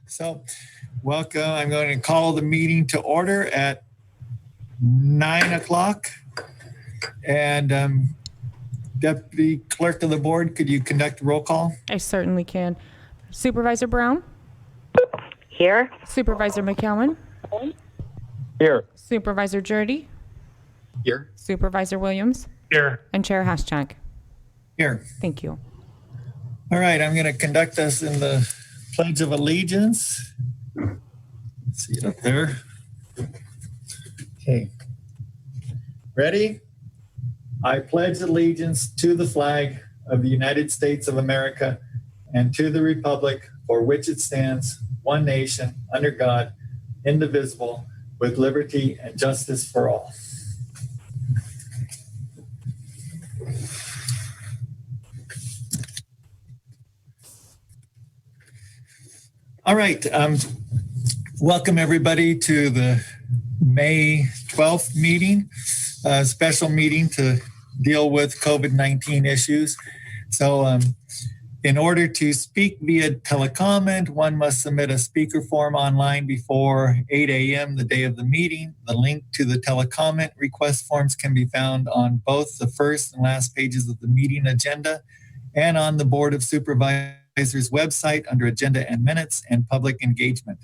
So, welcome. I'm going to call the meeting to order at 9 o'clock. And Deputy Clerk of the Board, could you conduct a roll call? I certainly can. Supervisor Brown? Here. Supervisor McCowan? Here. Supervisor Jurdy? Here. Supervisor Williams? Here. And Chair Haschak? Here. Thank you. All right, I'm going to conduct us in the Pledge of Allegiance. Let's see it up there. Okay. Ready? I pledge allegiance to the flag of the United States of America and to the republic for which it stands, one nation, under God, indivisible, with liberty and justice for all. All right. Welcome everybody to the May 12th meeting, special meeting to deal with COVID-19 issues. So in order to speak via telecomment, one must submit a speaker form online before 8 a.m. the day of the meeting. The link to the telecomment request forms can be found on both the first and last pages of the meeting agenda and on the Board of Supervisors website under Agenda and Minutes and Public Engagement.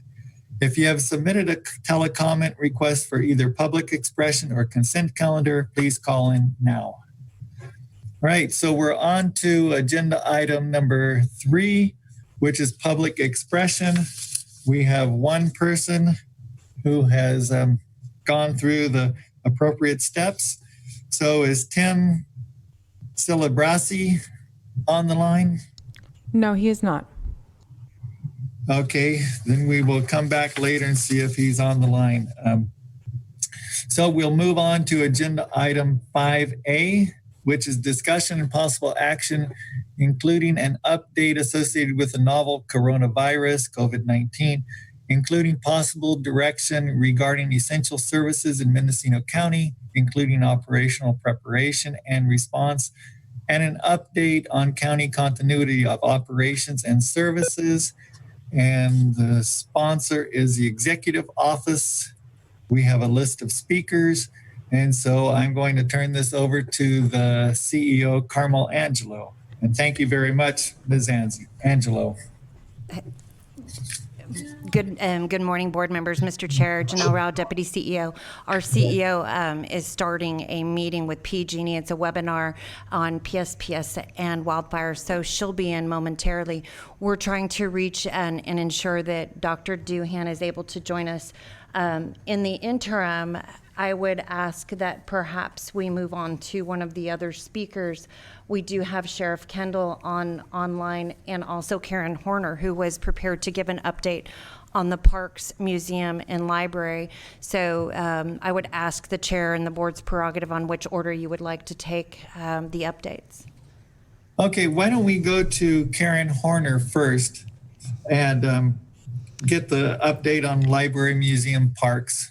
If you have submitted a telecomment request for either public expression or consent calendar, please call in now. All right, so we're on to agenda item number 3, which is public expression. We have one person who has gone through the appropriate steps. So is Tim Celebrasi on the line? No, he is not. Okay, then we will come back later and see if he's on the line. So we'll move on to agenda item 5A, which is discussion and possible action, including an update associated with the novel coronavirus, COVID-19, including possible direction regarding essential services in Mendocino County, including operational preparation and response, and an update on county continuity of operations and services. And the sponsor is the Executive Office. We have a list of speakers. And so I'm going to turn this over to the CEO, Carmel Angelo. And thank you very much, Ms. Angelo. Good morning, board members. Mr. Chair, Janelle Rao, Deputy CEO. Our CEO is starting a meeting with PG&E. It's a webinar on PSPS and wildfires, so she'll be in momentarily. We're trying to reach and ensure that Dr. Doohan is able to join us. In the interim, I would ask that perhaps we move on to one of the other speakers. We do have Sheriff Kendall online and also Karen Horner, who was prepared to give an update on the Parks, Museum, and Library. So I would ask the chair and the board's prerogative on which order you would like to take the updates. Okay, why don't we go to Karen Horner first and get the update on Library, Museum, Parks.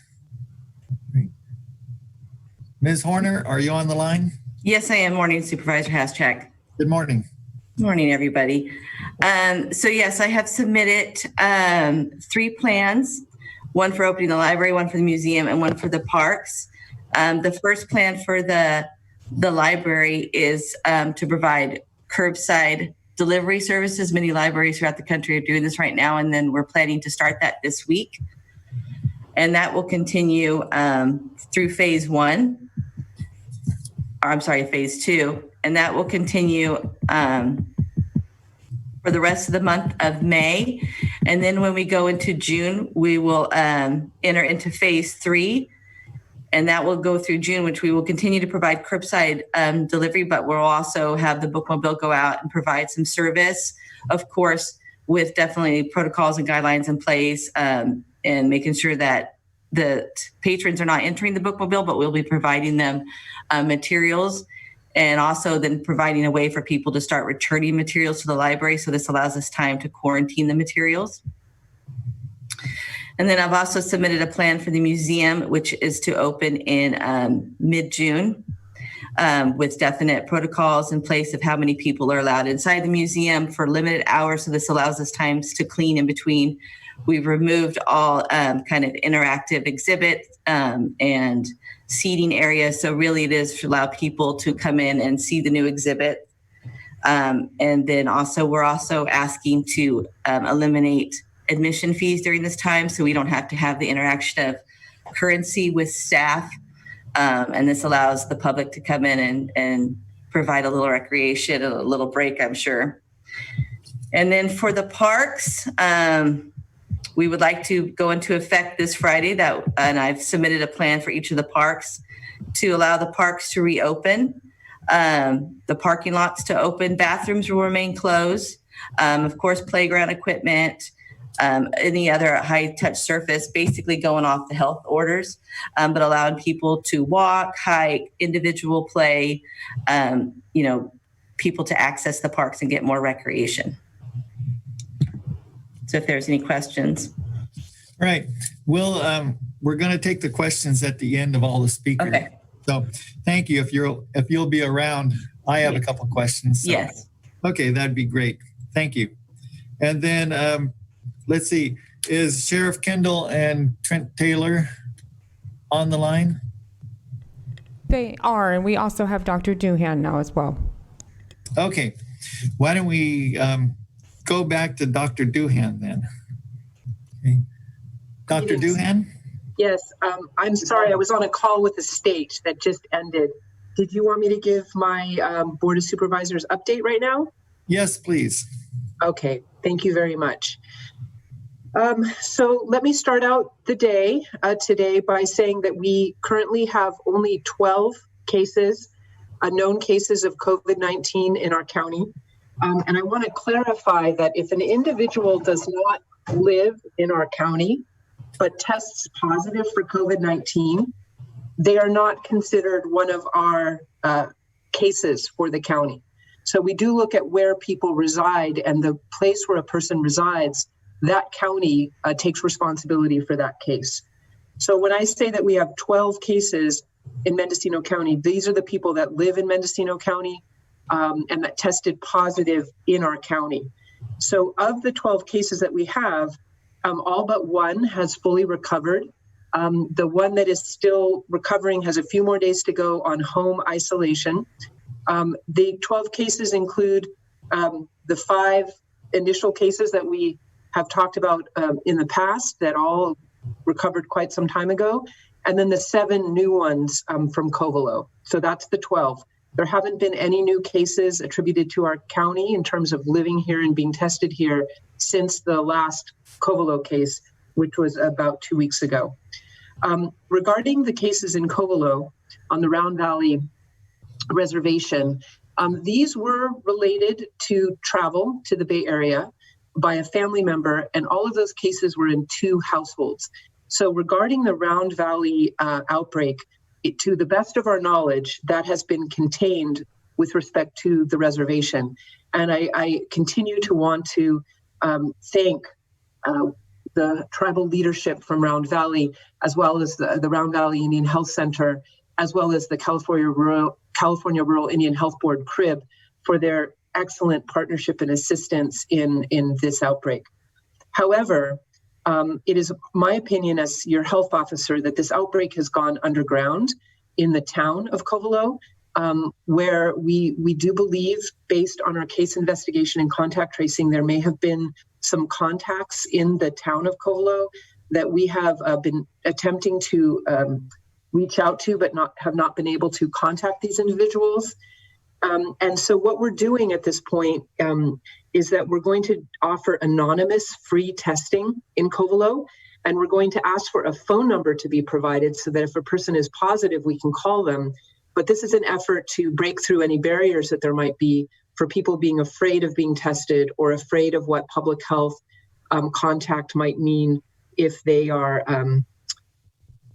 Ms. Horner, are you on the line? Yes, I am. Morning, Supervisor Haschak. Good morning. Morning, everybody. So yes, I have submitted 3 plans, one for opening the library, one for the museum, and one for the parks. The first plan for the library is to provide curbside delivery services. Many libraries throughout the country are doing this right now, and then we're planning to start that this week. And that will continue through phase 2, and that will continue for the rest of the month of May. And then when we go into June, we will enter into phase 3, and that will go through June, which we will continue to provide curbside delivery, but we'll also have the bookmobile go out and provide some service, of course, with definitely protocols and guidelines in place, and making sure that the patrons are not entering the bookmobile, but we'll be providing them materials, and also then providing a way for people to start returning materials to the library. So this allows us time to quarantine the materials. And then I've also submitted a plan for the museum, which is to open in mid-June with definite protocols in place of how many people are allowed inside the museum for limited hours. So this allows us times to clean in between We've removed all kind of interactive exhibits and seating areas. So really it is to allow people to come in and see the new exhibit. And then also we're also asking to eliminate admission fees during this time, so we don't have to have the interaction of currency with staff. And this allows the public to come in and provide a little recreation, a little break, I'm sure. And then for the parks, we would like to go into effect this Friday, and I've submitted a plan for each of the parks to allow the parks to reopen, the parking lots to open, bathrooms will remain closed, of course, playground equipment, any other high touch surface, basically going off the health orders, but allowing people to walk, hike, individual play, people to access the parks and get more recreation. So if there's any questions. Right. We're going to take the questions at the end of all the speakers. Okay. So thank you. If you'll be around, I have a couple of questions. So. Yes. Okay, that'd be great. Thank you. And then let's see, is Sheriff Kendall and Trent Taylor on the line? They are, and we also have Dr. Doohan now as well. Okay. Why don't we go back to Dr. Doohan then? Okay. Dr. Yes. Doohan? Yes, I'm sorry. I was on a call with the state that just ended. Did you want me to give my Board of Supervisors update right now? Yes, please. Okay, thank you very much. So let me start out the day today by saying that we currently have only 12 cases, known cases of COVID-19 in our county. And I want to clarify that if an individual does not live in our county, but tests positive for COVID-19, they are not considered one of our cases for the county. So we do look at where people reside, and the place where a person resides, that county takes responsibility for that case. So when I say that we have 12 cases in Mendocino County, these are the people that live in Mendocino County and that tested positive in our county. So of the 12 cases that we have, all but one has fully recovered. The one that is still recovering has a few more days to go on home isolation. The 12 cases include the 5 initial cases that we have talked about in the past that all recovered quite some time ago, and then the 7 new ones from Covelo. So that's the 12. There haven't been any new cases attributed to our county in terms of living here and being tested here since the last Covelo case, which was about 2 weeks ago. Regarding the cases in Covelo on the Round Valley Reservation, these were related to travel to the Bay Area by a family member, and all of those cases were in 2 households. So regarding the Round Valley outbreak, to the best of our knowledge, that has been contained with respect to the reservation. And I continue to want to thank the tribal leadership from Round Valley, as well as the Round Valley Indian Health Center, as well as the California Rural Indian Health Board, CRIB, for their excellent partnership and assistance in this outbreak. However, it is my opinion as your health officer that this outbreak has gone underground in the town of Covelo, where we do believe, based on our case investigation and contact tracing, there may have been some contacts in the town of Covelo that we have been attempting to reach out to, but have not been able to contact these individuals. And so what we're doing at this point is that we're going to offer anonymous free testing in Covelo, and we're going to ask for a phone number to be provided so that if a person is positive, we can call them. But this is an effort to break through any barriers that there might be for people being afraid of being tested or afraid of what public health contact might mean if they are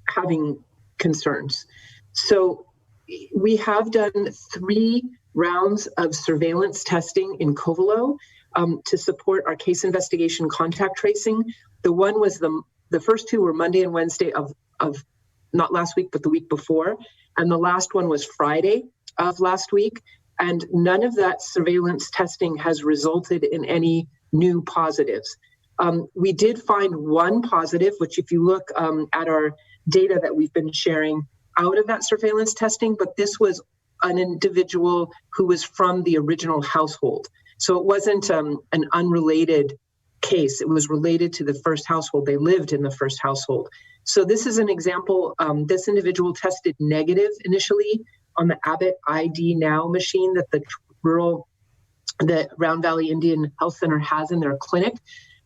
having concerns. So we have done 3 rounds of surveillance testing in Covelo to support our case investigation contact tracing. The one was the first 2 were Monday and Wednesday of not last week, but the week before. And the last one was Friday of last week. And none of that surveillance testing has resulted in any new positives. We did find one positive, which if you look at our data that we've been sharing out of that surveillance testing, but this was an individual who was from the original household. So it wasn't an unrelated case. It was related to the first household. They lived in the first household. So this is an example. This individual tested negative initially on the Abbott ID Now machine that the Round Valley Indian Health Center has in their clinic.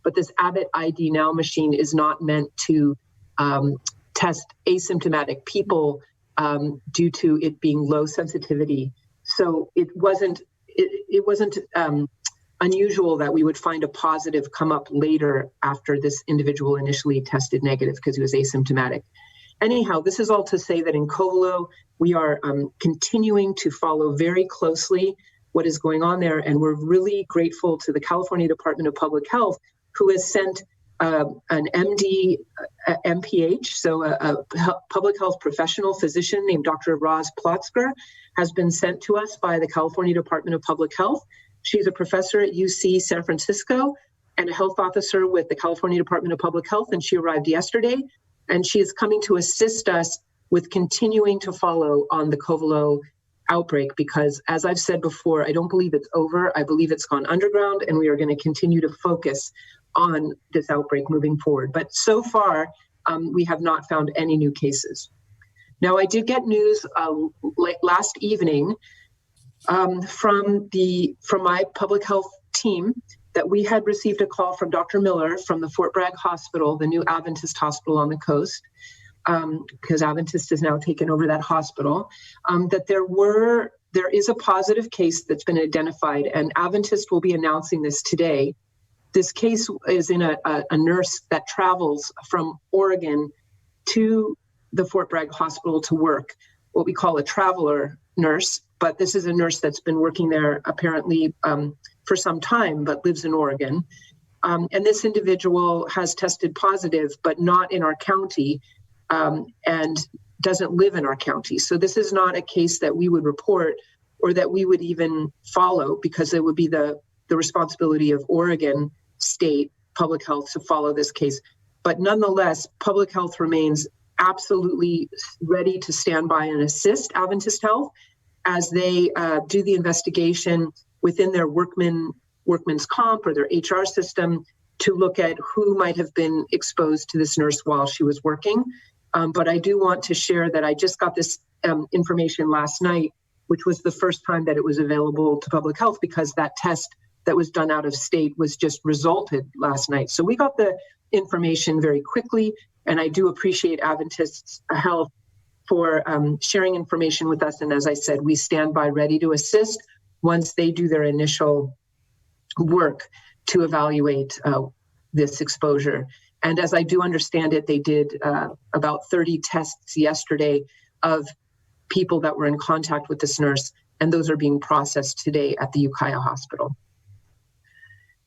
But this Abbott ID Now machine is not meant to test asymptomatic people due to it being low sensitivity. So it wasn't unusual that we would find a positive come up later after this individual initially tested negative because he was asymptomatic. Anyhow, this is all to say that in Covelo, we are continuing to follow very closely what is going on there. And we're really grateful to the California Department of Public Health, who has sent an MD, MPH, so a public health professional physician named Dr. Roz Plotzker, has been sent to us by the California Department of Public Health. She's a professor at UC San Francisco and a health officer with the California Department of Public Health, and she arrived yesterday. And she is coming to assist us with continuing to follow on the Covelo outbreak, because as I've said before, I don't believe it's over. I believe it's gone underground, and we are going to continue to focus on this outbreak moving forward. But so far, we have not found any new cases. Now, I did get news last evening from my public health team that we had received a call from Dr. Miller from the Fort Bragg Hospital, the new Adventist hospital on the coast, because Adventist has now taken over that hospital, that there is a positive case that's been identified, and Adventist will be announcing this today. This case is in a nurse that travels from Oregon to the Fort Bragg Hospital to work, what we call a traveler nurse, but this is a nurse that's been working there apparently for some time, but lives in Oregon. And this individual has tested positive, but not in our county, and doesn't live in our county. So this is not a case that we would report or that we would even follow, because it would be the responsibility of Oregon State Public Health to follow this case. But nonetheless, Public Health remains absolutely ready to stand by and assist Adventist Health as they do the investigation within their workman's comp or their HR system to look at who might have been exposed to this nurse while she was working. But I do want to share that I just got this information last night, which was the first time that it was available to public health, because that test that was done out of state was just resulted last night. So we got the information very quickly, and I do appreciate Adventist Health for sharing information with us. And as I said, we stand by ready to assist once they do their initial work to evaluate this exposure. And as I do understand it, they did about 30 tests yesterday of people that were in contact with this nurse, and those are being processed today at the Ukiah Hospital.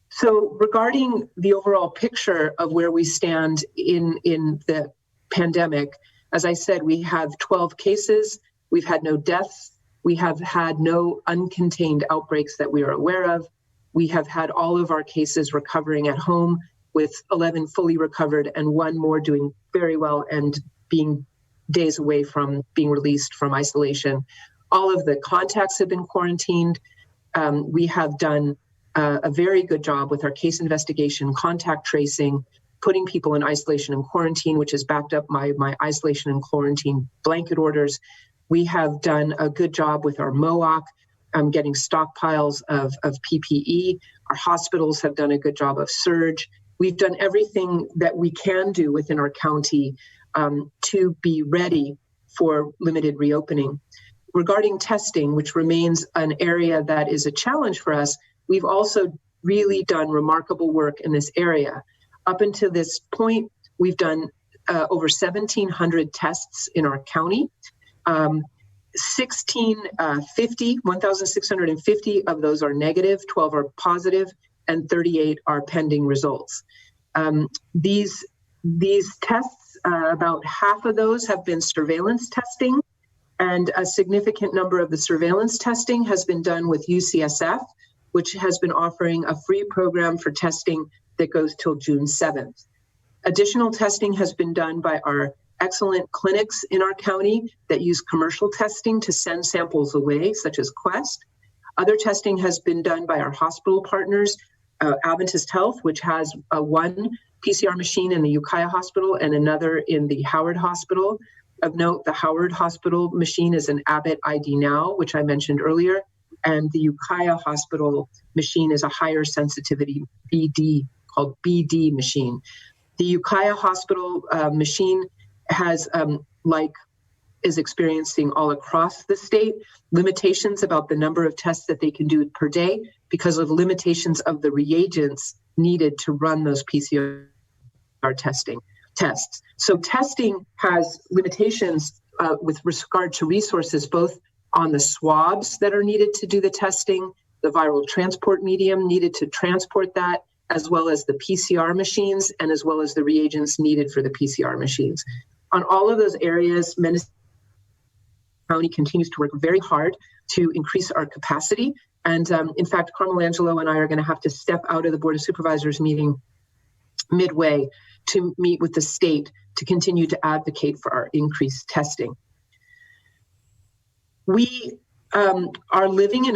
So regarding the overall picture of where we stand in the pandemic, as I said, we have 12 cases, we've had no deaths, we have had no uncontained outbreaks that we are aware of. We have had all of our cases recovering at home, with 11 fully recovered and one more doing very well and being days away from being released from isolation. All of the contacts have been quarantined. We have done a very good job with our case investigation, contact tracing, putting people in isolation and quarantine, which has backed up my isolation and quarantine blanket orders. We have done a good job with our MOOC, getting stockpiles of PPE. Our hospitals have done a good job of surge. We've done everything that we can do within our county to be ready for limited reopening. Regarding testing, which remains an area that is a challenge for us, we've also really done remarkable work in this area. Up until this point, we've done over 1,700 tests in our county. 1,650 of those are negative, 12 are positive, and 38 are pending results. These tests, about half of those have been surveillance testing, and a significant number of the surveillance testing has been done with UCSF, which has been offering a free program for testing that goes till June 7th. Additional testing has been done by our excellent clinics in our county that use commercial testing to send samples away, such as Quest. Other testing has been done by our hospital partners, Adventist Health, which has one PCR machine in the Ukiah Hospital and another in the Howard Hospital. Of note, the Howard Hospital machine is an Abbott ID Now, which I mentioned earlier, and the Ukiah Hospital machine is a higher sensitivity BD, called BD machine. The Ukiah Hospital machine has, is experiencing all across the state, limitations about the number of tests that they can do per day because of limitations of the reagents needed to run those PCR tests. So testing has limitations with regard to resources, both on the swabs that are needed to do the testing, the viral transport medium needed to transport that, as well as the PCR machines, and as well as the reagents needed for the PCR machines. On all of those areas, Mendocino County continues to work very hard to increase our capacity. And in fact, Carmel Angelo and I are going to have to step out of the Board of Supervisors meeting midway to meet with the state to continue to advocate for our increased testing. We are living in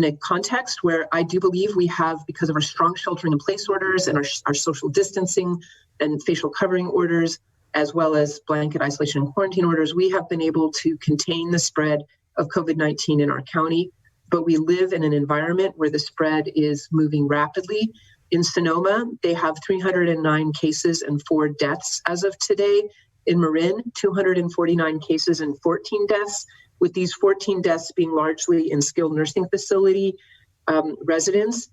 a context where I do believe we have, because of our strong sheltering in place orders and our social distancing and facial covering orders, as well as blanket isolation and quarantine orders, we have been able to contain the spread of COVID-19 in our county. But we live in an environment where the spread is moving rapidly. In Sonoma, they have 309 cases and 4 deaths as of today. In Marin, 249 cases and 14 deaths, with these 14 deaths being largely in skilled nursing facility residents.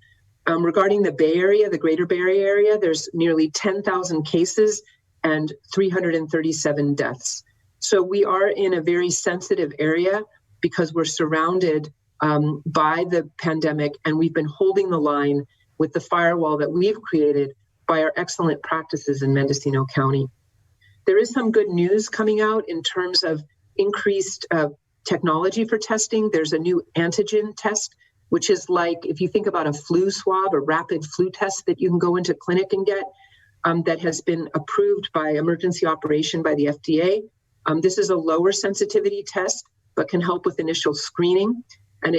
Regarding the Bay Area, the Greater Bay Area, there's nearly 10,000 cases and 337 deaths. So we are in a very sensitive area because we're surrounded by the pandemic, and we've been holding the line with the firewall that we've created by our excellent practices in Mendocino County. There is some good news coming out in terms of increased technology for testing. There's a new antigen test, which is like, if you think about a flu swab, a rapid flu test that you can go into clinic and get, that has been approved by emergency operation by the FDA. This is a lower sensitivity test, but can help with initial screening. And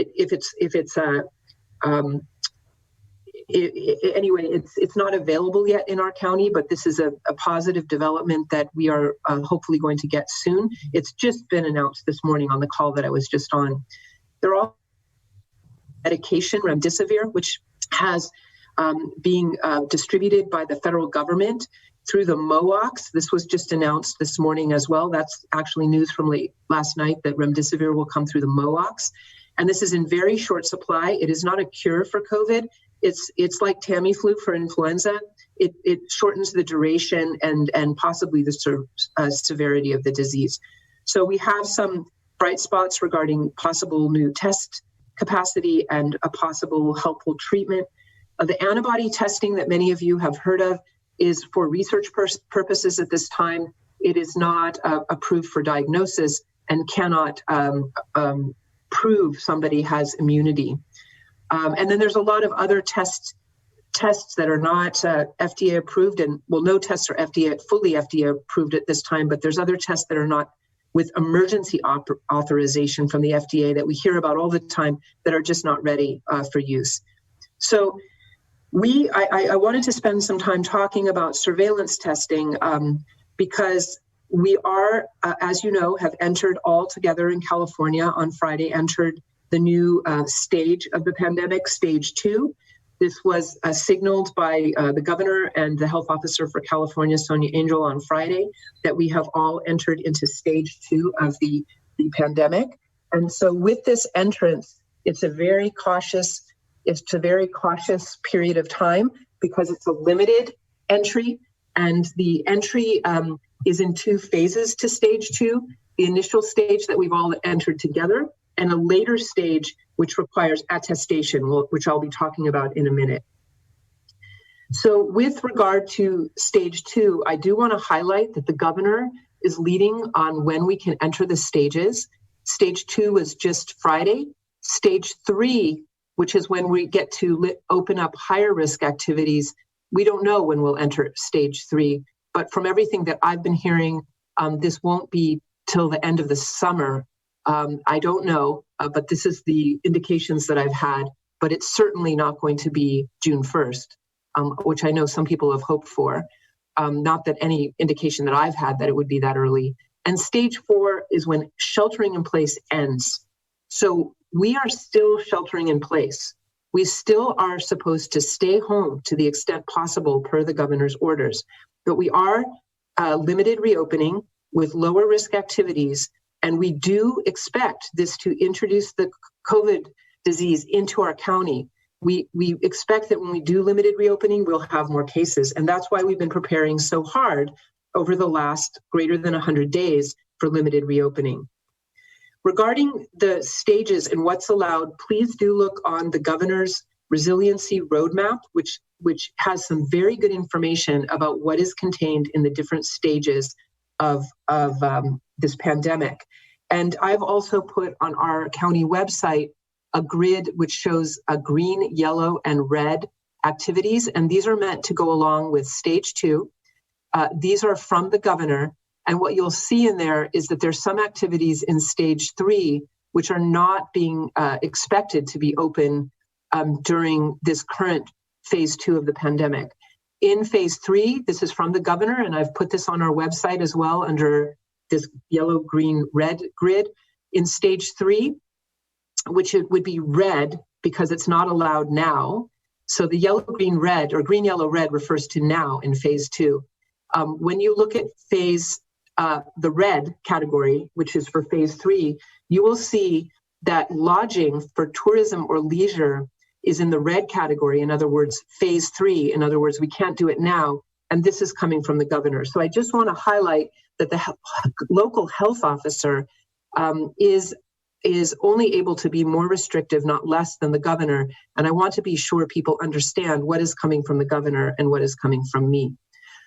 anyway, it's not available yet in our county, but this is a positive development that we are hopefully going to get soon. It's just been announced this morning on the call that I was just on. They're all medication, remdesivir, which has being distributed by the federal government through the MOOCs. This was just announced this morning as well. That's actually news from last night that remdesivir will come through the MOOCs. And this is in very short supply. It is not a cure for COVID. It's like Tamiflu for influenza. It shortens the duration and possibly the severity of the disease. So we have some bright spots regarding possible new test capacity and a possible helpful treatment. The antibody testing that many of you have heard of is for research purposes at this time. It is not approved for diagnosis and cannot prove somebody has immunity. And then there's a lot of other tests that are not FDA approved, and well, no tests are fully FDA approved at this time, but there's other tests that are not with emergency authorization from the FDA that we hear about all the time that are just not ready for use. So I wanted to spend some time talking about surveillance testing because we are, as you know, have entered all together in California on Friday, entered the new stage of the pandemic, stage 2. This was signaled by the governor and the health officer for California, Sonia Angel, on Friday, that we have all entered into stage 2 of the pandemic. And so with this entrance, it's a very cautious period of time because it's a limited entry, and the entry is in 2 phases to stage 2, the initial stage that we've all entered together, and a later stage which requires attestation, which I'll be talking about in a minute. So with regard to stage 2, I do want to highlight that the governor is leading on when we can enter the stages. Stage 2 was just Friday. Stage 3 which is when we get to open up higher risk activities. We don't know when we'll enter stage 3, but from everything that I've been hearing, this won't be till the end of the summer. I don't know, but this is the indications that I've had, but it's certainly not going to be June 1st, which I know some people have hoped for. Not that any indication that I've had that it would be that early. And stage 4 is when sheltering in place ends. So we are still sheltering in place. We still are supposed to stay home to the extent possible per the governor's orders, but we are limited reopening with lower risk activities. And we do expect this to introduce the COVID disease into our county. We expect that when we do limited reopening, we'll have more cases. And that's why we've been preparing so hard over the last greater than 100 days for limited reopening. Regarding the stages and what's allowed, please do look on the governor's resiliency roadmap, which has some very good information about what is contained in the different stages of this pandemic. And I've also put on our county website a grid which shows a green, yellow, and red activities. And these are meant to go along with stage 2. These are from the governor. And what you'll see in there is that there's some activities in stage 3 which are not being expected to be open during this current phase 2 of the pandemic. In phase 3, this is from the governor, and I've put this on our website as well under this yellow, green, red grid. In stage 3, which it would be red because it's not allowed now. So the yellow, green, red, or green, yellow, red refers to now in phase 2. When you look at the red category, which is for phase 3, you will see that lodging for tourism or leisure is in the red category. In other words, phase 3. In other words, we can't do it now. And this is coming from the governor. So I just want to highlight that the local health officer is only able to be more restrictive, not less than the governor. And I want to be sure people understand what is coming from the governor and what is coming from me.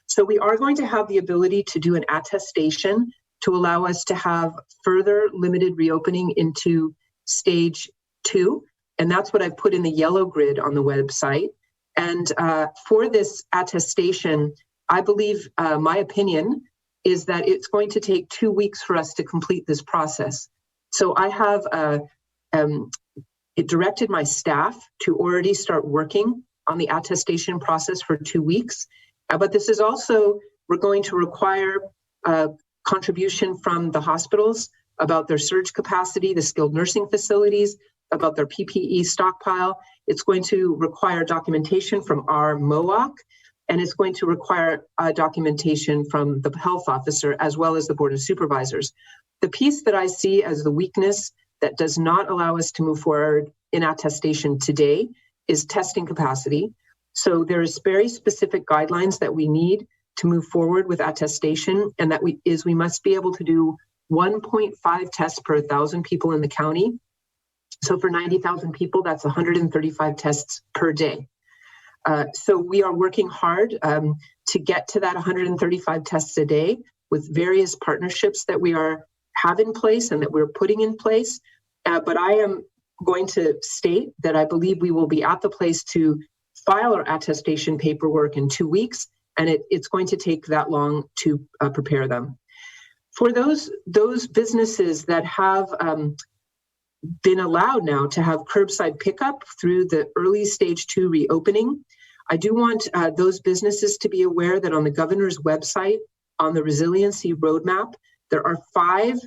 So we are going to have the ability to do an attestation to allow us to have further limited reopening into stage 2. And that's what I've put in the yellow grid on the website. And for this attestation, I believe my opinion is that it's going to take 2 weeks for us to complete this process. So I have directed my staff to already start working on the attestation process for 2 weeks. But this is also, we're going to require contribution from the hospitals about their surge capacity, the skilled nursing facilities, about their PPE stockpile. It's going to require documentation from our MOOC, and it's going to require documentation from the health officer as well as the Board of Supervisors. The piece that I see as the weakness that does not allow us to move forward in attestation today is testing capacity. So there's very specific guidelines that we need to move forward with attestation, and that we must be able to do 1.5 tests per 1,000 people in the county. So for 90,000 people, that's 135 tests per day. So we are working hard to get to that 135 tests a day with various partnerships that we have in place and that we're putting in place. But I am going to state that I believe we will be at the place to file our attestation paperwork in 2 weeks, and it's going to take that long to prepare them. For those businesses that have been allowed now to have curbside pickup through the early stage 2 reopening, I do want those businesses to be aware that on the governor's website, on the resiliency roadmap, there are 5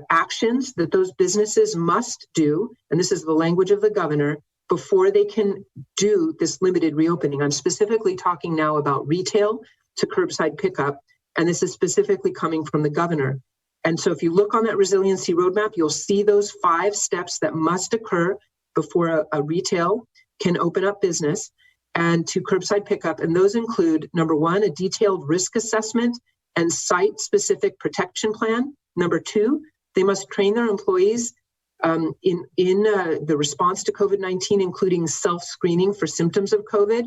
actions that those businesses must do, and this is the language of the governor, before they can do this limited reopening. I'm specifically talking now about retail to curbside pickup, and this is specifically coming from the governor. And so if you look on that resiliency roadmap, you'll see those 5 steps that must occur before a retail can open up business and to curbside pickup. And those include, number 1, a detailed risk assessment and site-specific protection plan. Number 2, they must train their employees in the response to COVID-19, including self-screening for symptoms of COVID.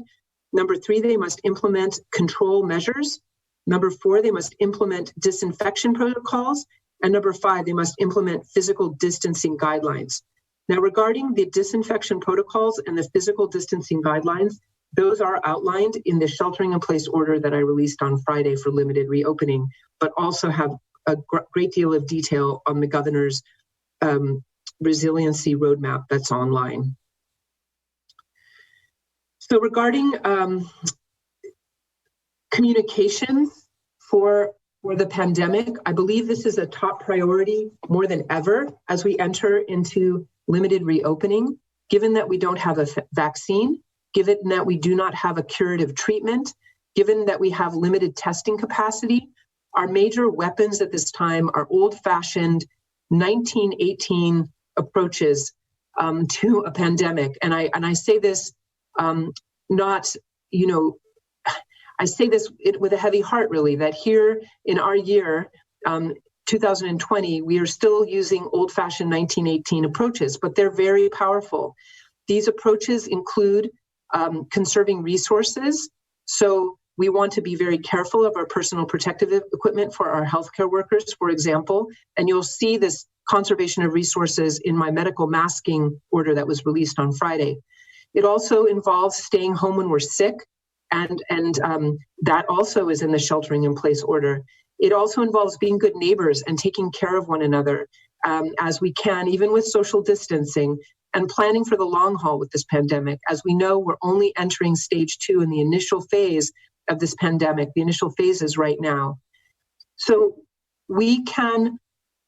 Number 3, they must implement control measures. Number 4, they must implement disinfection protocols. And number 5, they must implement physical distancing guidelines. Now, regarding the disinfection protocols and the physical distancing guidelines, those are outlined in the sheltering in place order that I released on Friday for limited reopening, but also have a great deal of detail on the governor's resiliency roadmap that's online. So regarding communications for the pandemic, I believe this is a top priority more than ever as we enter into limited reopening, given that we don't have a vaccine, given that we do not have a curative treatment, given that we have limited testing capacity. Our major weapons at this time are old-fashioned 1918 approaches to a pandemic. And I say this not, I say this with a heavy heart, really, that here in our year, 2020, we are still using old-fashioned 1918 approaches, but they're very powerful. These approaches include conserving resources. So we want to be very careful of our personal protective equipment for our healthcare workers, for example, and you'll see this conservation of resources in my medical masking order that was released on Friday. It also involves staying home when we're sick, and that also is in the sheltering in place order. It also involves being good neighbors and taking care of one another as we can, even with social distancing, and planning for the long haul with this pandemic. As we know, we're only entering stage 2 in the initial phase of this pandemic, the initial phases right now. So we can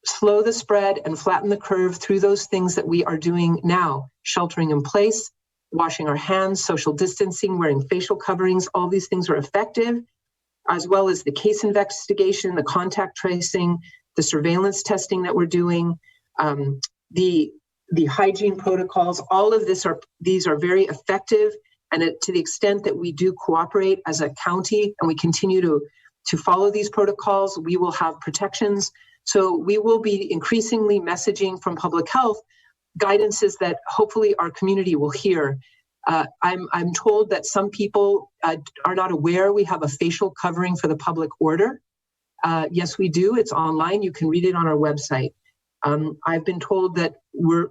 slow the spread and flatten the curve through those things that we are doing now, sheltering in place, washing our hands, social distancing, wearing facial coverings. All these things are effective, as well as the case investigation, the contact tracing, the surveillance testing that we're doing, the hygiene protocols. All of these are very effective, and to the extent that we do cooperate as a county and we continue to follow these protocols, we will have protections. So we will be increasingly messaging from public health guidances that hopefully our community will hear. I'm told that some people are not aware we have a facial covering for the public order. Yes, we do. It's online. You can read it on our website. I've been told that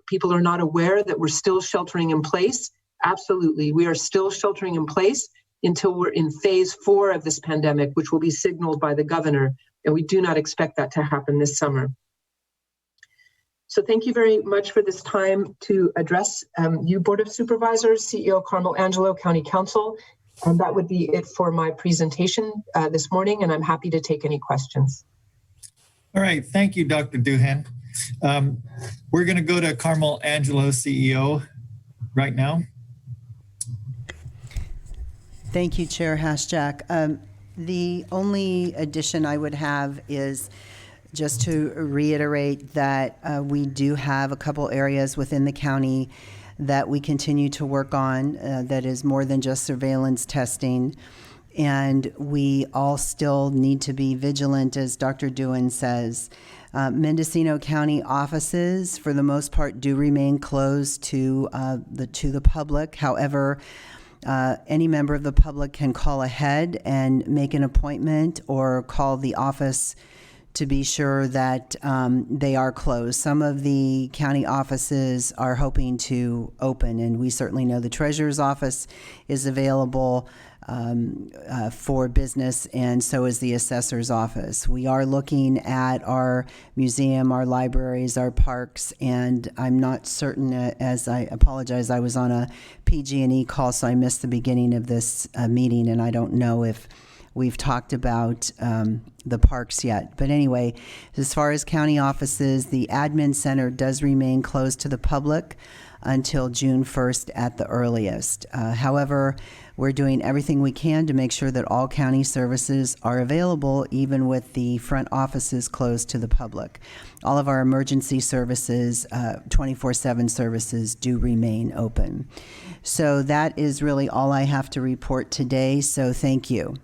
people are not aware that we're still sheltering in place. Absolutely. We are still sheltering in place until we're in phase 4 of this pandemic, which will be signaled by the governor. And we do not expect that to happen this summer. So thank you very much for this time to address you, Board of Supervisors, CEO Carmel Angelo, County Council. And that would be it for my presentation this morning, and I'm happy to take any questions. All right, thank you, Dr. Duhan. We're going to go to Carmel Angelo, CEO, right now. Thank you, Chair Hashjack. The only addition I would have is just to reiterate that we do have a couple areas within the county that we continue to work on that is more than just surveillance testing. And we all still need to be vigilant, as Dr. Duhan says. Mendocino County offices, for the most part, do remain closed to the public. However, any member of the public can call ahead and make an appointment or call the office to be sure that they are closed. Some of the county offices are hoping to open, and we certainly know the Treasurer's office is available for business, and so is the Assessor's office. We are looking at our museum, our libraries, our parks, and I'm not certain, as I apologize, I was on a PG&E call, so I missed the beginning of this meeting, and I don't know if we've talked about the parks yet. But anyway, as far as county offices, the admin center does remain closed to the public until June 1st at the earliest. However, we're doing everything we can to make sure that all county services are available, even with the front offices closed to the public. All of our emergency services, 24/7 services, do remain open. So that is really all I have to report today, so thank you.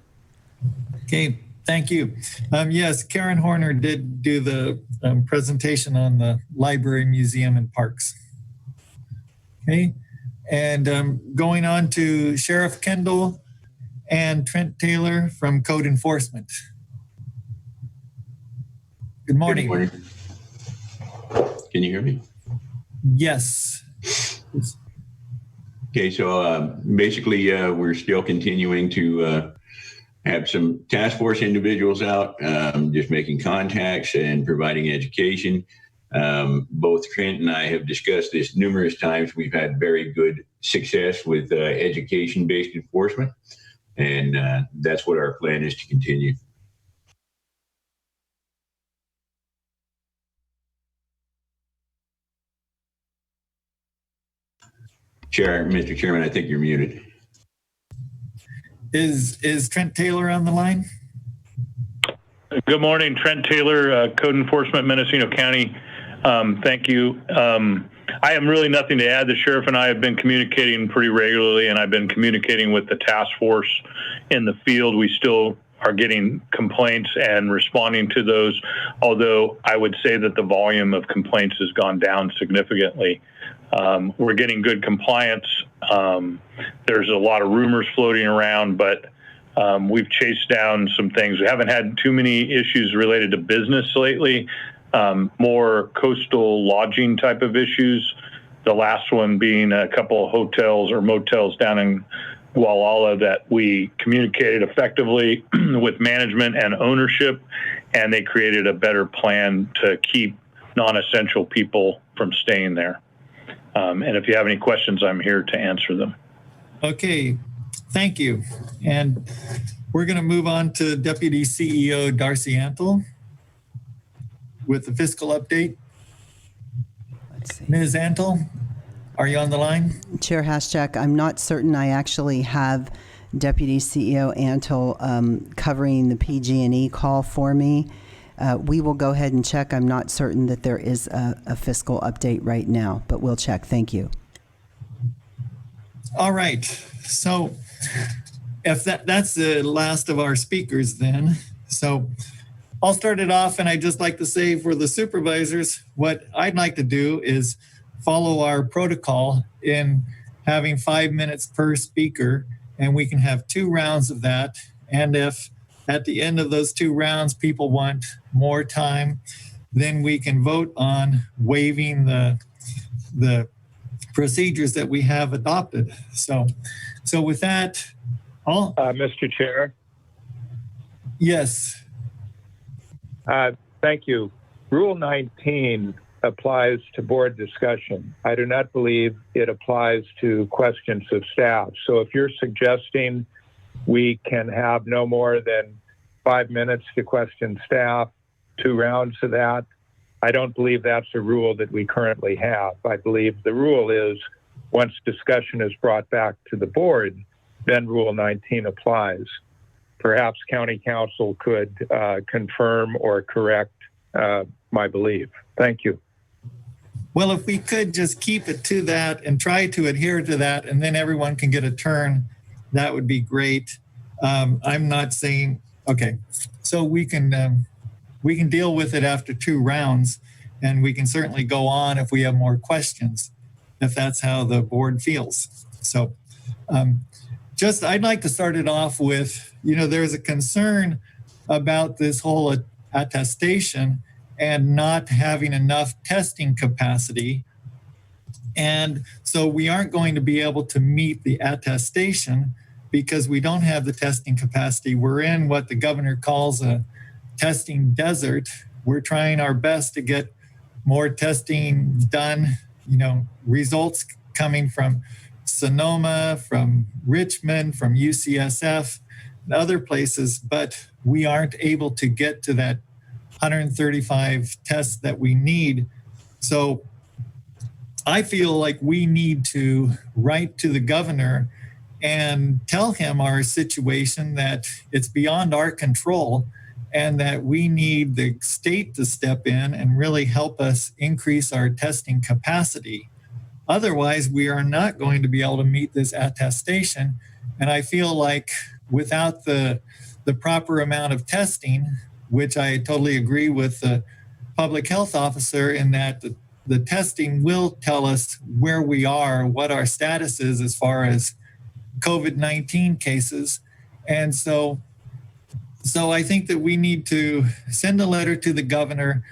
Okay, thank you. Yes, Karen Horner did do the presentation on the library, museum, and parks. Okay, and going on to Sheriff Kendall and Trent Taylor from Code Enforcement. Good morning. Good morning. Can you hear me? Yes. Okay, so basically we're still continuing to have some task force individuals out, just making contacts and providing education. Both Trent and I have discussed this numerous times. We've had very good success with education-based enforcement, and that's what our plan is to continue. Mr. Chairman, I think you're muted. Is Trent Taylor on the line? Good morning, Trent Taylor, Code Enforcement, Mendocino County. Thank you. I have really nothing to add. The sheriff and I have been communicating pretty regularly, and I've been communicating with the task force in the field. We still are getting complaints and responding to those, although I would say that the volume of complaints has gone down significantly. We're getting good compliance. There's a lot of rumors floating around, but we've chased down some things. We haven't had too many issues related to business lately, more coastal lodging type of issues. The last one being a couple of hotels or motels down in Gualala that we communicated effectively with management and ownership, and they created a better plan to keep non-essential people from staying there. And if you have any questions, I'm here to answer them. Okay, thank you. And we're going to move on to Deputy CEO Darcy Antle with the fiscal update. Let's see. Ms. Antle, are you on the line? Chair Haschak, I'm not certain I actually have Deputy CEO Antle covering the PG&E call for me. We will go ahead and check. I'm not certain that there is a fiscal update right now, but we'll check. Thank you. All right. So if that's the last of our speakers then. So I'll start it off, and I'd just like to say for the supervisors, what I'd like to do is follow our protocol in having 5 minutes per speaker, and we can have 2 rounds of that. And if at the end of those 2 rounds, people want more time, then we can vote on waiving the procedures that we have adopted. So with that, Mr. Chair. Yes. Thank you. Rule 19 applies to board discussion. I do not believe it applies to questions of staff. So if you're suggesting we can have no more than 5 minutes to question staff, 2 rounds of that, I don't believe that's a rule that we currently have. I believe the rule is once discussion is brought back to the board, then Rule 19 applies. Perhaps County Council could confirm or correct my belief. Thank you. Well, if we could just keep it to that and try to adhere to that, and then everyone can get a turn, that would be great. I'm not saying, okay, so we can deal with it after 2 rounds, and we can certainly go on if we have more questions, if that's how the board feels. So I'd like to start it off with, there's a concern about this whole attestation and not having enough testing capacity. And so we aren't going to be able to meet the attestation because we don't have the testing capacity. We're in what the governor calls a testing desert. We're trying our best to get more testing done, results coming from Sonoma, from Richmond, from UCSF, and other places, but we aren't able to get to that 135 tests that we need. So I feel like we need to write to the governor and tell him our situation, that it's beyond our control and that we need the state to step in and really help us increase our testing capacity. Otherwise, we are not going to be able to meet this attestation. And I feel like without the proper amount of testing, which I totally agree with the public health officer in that the testing will tell us where we are, what our status is as far as COVID-19 cases. And so I think that we need to send a letter to the governor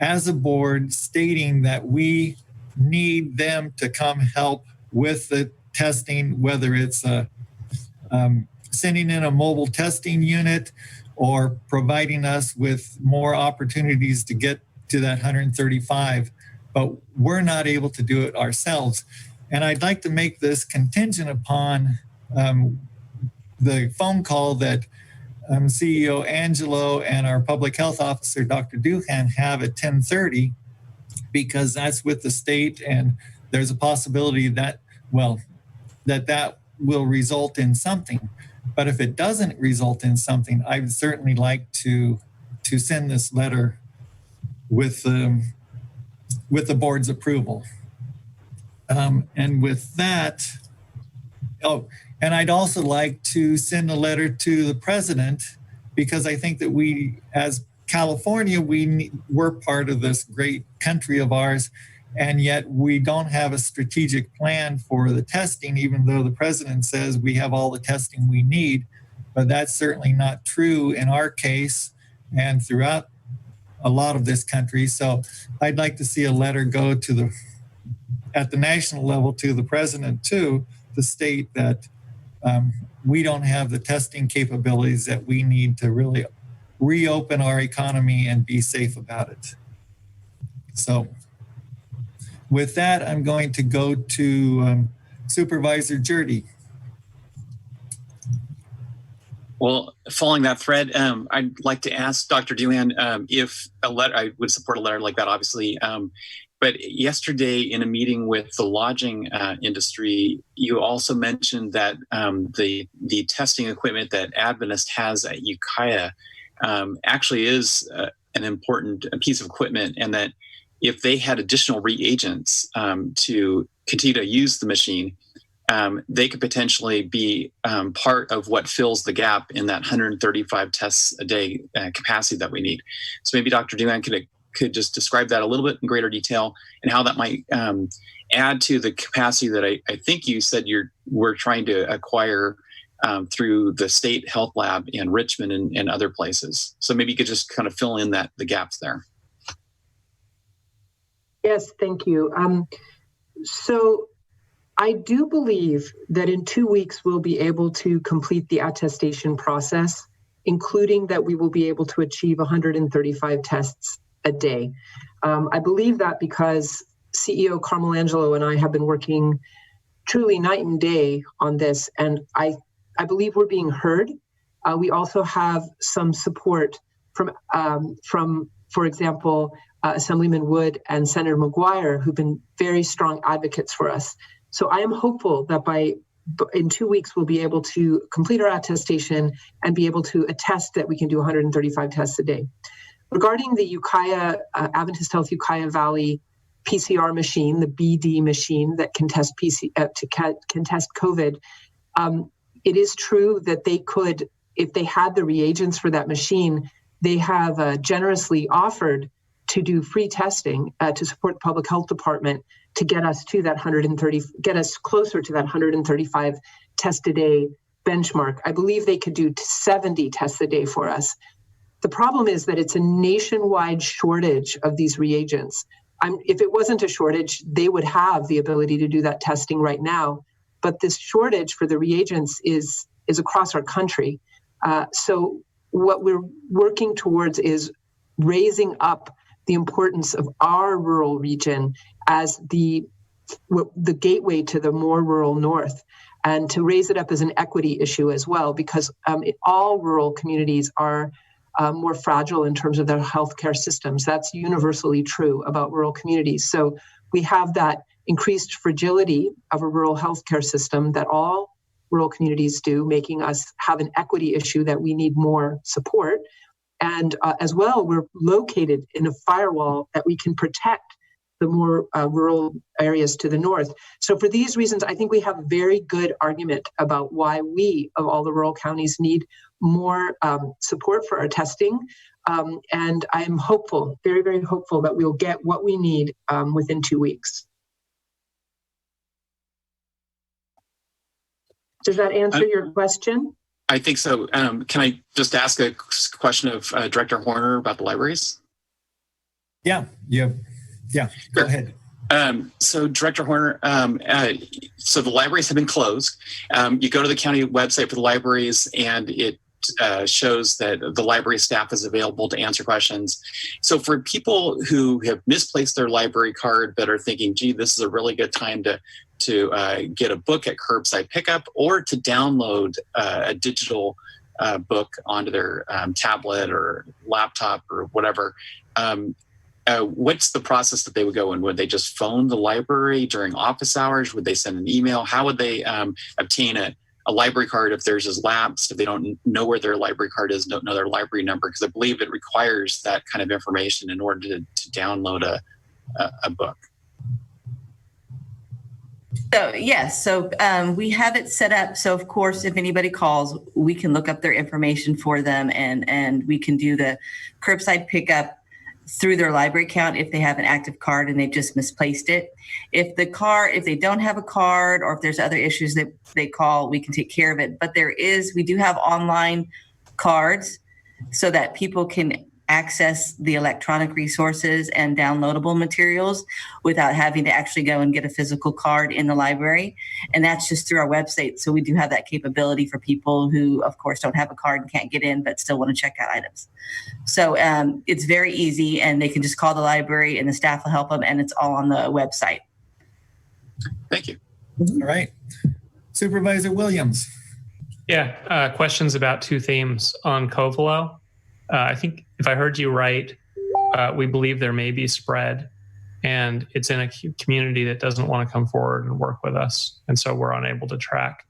as a board stating that we need them to come help with the testing, whether it's sending in a mobile testing unit or providing us with more opportunities to get to that 135, but we're not able to do it ourselves. And I'd like to make this contingent upon the phone call that CEO Angelo and our public health officer, Dr. Duhan, have at 10:30, because that's with the state, and there's a possibility that, well, that will result in something. But if it doesn't result in something, I would certainly like to send this letter with the board's approval. And with that, and I'd also like to send a letter to the president, because I think that we, as California, we're part of this great country of ours, and yet we don't have a strategic plan for the testing, even though the president says we have all the testing we need. But that's certainly not true in our case and throughout a lot of this country. So I'd like to see a letter go to at the national level to the president too, to state that we don't have the testing capabilities that we need to really reopen our economy and be safe about it. So with that, I'm going to go to Supervisor Jurdy. Well, following that thread, I'd like to ask Dr. Duhan if a letter, I would support a letter like that, obviously. But yesterday in a meeting with the lodging industry, you also mentioned that the testing equipment that Adventist has at Ukiah actually is an important piece of equipment, and that if they had additional reagents to continue to use the machine, they could potentially be part of what fills the gap in that 135 tests a day capacity that we need. So maybe Dr. Duhan could just describe that a little bit in greater detail, and how that might add to the capacity that I think you said we're trying to acquire through the state health lab in Richmond and other places. So maybe you could just kind of fill in the gaps there. Yes, thank you. So I do believe that in 2 weeks, we'll be able to complete the attestation process, including that we will be able to achieve 135 tests a day. I believe that because CEO Carmel Angelo and I have been working truly night and day on this, and I believe we're being heard. We also have some support from for example, Assemblyman Wood and Senator McGuire, who've been very strong advocates for us. So I am hopeful that in 2 weeks, we'll be able to complete our attestation and be able to attest that we can do 135 tests a day. Regarding the Ukiah, Adventist Health Ukiah Valley PCR machine, the BD machine that can test can test COVID, it is true that they could, if they had the reagents for that machine, they have generously offered to do free testing to support the public health department to get us to that get us closer to that 135 test a day benchmark. I believe they could do 70 tests a day for us. The problem is that it's a nationwide shortage of these reagents. If it wasn't a shortage, they would have the ability to do that testing right now. But this shortage for the reagents is across our country. So what we're working towards is raising up the importance of our rural region as the gateway to the more rural north, and to raise it up as an equity issue as well, because all rural communities are more fragile in terms of their healthcare systems. That's universally true about rural communities. So we have that increased fragility of a rural healthcare system that all rural communities do, making us have an equity issue that we need more support. And as well, we're located in a firewall that we can protect the more rural areas to the north. So for these reasons, I think we have a very good argument about why we, of all the rural counties, need more support for our testing. And I'm hopeful, very, very hopeful, that we'll get what we need within 2 weeks. Does that answer your question? I think so. Can I just ask a question of Director Horner about the libraries? Yeah. Go ahead. So Director Horner, so the libraries have been closed. You go to the county website for the libraries and it shows that the library staff is available to answer questions. So for people who have misplaced their library card but are thinking, gee, this is a really good time to get a book at curbside pickup or to download a digital book onto their tablet or laptop or whatever, what's the process that they would go in? Would they just phone the library during office hours? Would they send an email? How would they obtain a library card if theirs is lapsed, if they don't know where their library card is, don't know their library number? Because I believe it requires that kind of information in order to download a book. So yes, so we have it set up. So of course, if anybody calls, we can look up their information for them, and we can do the curbside pickup through their library account if they have an active card and they've just misplaced it. If they don't have a card, or if there's other issues that they call, we can take care of it. But we do have online cards so that people can access the electronic resources and downloadable materials without having to actually go and get a physical card in the library. And that's just through our website. So we do have that capability for people who, of course, don't have a card and can't get in, but still want to check out items. So it's very easy, and they can just call the library and the staff will help them, and it's all on the website. Thank you. All right. Supervisor Williams. Yeah, questions about two themes on Covelo. I think if I heard you right, we believe there may be spread, and it's in a community that doesn't want to come forward and work with us. And so we're unable to track.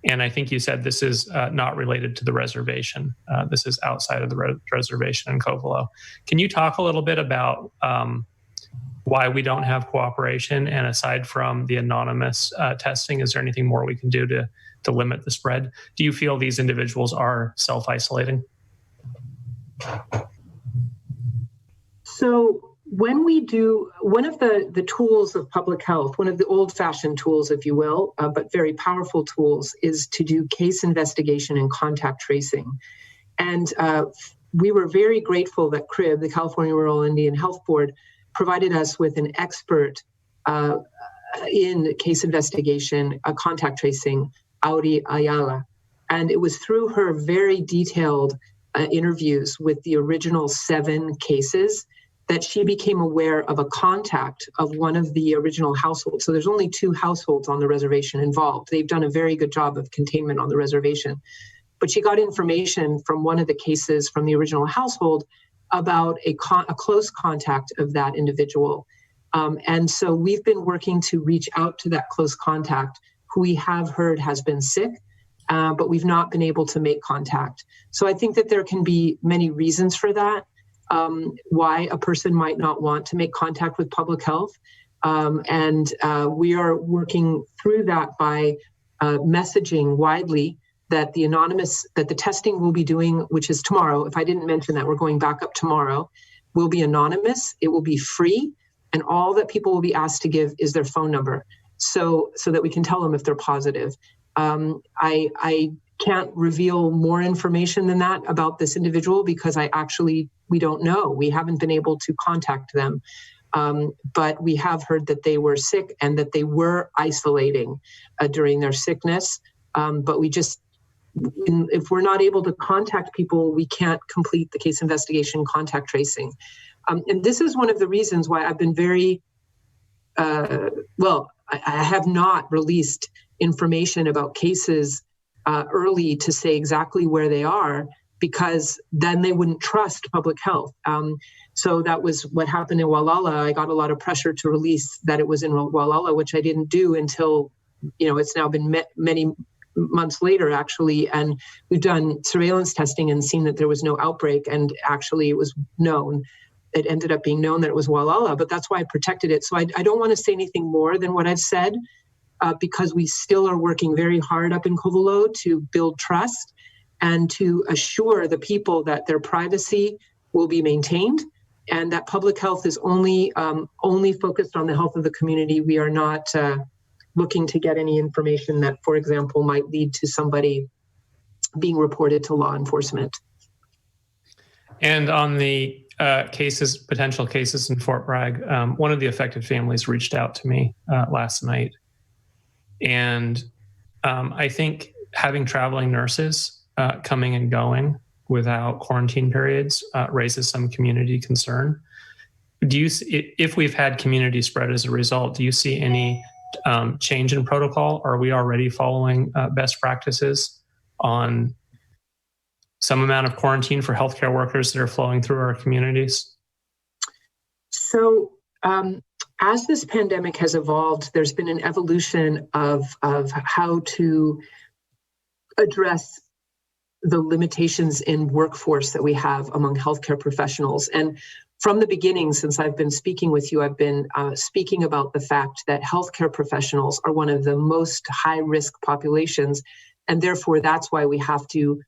And I think you said this is not related to the reservation. This is outside of the reservation in Covelo. Can you talk a little bit about why we don't have cooperation? And aside from the anonymous testing, is there anything more we can do to limit the spread? Do you feel these individuals are self-isolating? So when we do, one of the tools of public health, one of the old-fashioned tools, if you will, but very powerful tools, is to do case investigation and contact tracing. And we were very grateful that CRIB, the California Rural Indian Health Board, provided us with an expert in case investigation, contact tracing, Audi Ayala. And it was through her very detailed interviews with the original 7 cases that she became aware of a contact of one of the original households. So there's only 2 households on the reservation involved. They've done a very good job of containment on the reservation. But she got information from one of the cases from the original household about a close contact of that individual. And so we've been working to reach out to that close contact who we have heard has been sick, but we've not been able to make contact. So I think that there can be many reasons for that, why a person might not want to make contact with public health. And we are working through that by messaging widely that the testing we'll be doing, which is tomorrow. If I didn't mention that, we're going back up tomorrow, will be anonymous. It will be free. And all that people will be asked to give is their phone number so that we can tell them if they're positive. I can't reveal more information than that about this individual because we don't know. We haven't been able to contact them. But we have heard that they were sick and that they were isolating during their sickness. But if we're not able to contact people, we can't complete the case investigation contact tracing. And this is one of the reasons why I've been very, I have not released information about cases early to say exactly where they are, because then they wouldn't trust public health. So that was what happened in Wallala. I got a lot of pressure to release that it was in Wallala, which I didn't do until, it's now been many months later, actually. And we've done surveillance testing and seen that there was no outbreak. And actually it was known. It ended up being known that it was Wallala, but that's why I protected it. So I don't want to say anything more than what I've said, because we still are working very hard up in Covelo to build trust and to assure the people that their privacy will be maintained and that public health is only focused on the health of the community. We are not looking to get any information that, for example, might lead to somebody being reported to law enforcement. And on the potential cases in Fort Bragg. One of the affected families reached out to me last night. And I think having traveling nurses coming and going without quarantine periods raises some community concern. If we've had community spread as a result, do you see any change in protocol? Are we already following best practices on some amount of quarantine for healthcare workers that are flowing through our communities? So as this pandemic has evolved, there's been an evolution of how to address the limitations in workforce that we have among healthcare professionals. And from the beginning, since I've been speaking with you, I've been speaking about the fact that healthcare professionals are one of the most high-risk populations, and therefore that's why we have to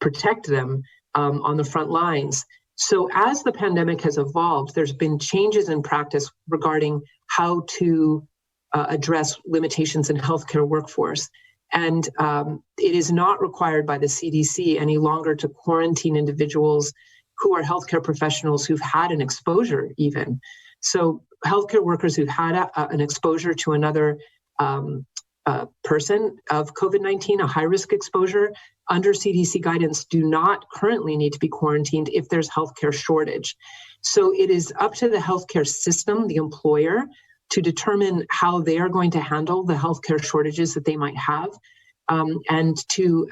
protect them on the front lines. So as the pandemic has evolved, there's been changes in practice regarding how to address limitations in healthcare workforce. And it is not required by the CDC any longer to quarantine individuals who are healthcare professionals who've had an exposure even. So healthcare workers who've had an exposure to another person of COVID-19, a high-risk exposure, under CDC guidance do not currently need to be quarantined if there's healthcare shortage. So it is up to the healthcare system, the employer, to determine how they are going to handle the healthcare shortages that they might have, and to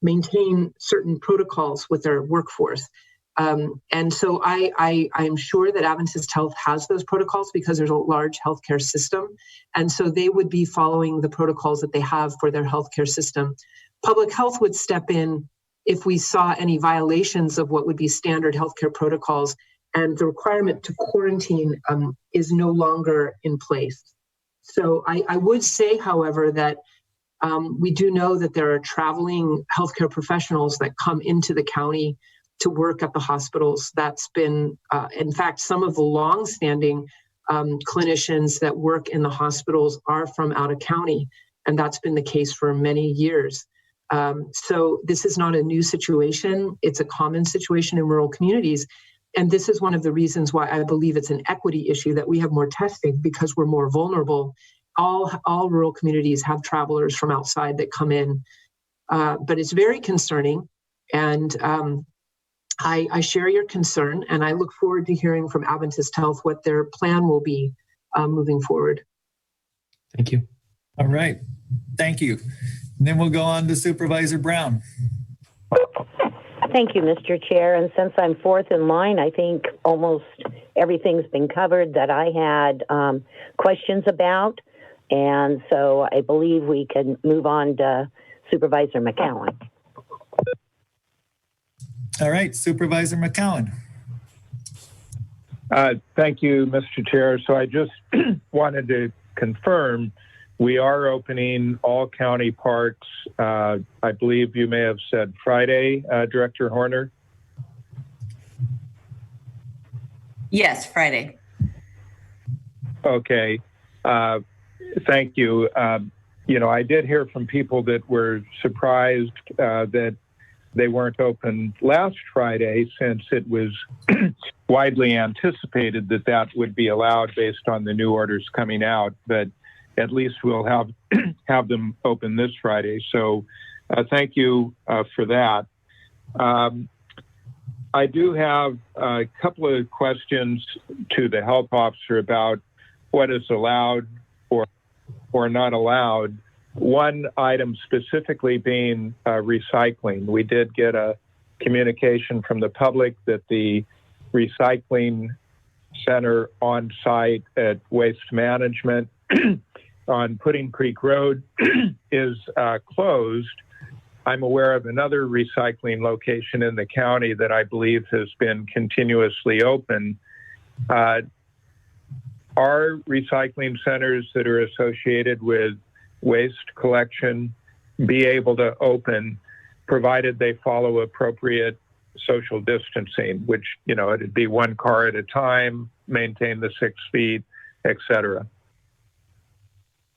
maintain certain protocols with their workforce. And so I'm sure that Adventist Health has those protocols because there's a large healthcare system. And so they would be following the protocols that they have for their healthcare system. Public health would step in if we saw any violations of what would be standard healthcare protocols, and the requirement to quarantine is no longer in place. So I would say, however, that we do know that there are traveling healthcare professionals that come into the county to work at the hospitals. That's been, in fact, some of the long-standing clinicians that work in the hospitals are from out of county, and that's been the case for many years. So this is not a new situation. It's a common situation in rural communities. And this is one of the reasons why I believe it's an equity issue that we have more testing, because we're more vulnerable. All rural communities have travelers from outside that come in, but it's very concerning. And I share your concern, and I look forward to hearing from Adventist Health what their plan will be moving forward. Thank you. All right. Thank you. And then we'll go on to Supervisor Brown. Thank you, Mr. Chair. And since I'm fourth in line, I think almost everything's been covered that I had questions about. And so I believe we can move on to Supervisor McCowan. All right, Supervisor McCowan. Thank you, Mr. Chair. So I just wanted to confirm we are opening all county parks. I believe you may have said Friday, Director Horner. Yes, Friday. Okay. Thank you. I did hear from people that were surprised that they weren't open last Friday, since it was widely anticipated that that would be allowed based on the new orders coming out. But at least we'll have them open this Friday. So thank you for that. I do have a couple of questions to the health officer about what is allowed or not allowed. One item specifically being recycling. We did get a communication from the public that the recycling center on site at Waste Management on Pudding Creek Road is closed. I'm aware of another recycling location in the county that I believe has been continuously open. Are recycling centers that are associated with waste collection be able to open, provided they follow appropriate social distancing, which, it'd be one car at a time, maintain the 6 feet, et cetera?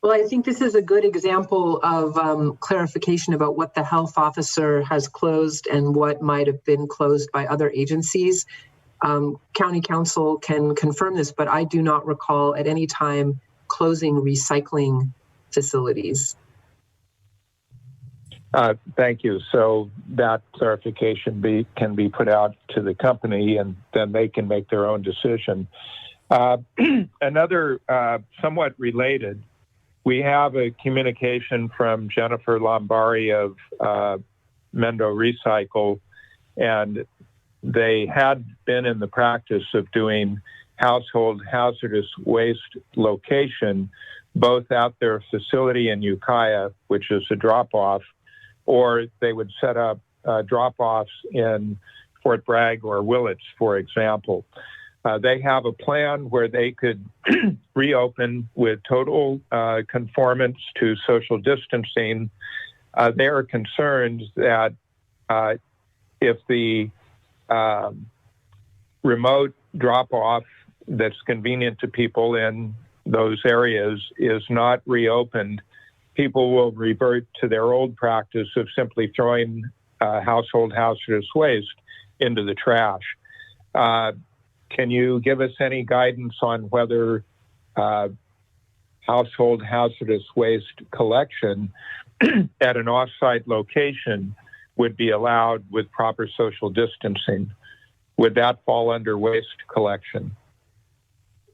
Well, I think this is a good example of clarification about what the health officer has closed and what might have been closed by other agencies. County Council can confirm this, but I do not recall at any time closing recycling facilities. Thank you. So that clarification can be put out to the company, and then they can make their own decision. Another somewhat related, we have a communication from Jennifer Lombari of Mendo Recycle, and they had been in the practice of doing household hazardous waste location, both at their facility in Ukiah, which is a drop-off, or they would set up drop-offs in Fort Bragg or Willits, for example. They have a plan where they could reopen with total conformance to social distancing. They are concerned that if the remote drop-off that's convenient to people in those areas is not reopened, people will revert to their old practice of simply throwing household hazardous waste into the trash. Can you give us any guidance on whether household hazardous waste collection at an off-site location would be allowed with proper social distancing? Would that fall under waste collection?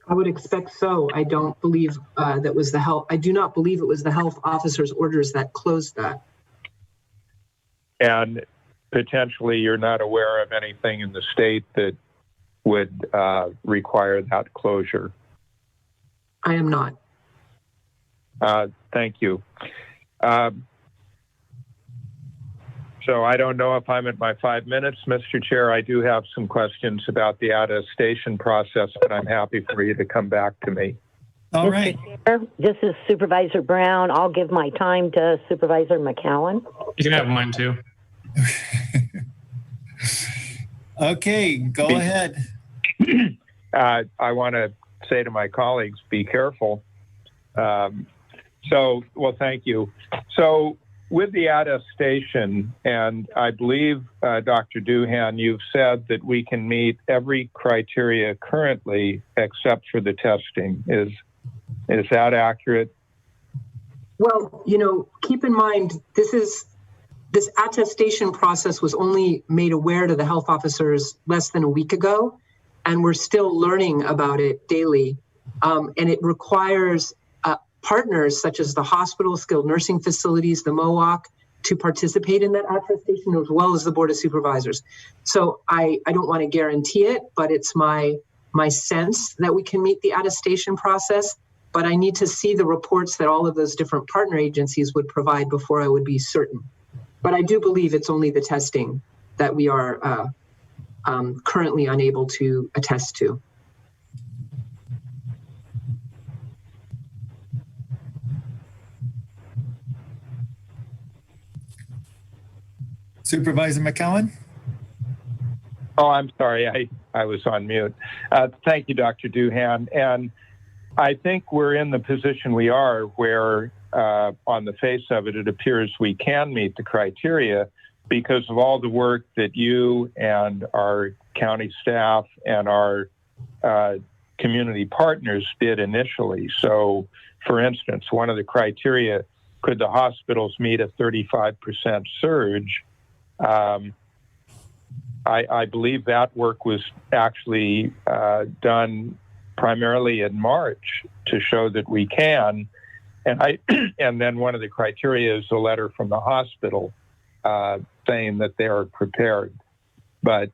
I would expect so. I don't believe that was the health. I do not believe it was the health officer's orders that closed that. And potentially, you're not aware of anything in the state that would require that closure? I am not. Thank you. So I don't know if I'm at my 5 minutes, Mr. Chair. I do have some questions about the attestation process, but I'm happy for you to come back to me. All right. Mr. Chair, this is Supervisor Brown. I'll give my time to Supervisor McCowan. You can have mine too. Okay, go ahead. I want to say to my colleagues, be careful. Well, thank you. So with the attestation, and I believe, Dr. Doohan, you've said that we can meet every criteria currently except for the testing. Is that accurate? Well, keep in mind, this attestation process was only made aware to the health officers less than a week ago, and we're still learning about it daily. And it requires partners such as the hospital, skilled nursing facilities, the MOOC, to participate in that attestation, as well as the Board of Supervisors. So I don't want to guarantee it, but it's my sense that we can meet the attestation process. But I need to see the reports that all of those different partner agencies would provide before I would be certain. But I do believe it's only the testing that we are currently unable to attest to. Supervisor McCowan? Oh, I'm sorry. I was on mute. Thank you, Dr. Doohan. And I think we're in the position we are where, on the face of it, it appears we can meet the criteria because of all the work that you and our county staff and our community partners did initially. So, for instance, one of the criteria, could the hospitals meet a 35% surge? I believe that work was actually done primarily in March to show that we can. And then one of the criteria is a letter from the hospital saying that they are prepared. But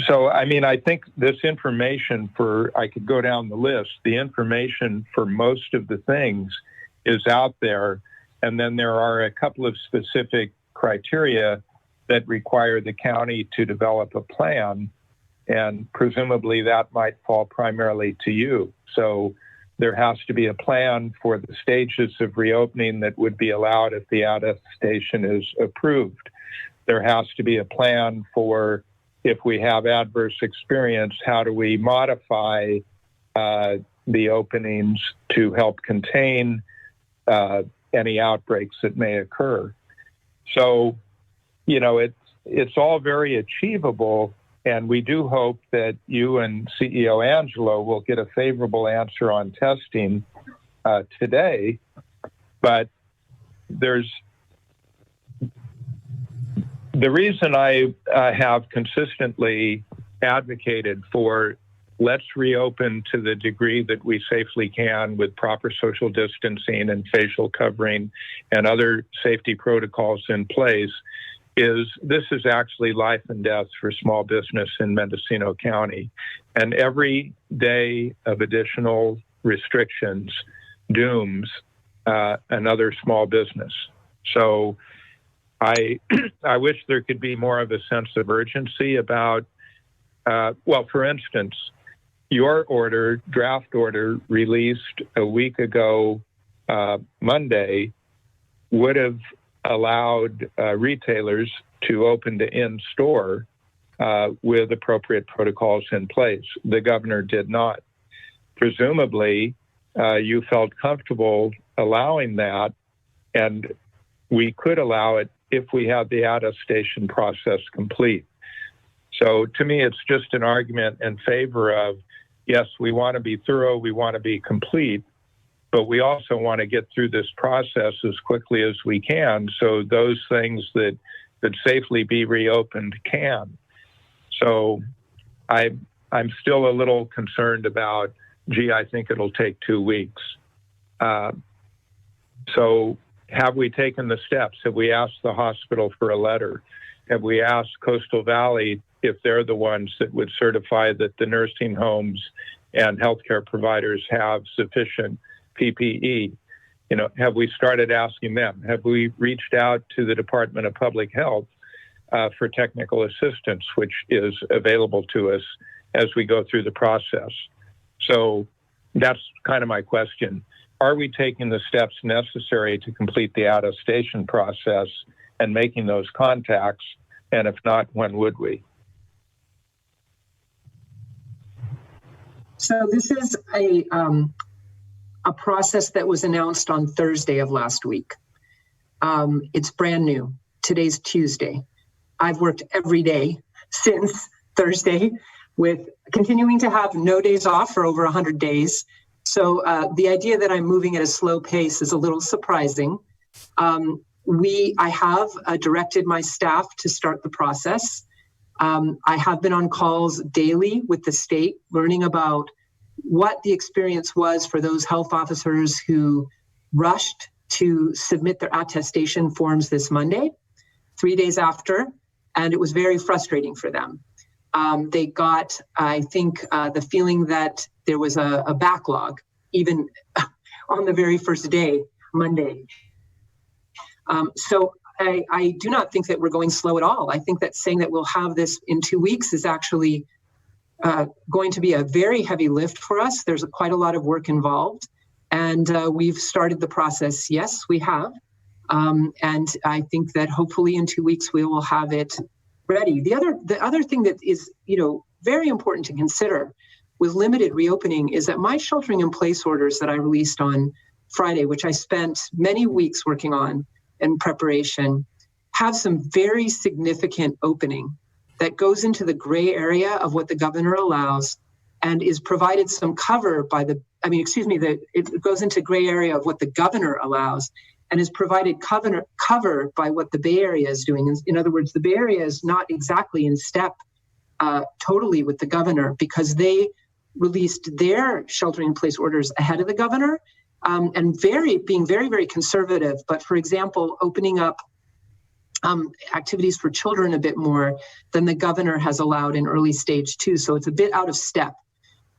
so, I think this information I could go down the list, the information for most of the things is out there. And then there are a couple of specific criteria that require the county to develop a plan, and presumably that might fall primarily to you. So there has to be a plan for the stages of reopening that would be allowed if the attestation is approved. There has to be a plan for if we have adverse experience, how do we modify the openings to help contain any outbreaks that may occur. So, it's all very achievable, And we do hope that you and CEO Angelo will get a favorable answer on testing today. But the reason I have consistently advocated for let's reopen to the degree that we safely can with proper social distancing and facial covering and other safety protocols in place is this is actually life and death for small business in Mendocino County. And every day of additional restrictions dooms another small business. So I wish there could be more of a sense of urgency about, well, for instance, your draft order released a week ago, Monday, would have allowed retailers to open to in-store with appropriate protocols in place. The governor did not. Presumably, you felt comfortable allowing that, and we could allow it if we had the attestation process complete. So to me, it's just an argument in favor of, yes, we want to be thorough, we want to be complete, but we also want to get through this process as quickly as we can so those things that could safely be reopened can. So I'm still a little concerned about, gee, I think it'll take 2 weeks. So have we taken the steps? Have we asked the hospital for a letter? Have we asked Coastal Valley if they're the ones that would certify that the nursing homes and healthcare providers have sufficient PPE? You know, have we started asking them? Have we reached out to the Department of Public Health for technical assistance, which is available to us as we go through the process? So that's kind of my question. Are we taking the steps necessary to complete the attestation process and making those contacts? And if not, when would we? So this is a process that was announced on Thursday of last week. It's brand new. Today's Tuesday. I've worked every day since Thursday with continuing to have no days off for over 100 days. So the idea that I'm moving at a slow pace is a little surprising. I have directed my staff to start the process. I have been on calls daily with the state, learning about what the experience was for those health officers who rushed to submit their attestation forms this Monday, 3 days after, and it was very frustrating for them. They got, I think, the feeling that there was a backlog, even on the very first day, Monday. So I do not think that we're going slow at all. I think that saying that we'll have this in 2 weeks is actually going to be a very heavy lift for us. There's quite a lot of work involved. And we've started the process. Yes, we have. And I think that hopefully in 2 weeks we will have it ready. The other thing that is, very important to consider with limited reopening is that my sheltering in place orders that I released on Friday, which I spent many weeks working on in preparation, have some very significant opening that goes into the gray area of what the governor allows and is provided some cover by it goes into gray area of what the governor allows and is provided cover by what the Bay Area is doing. In other words, the Bay Area is not exactly in step totally with the governor because they released their sheltering in place orders ahead of the governor and being very, very conservative. But for example, opening up activities for children a bit more than the governor has allowed in early stage 2. So it's a bit out of step.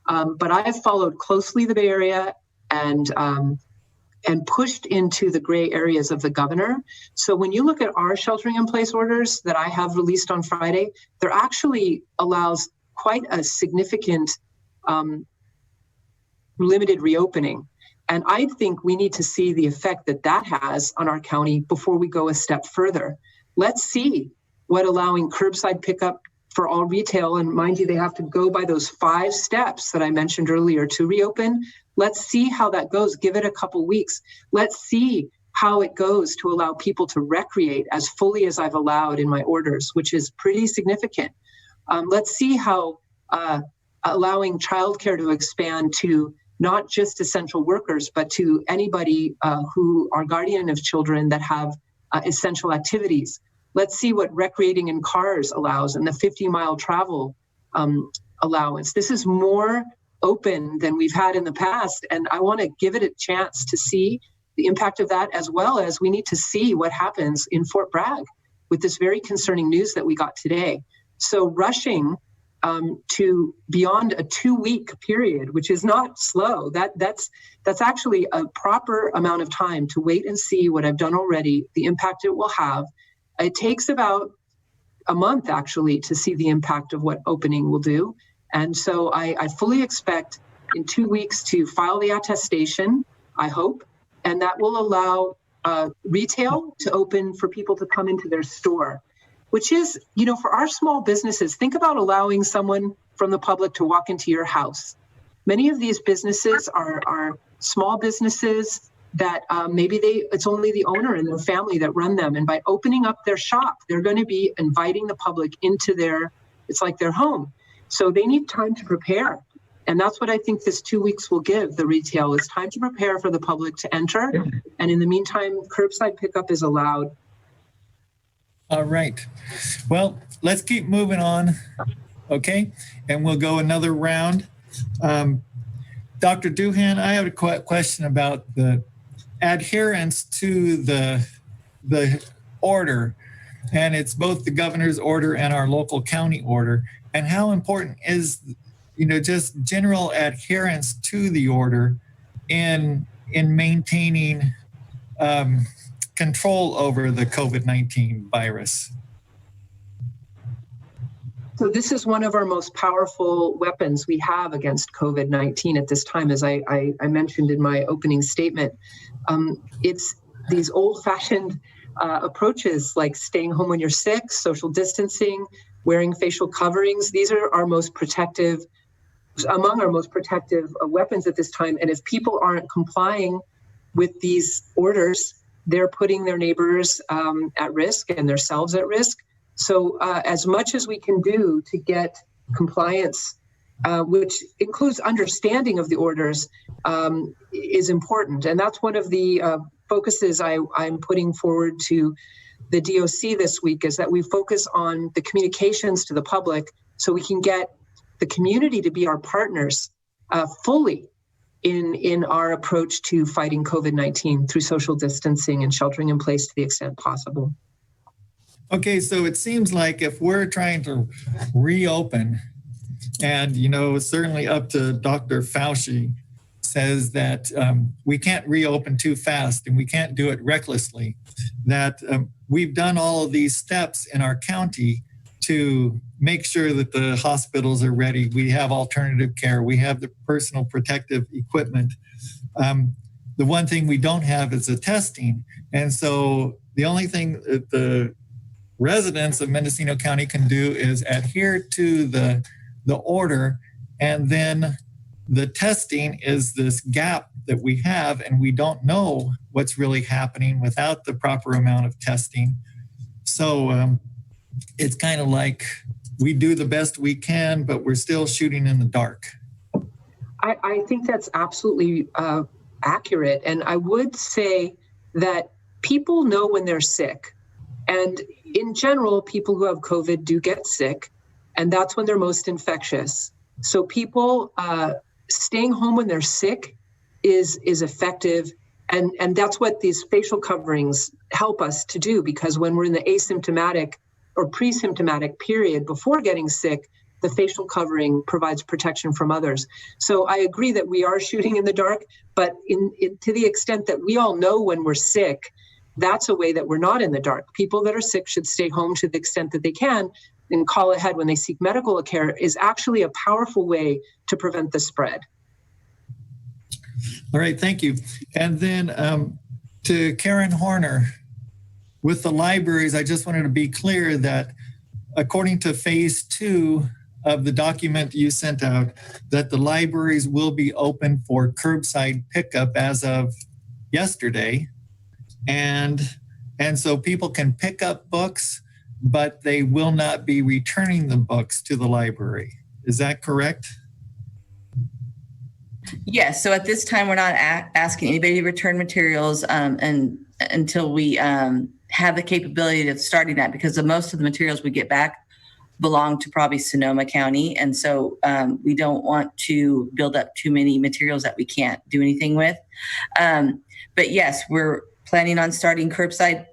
But I have followed closely the Bay Area and pushed into the gray areas of the governor. So when you look at our sheltering in place orders that I have released on Friday, there actually allows quite a significant limited reopening. And I think we need to see the effect that has on our county before we go a step further. Let's see what allowing curbside pickup for all retail, and mind you, they have to go by those 5 steps that I mentioned earlier to reopen. Let's see how that goes. Give it a couple weeks. Let's see how it goes to allow people to recreate as fully as I've allowed in my orders, which is pretty significant. Let's see how allowing childcare to expand to not just essential workers, but to anybody who are guardian of children that have essential activities. Let's see what recreating in cars allows and the 50-mile travel allowance. This is more open than we've had in the past, and I want to give it a chance to see the impact of that, as well as we need to see what happens in Fort Bragg with this very concerning news that we got today. So rushing to beyond a 2-week period, which is not slow, that's actually a proper amount of time to wait and see what I've done already, the impact it will have. It takes about a month actually to see the impact of what opening will do. And so I fully expect in 2 weeks to file the attestation, I hope, and that will allow retail to open for people to come into their store, which is, for our small businesses, think about allowing someone from the public to walk into your house. Many of these businesses are small businesses that maybe it's only the owner and their family that run them. And by opening up their shop, they're going to be inviting the public into it's like their home. So they need time to prepare. And that's what I think this 2 weeks will give the retail, is time to prepare for the public to enter. And in the meantime, curbside pickup is allowed. All right. Well, let's keep moving on. Okay. And we'll go another round. Dr. Doohan, I have a question about the adherence to the order. And it's both the governor's order and our local county order. And how important is, just general adherence to the order in maintaining control over the COVID-19 virus? So this is one of our most powerful weapons we have against COVID-19 at this time, as I mentioned in my opening statement. It's these old-fashioned approaches like staying home when you're sick, social distancing, wearing facial coverings. These are among our most protective weapons at this time. And if people aren't complying with these orders, they're putting their neighbors at risk and themselves at risk. So as much as we can do to get compliance, which includes understanding of the orders, is important. And that's one of the focuses I'm putting forward to the DOC this week, is that we focus on the communications to the public so we can get the community to be our partners fully in our approach to fighting COVID-19 through social distancing and sheltering in place to the extent possible. Okay, so it seems like if we're trying to reopen, and certainly up to Dr. Fauci says that we can't reopen too fast and we can't do it recklessly, that we've done all of these steps in our county to make sure that the hospitals are ready. We have alternative care. We have the personal protective equipment. The one thing we don't have is the testing. And so the only thing that the residents of Mendocino County can do is adhere to the order, and then the testing is this gap that we have, and we don't know what's really happening without the proper amount of testing. So it's kind of like we do the best we can, but we're still shooting in the dark. I think that's absolutely accurate. And I would say that people know when they're sick. And in general, people who have COVID do get sick, and that's when they're most infectious. So people staying home when they're sick is effective. And that's what these facial coverings help us to do, because when we're in the asymptomatic or pre-symptomatic period before getting sick, the facial covering provides protection from others. So I agree that we are shooting in the dark, but to the extent that we all know when we're sick, that's a way that we're not in the dark. People that are sick should stay home to the extent that they can and call ahead when they seek medical care is actually a powerful way to prevent the spread. All right, thank you. And then to Karen Horner, with the libraries, I just wanted to be clear that according to phase 2 of the document you sent out, that the libraries will be open for curbside pickup as of yesterday. And so people can pick up books but they will not be returning the books to the library. Is that correct? Yes. So at this time, we're not asking anybody to return materials and until we have the capability of starting that, because most of the materials we get back belong to probably Sonoma County. And so we don't want to build up too many materials that we can't do anything with. But yes, we're planning on starting curbside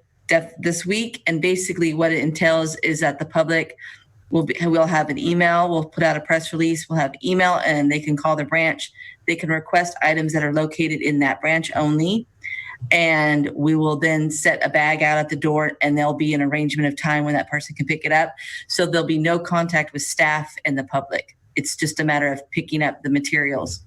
this week. And basically what it entails is that the public we'll have an email, we'll put out a press release, we'll have email, and they can call the branch. They can request items that are located in that branch only. And we will then set a bag out at the door, and there'll be an arrangement of time when that person can pick it up. So there'll be no contact with staff and the public. It's just a matter of picking up the materials.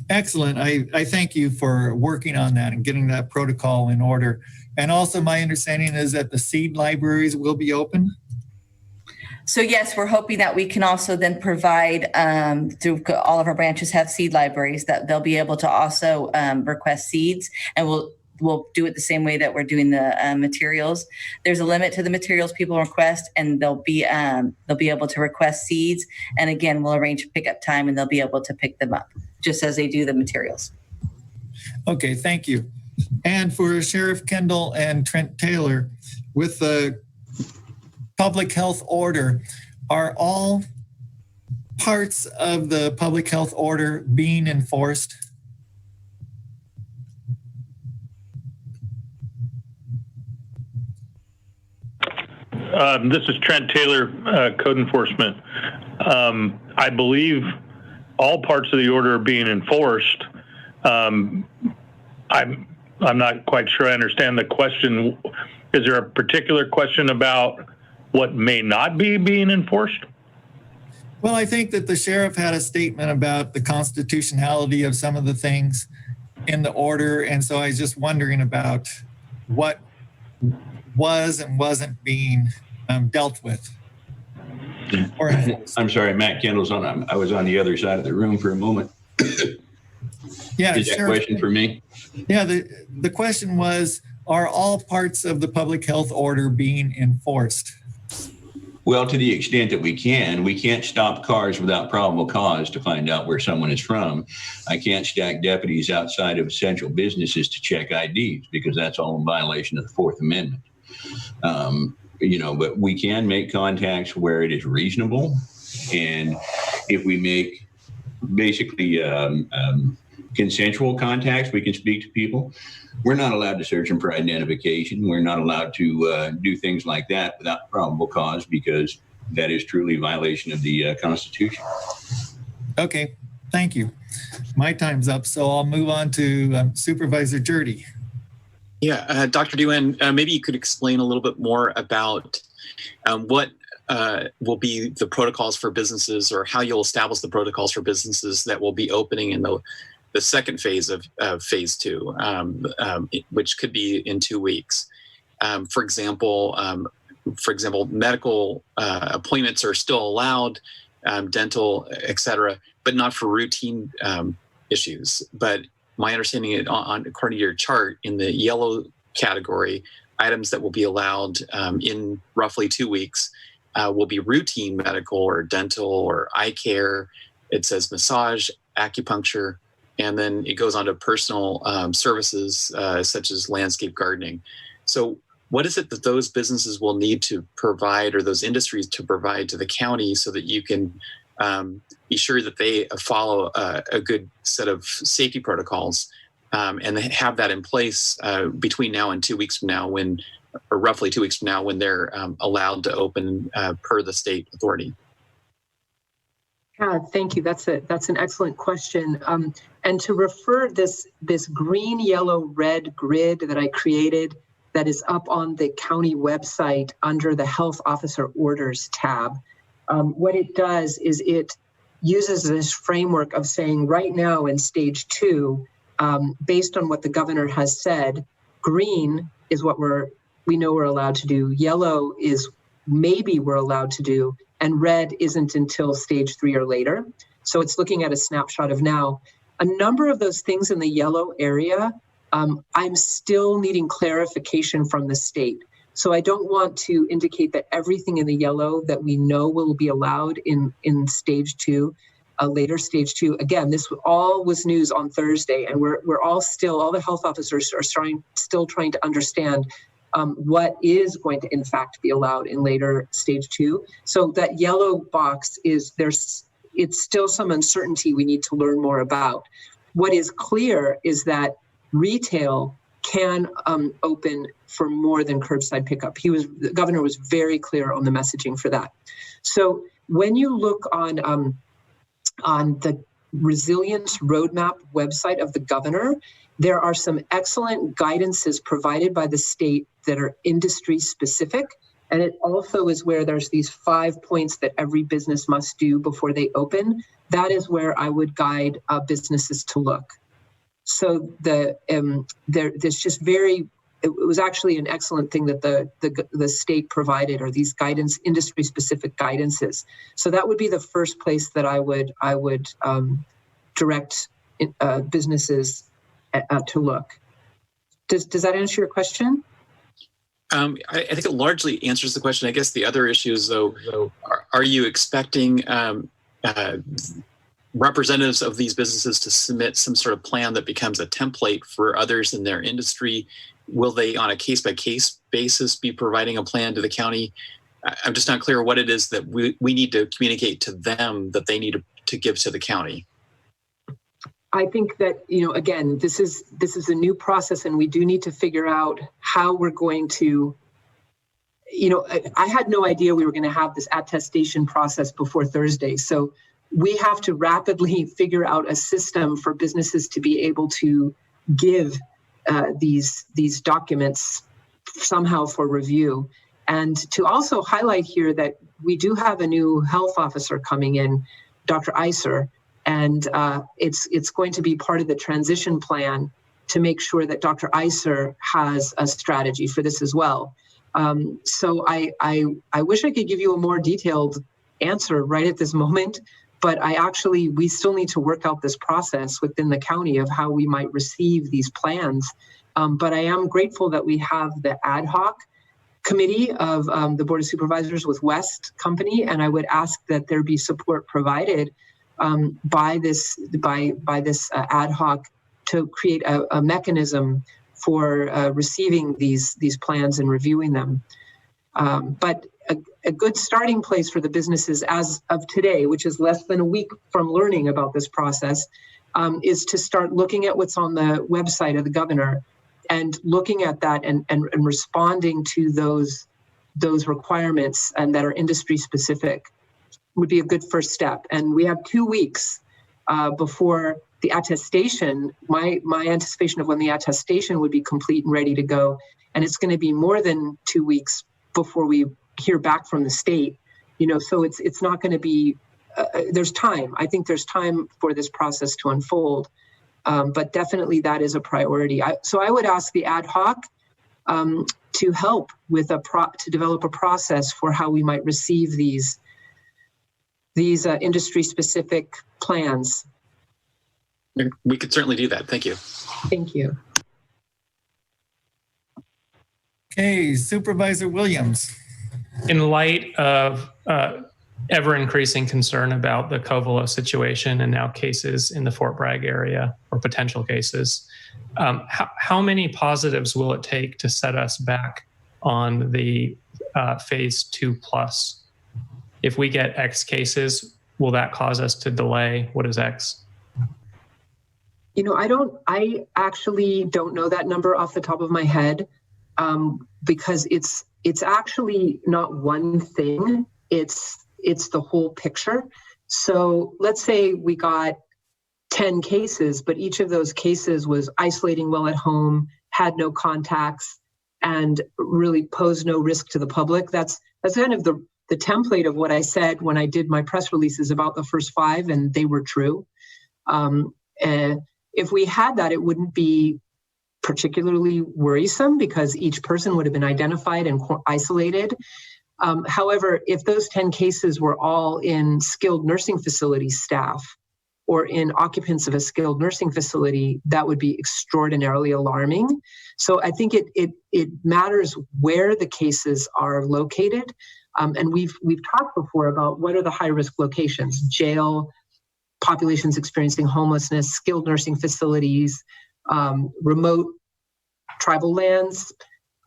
Excellent. I thank you for working on that and getting that protocol in order. And also my understanding is that the seed libraries will be open. So yes, we're hoping that we can also then provide, through all of our branches have seed libraries, that they'll be able to also request seeds, and we'll do it the same way that we're doing the materials. There's a limit to the materials people request, and they'll be able to request seeds. And again, we'll arrange a pickup time, and they'll be able to pick them up just as they do the materials. Okay, thank you. And for Sheriff Kendall and Trent Taylor, with the public health order, are all parts of the public health order being enforced? This is Trent Taylor, Code Enforcement. I believe all parts of the order are being enforced. I'm not quite sure I understand the question. Is there a particular question about what may not be being enforced? Well, I think that the sheriff had a statement about the constitutionality of some of the things in the order. And so I was just wondering about what was and wasn't being dealt with. Or enforced. I'm sorry, Matt Kendall's on. I was on the other side of the room for a moment. Yeah, Is that question for me? Yeah, the question was, are all parts of the public health order being enforced? Well, to the extent that we can't stop cars without probable cause to find out where someone is from. I can't stack deputies outside of essential businesses to check IDs because that's all in violation of the Fourth Amendment. But we can make contacts where it is reasonable. And if we make basically consensual contacts, we can speak to people. We're not allowed to search them for identification. We're not allowed to do things like that without probable cause because that is truly a violation of the Constitution. Okay, thank you. My time's up, so I'll move on to Supervisor Jurdy. Yeah, Dr. Duan, maybe you could explain a little bit more about what will be the protocols for businesses, or how you'll establish the protocols for businesses that will be opening in the second phase of phase 2, which could be in 2 weeks. For example, medical appointments are still allowed, dental, et cetera, but not for routine issues. But my understanding, according to your chart, in the yellow category, items that will be allowed in roughly 2 weeks will be routine medical or dental or eye care. It says massage, acupuncture, and then it goes on to personal services such as landscape gardening. So what is it that those businesses will need to provide, or those industries to provide to the county, so that you can be sure that they follow a good set of safety protocols and have that in place between now and 2 weeks from now, or roughly 2 weeks from now, when they're allowed to open per the state authority? Thank you. That's an excellent question. And to refer this green, yellow, red grid that I created, that is up on the county website under the Health Officer Orders tab, what it does is it uses this framework of saying right now in stage 2, based on what the governor has said, green is what we know we're allowed to do. Yellow is maybe we're allowed to do, and red isn't until stage 3 or later. So it's looking at a snapshot of now. A number of those things in the yellow area, I'm still needing clarification from the state. So I don't want to indicate that everything in the yellow that we know will be allowed in stage 2, later stage 2. Again, this all was news on Thursday, and we're all the health officers are still trying to understand what is going to in fact be allowed in later stage 2. So that yellow box it's still some uncertainty we need to learn more about. What is clear is that retail can open for more than curbside pickup. The governor was very clear on the messaging for that. So when you look on the resilience roadmap website of the governor, there are some excellent guidances provided by the state that are industry specific. And it also is where there's these 5 points that every business must do before they open. That is where I would guide businesses to look. So there's just it was actually an excellent thing that the state provided, or these guidance, industry specific guidances. So that would be the first place that I would direct businesses to look. Does that answer your question? I think it largely answers the question. I guess the other issue is, though, are you expecting representatives of these businesses to submit some sort of plan that becomes a template for others in their industry? Will they, on a case-by-case basis, be providing a plan to the county? I'm just not clear what it is that we need to communicate to them that they need to give to the county. I think that, again, this is a new process, and we do need to figure out how we're going to, I had no idea we were going to have this attestation process before Thursday. So we have to rapidly figure out a system for businesses to be able to give these documents somehow for review. And to also highlight here that we do have a new health officer coming in, Dr. Iser, and it's going to be part of the transition plan to make sure that Dr. Iser has a strategy for this as well. So I wish I could give you a more detailed answer right at this moment, but we still need to work out this process within the county of how we might receive these plans. But I am grateful that we have the ad hoc committee of the Board of Supervisors with West Company, and I would ask that there be support provided by this ad hoc to create a mechanism for receiving these plans and reviewing them. But a good starting place for the businesses as of today, which is less than a week from learning about this process, is to start looking at what's on the website of the governor and looking at that and responding to those requirements and that are industry specific would be a good first step. And we have 2 weeks before the attestation. My anticipation of when the attestation would be complete and ready to go, and it's going to be more than 2 weeks before we hear back from the state. So it's not going to be. There's time. I think there's time for this process to unfold, but definitely that is a priority. So I would ask the ad hoc to help with to develop a process for how we might receive these industry-specific plans. We could certainly do that. Thank you. Thank you. Okay, Supervisor Williams. In light of ever-increasing concern about the Covelo situation and now cases in the Fort Bragg area, or potential cases, how many positives will it take to set us back on the phase 2+? If we get X cases, will that cause us to delay? What is X? I actually don't know that number off the top of my head, because it's actually not one thing. It's the whole picture. So let's say we got 10 cases, but each of those cases was isolating well at home, had no contacts, and really posed no risk to the public. That's kind of the template of what I said when I did my press releases about the first 5, and they were true. If we had that, it wouldn't be particularly worrisome because each person would have been identified and isolated. However, if those 10 cases were all in skilled nursing facility staff or in occupants of a skilled nursing facility, that would be extraordinarily alarming. So I think it matters where the cases are located. And we've talked before about what are the high-risk locations: jail, populations experiencing homelessness, skilled nursing facilities, remote tribal lands,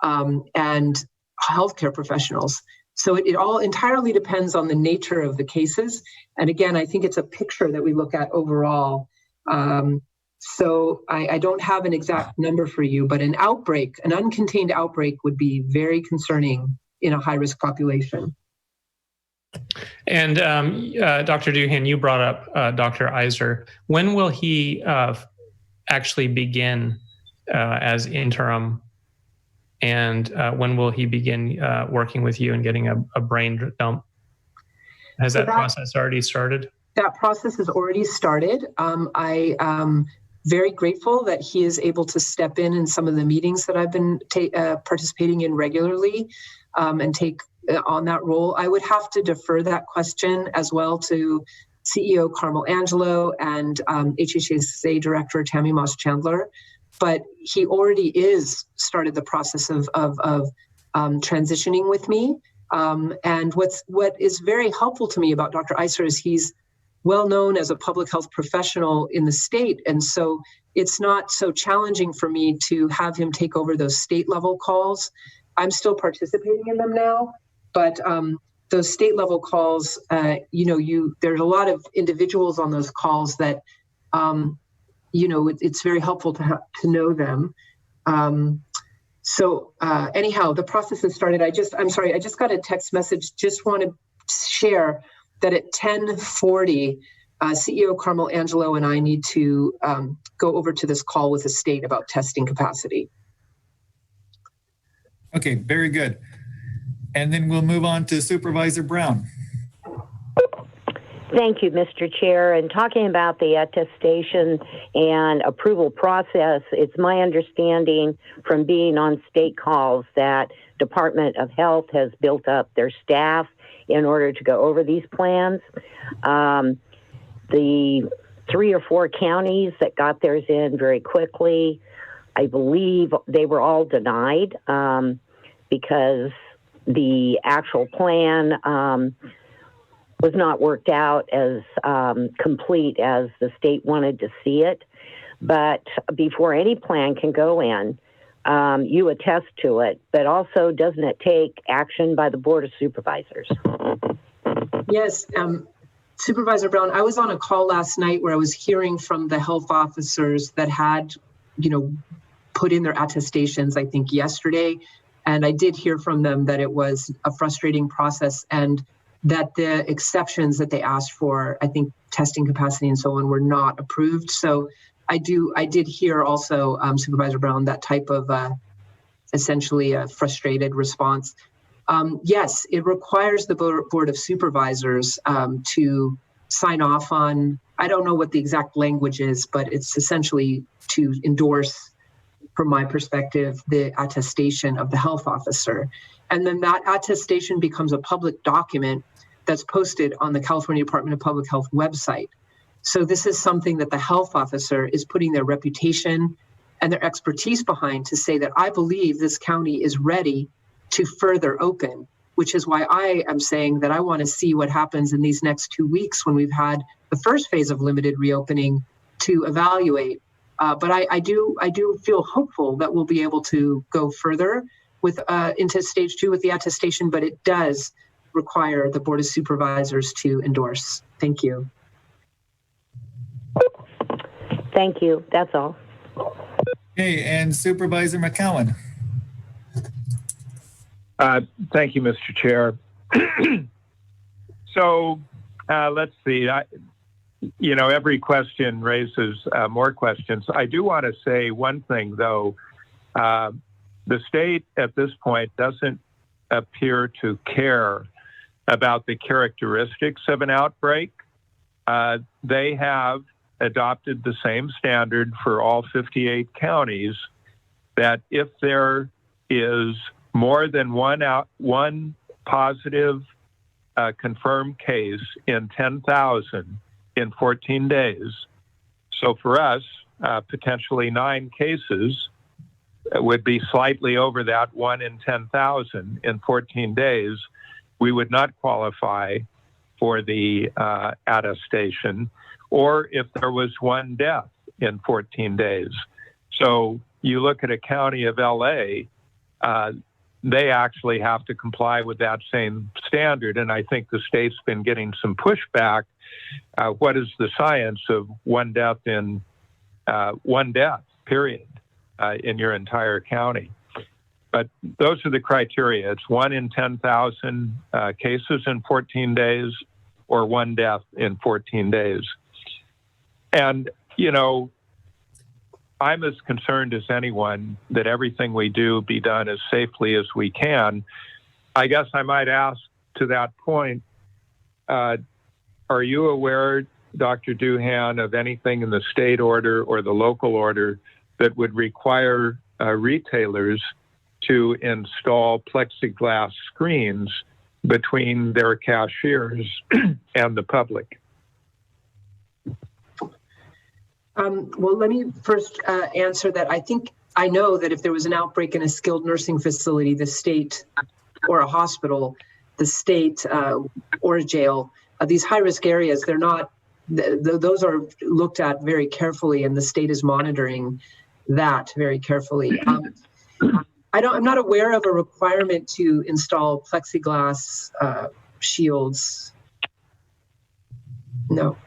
and healthcare professionals. So it all entirely depends on the nature of the cases. And again, I think it's a picture that we look at overall. So I don't have an exact number for you, but an outbreak, an uncontained outbreak, would be very concerning in a high-risk population. And Dr. Duhan, you brought up Dr. Iser. When will he actually begin as interim? And when will he begin working with you and getting a brain dump? Has that process already started? That process has already started. I am very grateful that he is able to step in some of the meetings that I've been participating in regularly and take on that role. I would have to defer that question as well to CEO Carmel Angelo and HHSA Director Tammy Moss-Chandler. But he already started the process of transitioning with me. And what is very helpful to me about Dr. Iser is he's well known as a public health professional in the state. And so it's not so challenging for me to have him take over those state level calls. I'm still participating in them now, but those state level calls, there's a lot of individuals on those calls that, it's very helpful to know them. Anyhow, the process has started. I just got a text message. Just want to share that at 10:40, CEO Carmel Angelo and I need to go over to this call with the state about testing capacity. Okay, very good. And then we'll move on to Supervisor Brown. Thank you, Mr. Chair. And talking about the attestation and approval process, it's my understanding from being on state calls that Department of Health has built up their staff in order to go over these plans. The 3 or 4 counties that got theirs in very quickly, I believe they were all denied because the actual plan was not worked out as complete as the state wanted to see it. But before any plan can go in, you attest to it, but also doesn't it take action by the Board of Supervisors? Yes, Supervisor Brown, I was on a call last night where I was hearing from the health officers that had, put in their attestations, I think yesterday. And I did hear from them that it was a frustrating process and that the exceptions that they asked for, I think testing capacity and so on, were not approved. So I did hear also, Supervisor Brown, that type of essentially a frustrated response. Yes, it requires the Board of Supervisors to sign off on, I don't know what the exact language is, but it's essentially to endorse, from my perspective, the attestation of the health officer. And then that attestation becomes a public document that's posted on the California Department of Public Health website. So this is something that the health officer is putting their reputation and their expertise behind to say that I believe this county is ready to further open, which is why I am saying that I want to see what happens in these next 2 weeks when we've had the first phase of limited reopening to evaluate. But I do feel hopeful that we'll be able to go further with into stage 2 with the attestation, but it does require the Board of Supervisors to endorse. Thank you. Thank you. That's all. Okay, and Supervisor McCowan. Thank you, Mr. Chair. So let's see. Every question raises more questions. I do want to say one thing, though. The state at this point doesn't appear to care about the characteristics of an outbreak. They have adopted the same standard for all 58 counties that if there is more than one positive confirmed case in 10,000, in 14 days. So for us, potentially 9 cases would be slightly over that 1 in 10,000 in 14 days. We would not qualify for the attestation, or if there was 1 death in 14 days. So you look at a county of LA, they actually have to comply with that same standard. And I think the state's been getting some pushback. What is the science of 1 death in 1 death, period, in your entire county? But those are the criteria. It's 1 in 10,000 cases in 14 days or 1 death in 14 days. And, you know, I'm as concerned as anyone that everything we do be done as safely as we can. I guess I might ask to that point, are you aware, Dr. Duhan, of anything in the state order or the local order that would require retailers to install plexiglass screens between their cashiers and the public? Well, let me first answer that. I know that if there was an outbreak in a skilled nursing facility, the state or a hospital, the state or a jail, these high-risk areas, they're not, those are looked at very carefully, and the state is monitoring that very carefully. I'm not aware of a requirement to install plexiglass shields. No.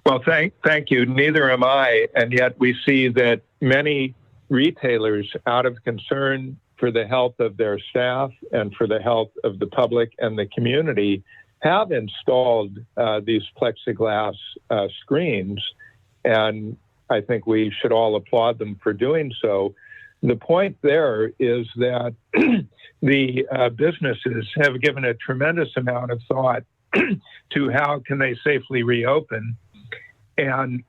Well, thank you. Neither am I. And yet we see that many retailers, out of concern for the health of their staff and for the health of the public and the community, have installed these plexiglass screens. And I think we should all applaud them for doing so. The point there is that the businesses have given a tremendous amount of thought to how can they safely reopen. And,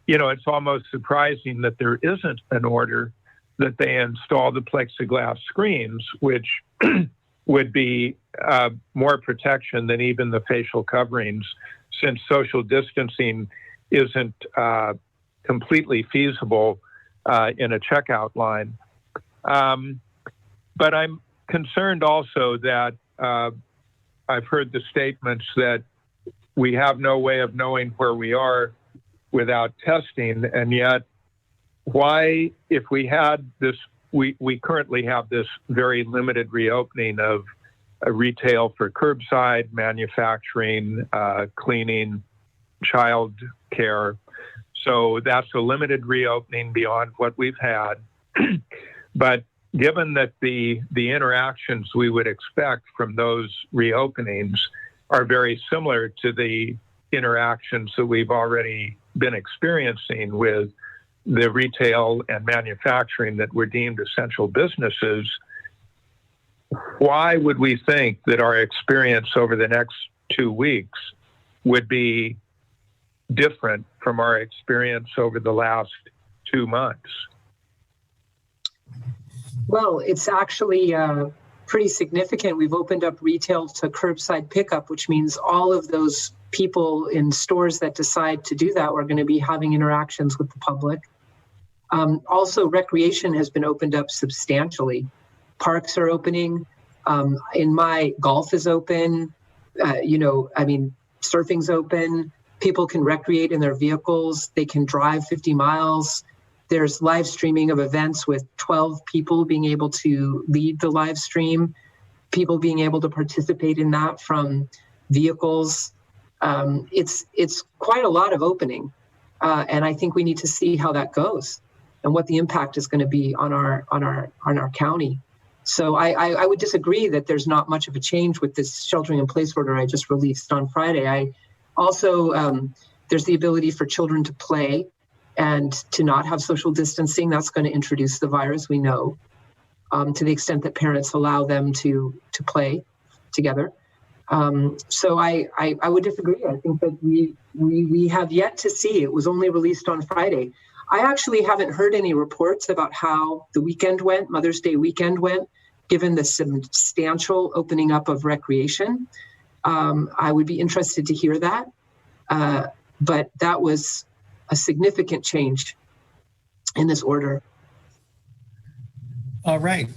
you know, it's almost surprising that there isn't an order that they install the plexiglass screens, which would be more protection than even the facial coverings, since social distancing isn't completely feasible in a checkout line. But I'm concerned also that I've heard the statements that we have no way of knowing where we are without testing. And yet, why, if we had this, we currently have this very limited reopening of retail for curbside, manufacturing, cleaning, child care. So that's a limited reopening beyond what we've had. But given that the interactions we would expect from those reopenings are very similar to the interactions that we've already been experiencing with the retail and manufacturing that were deemed essential businesses, why would we think that our experience over the next 2 weeks would be different from our experience over the last 2 months? Well, it's actually pretty significant. We've opened up retail to curbside pickup, which means all of those people in stores that decide to do that are going to be having interactions with the public. Also, recreation has been opened up substantially. Parks are opening. In my golf is open. Surfing's open. People can recreate in their vehicles. They can drive 50 miles. There's live streaming of events with 12 people being able to lead the live stream, people being able to participate in that from vehicles. It's quite a lot of opening. And I think we need to see how that goes and what the impact is going to be on our county. So I would disagree that there's not much of a change with this sheltering in place order I just released on Friday. I also, there's the ability for children to play and to not have social distancing. That's going to introduce the virus, we know, to the extent that parents allow them to play together. So I would disagree. I think that we have yet to see. It was only released on Friday. I actually haven't heard any reports about how the weekend went, Mother's Day weekend went, given the substantial opening up of recreation. I would be interested to hear that. but that was a significant change in this order. All right.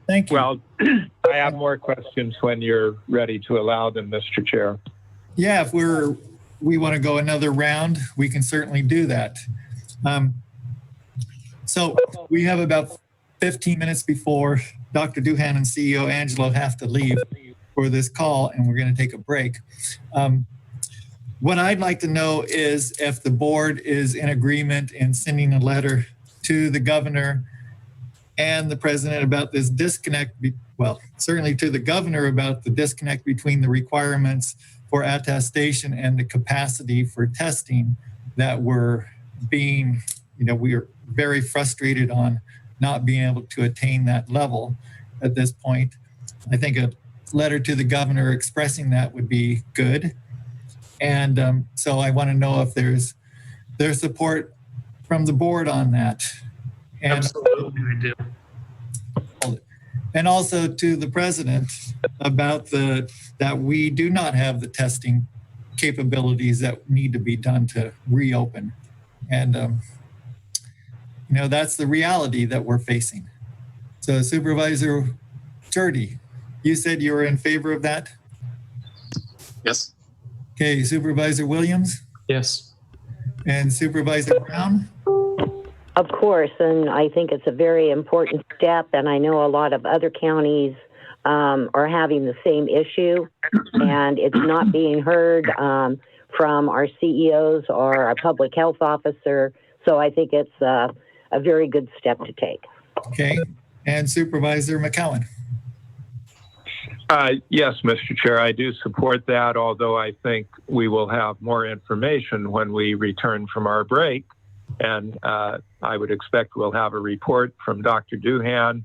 Thank you. Well, I have more questions when you're ready to allow them, Mr. Chair. Yeah, if we want to go another round, we can certainly do that. So we have about 15 minutes before Dr. Duhan and CEO Angelo have to leave for this call, and we're going to take a break. What I'd like to know is if the board is in agreement in sending a letter to the governor and the president about this disconnect, well, certainly to the governor about the disconnect between the requirements for attestation and the capacity for testing that we're being, we are very frustrated on not being able to attain that level at this point. I think a letter to the governor expressing that would be good. And so I want to know if there's support from the board on that. And Absolutely, we do. And also to the president about that we do not have the testing capabilities that need to be done to reopen. And, that's the reality that we're facing. So Supervisor Jurdy, you said you were in favor of that? Yes. Okay, Supervisor Williams? Yes. And Supervisor Brown? Of course, and I think it's a very important step, and I know a lot of other counties are having the same issue, and it's not being heard from our CEOs or our public health officer, so I think it's a very good step to take. Okay, and Supervisor McCowan? Yes, Mr. Chair, I do support that, although I think we will have more information when we return from our break. And I would expect we'll have a report from Dr. Duhan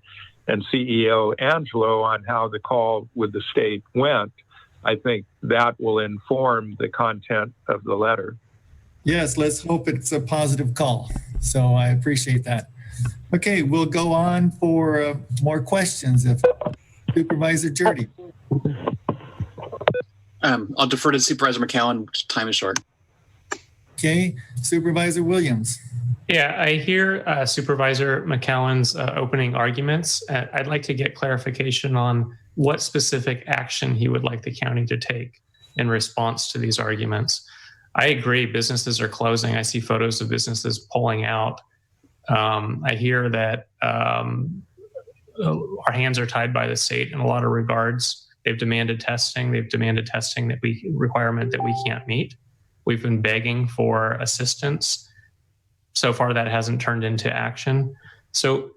and CEO Angelo on how the call with the state went. I think that will inform the content of the letter. Yes, let's hope it's a positive call. So I appreciate that. Okay, we'll go on for more questions. If Supervisor Jurdy. I'll defer to Supervisor McCowan. Time is short. Okay, Supervisor Williams. Yeah, I hear Supervisor McCowan's opening arguments. I'd like to get clarification on what specific action he would like the county to take in response to these arguments. I agree, businesses are closing. I see photos of businesses pulling out. I hear that our hands are tied by the state in a lot of regards. They've demanded testing. They've demanded testing requirement that we can't meet. We've been begging for assistance. So far, that hasn't turned into action. So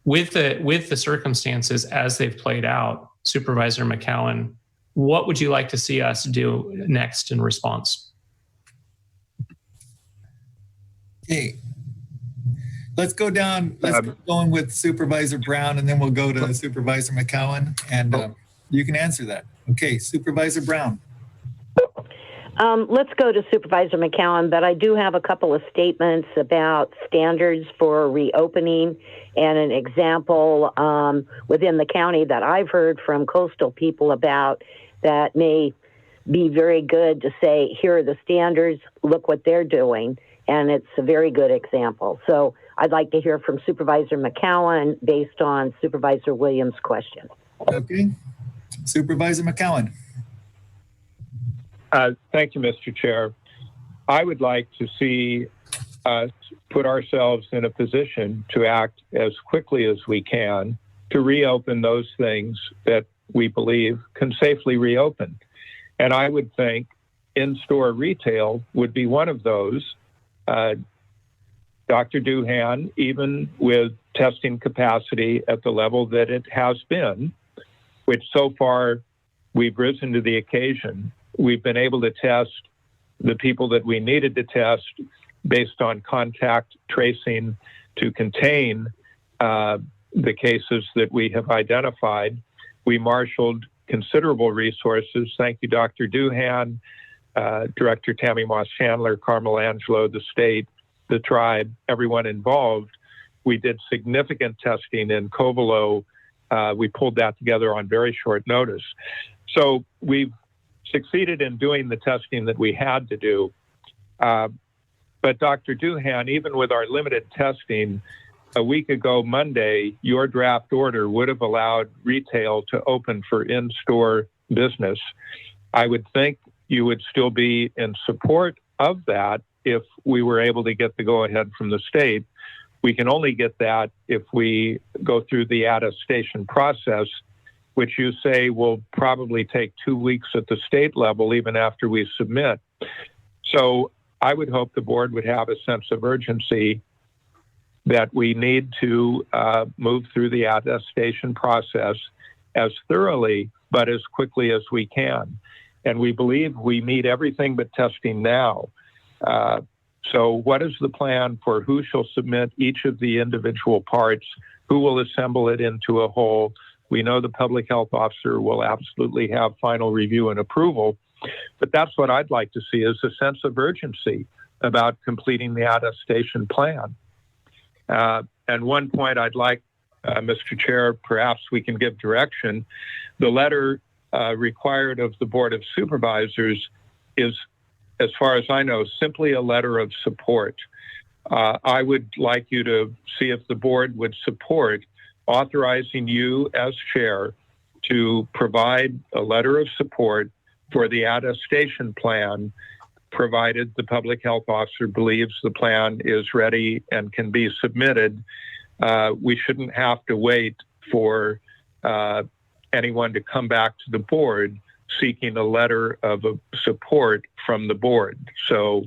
with the circumstances as they've played out, Supervisor McCowan, what would you like to see us do next in response? Okay. Let's go down. Let's go on with Supervisor Brown, and then we'll go to Supervisor McCowan, and you can answer that. Okay, Supervisor Brown. Let's go to Supervisor McCowan, but I do have a couple of statements about standards for reopening and an example within the county that I've heard from coastal people about that may be very good to say, here are the standards, look what they're doing, and it's a very good example. So I'd like to hear from Supervisor McCowan based on Supervisor Williams' question. Okay, Supervisor McCowan. Thank you, Mr. Chair. I would like to see us put ourselves in a position to act as quickly as we can to reopen those things that we believe can safely reopen. And I would think in-store retail would be one of those. Dr. Duhan, even with testing capacity at the level that it has been, which so far we've risen to the occasion, we've been able to test the people that we needed to test based on contact tracing to contain the cases that we have identified. We marshaled considerable resources. Thank you, Dr. Duhan, Director Tammy Moss-Chandler, Carmel Angelo, the state, the tribe, everyone involved. We did significant testing in Covelo. We pulled that together on very short notice. So we've succeeded in doing the testing that we had to do. But Dr. Doohan, even with our limited testing, a week ago Monday, your draft order would have allowed retail to open for in-store business. I would think you would still be in support of that if we were able to get the go-ahead from the state. We can only get that if we go through the attestation process, which you say will probably take 2 weeks at the state level, even after we submit. So I would hope the board would have a sense of urgency that we need to move through the attestation process as thoroughly but as quickly as we can. And we believe we meet everything but testing now. So what is the plan for who shall submit each of the individual parts? Who will assemble it into a whole? We know the public health officer will absolutely have final review and approval, but that's what I'd like to see, is a sense of urgency about completing the attestation plan. And one point I'd like, Mr. Chair, perhaps we can give direction. The letter required of the Board of Supervisors is, as far as I know, simply a letter of support. I would like you to see if the board would support authorizing you as chair to provide a letter of support for the attestation plan, provided the public health officer believes the plan is ready and can be submitted. We shouldn't have to wait for anyone to come back to the board seeking a letter of support from the board. So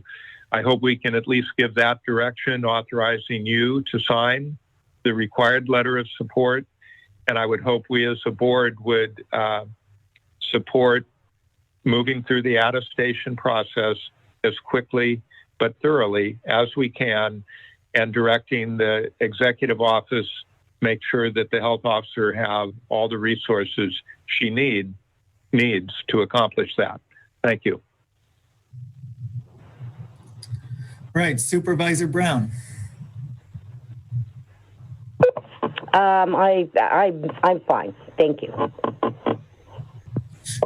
I hope we can at least give that direction, authorizing you to sign the required letter of support. And I would hope we as a board would support moving through the attestation process as quickly but thoroughly as we can, and directing the executive office make sure that the health officer have all the resources she needs to accomplish that. Thank you. Right, Supervisor Brown. I'm fine. Thank you.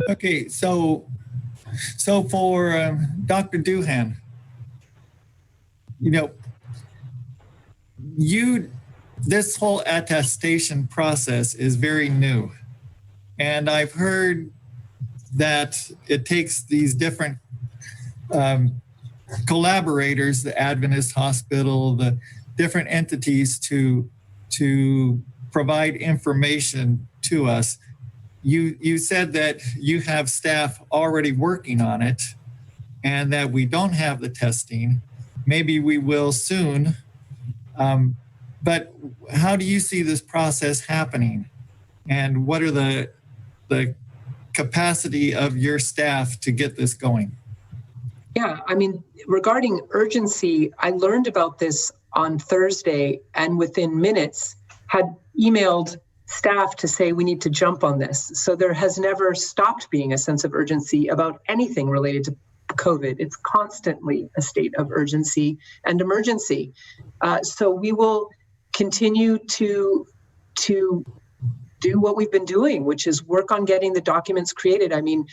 Okay, so for Dr. Doohan, this whole attestation process is very new. And I've heard that it takes these different collaborators, the Adventist Hospital, the different entities to provide information to us. You said that you have staff already working on it and that we don't have the testing. Maybe we will soon. But how do you see this process happening? And what are the capacity of your staff to get this going? Yeah, I mean, regarding urgency, I learned about this on Thursday and within minutes had emailed staff to say we need to jump on this. So there has never stopped being a sense of urgency about anything related to COVID. It's constantly a state of urgency and emergency. So we will continue to do what we've been doing, which is work on getting the documents created. I mean,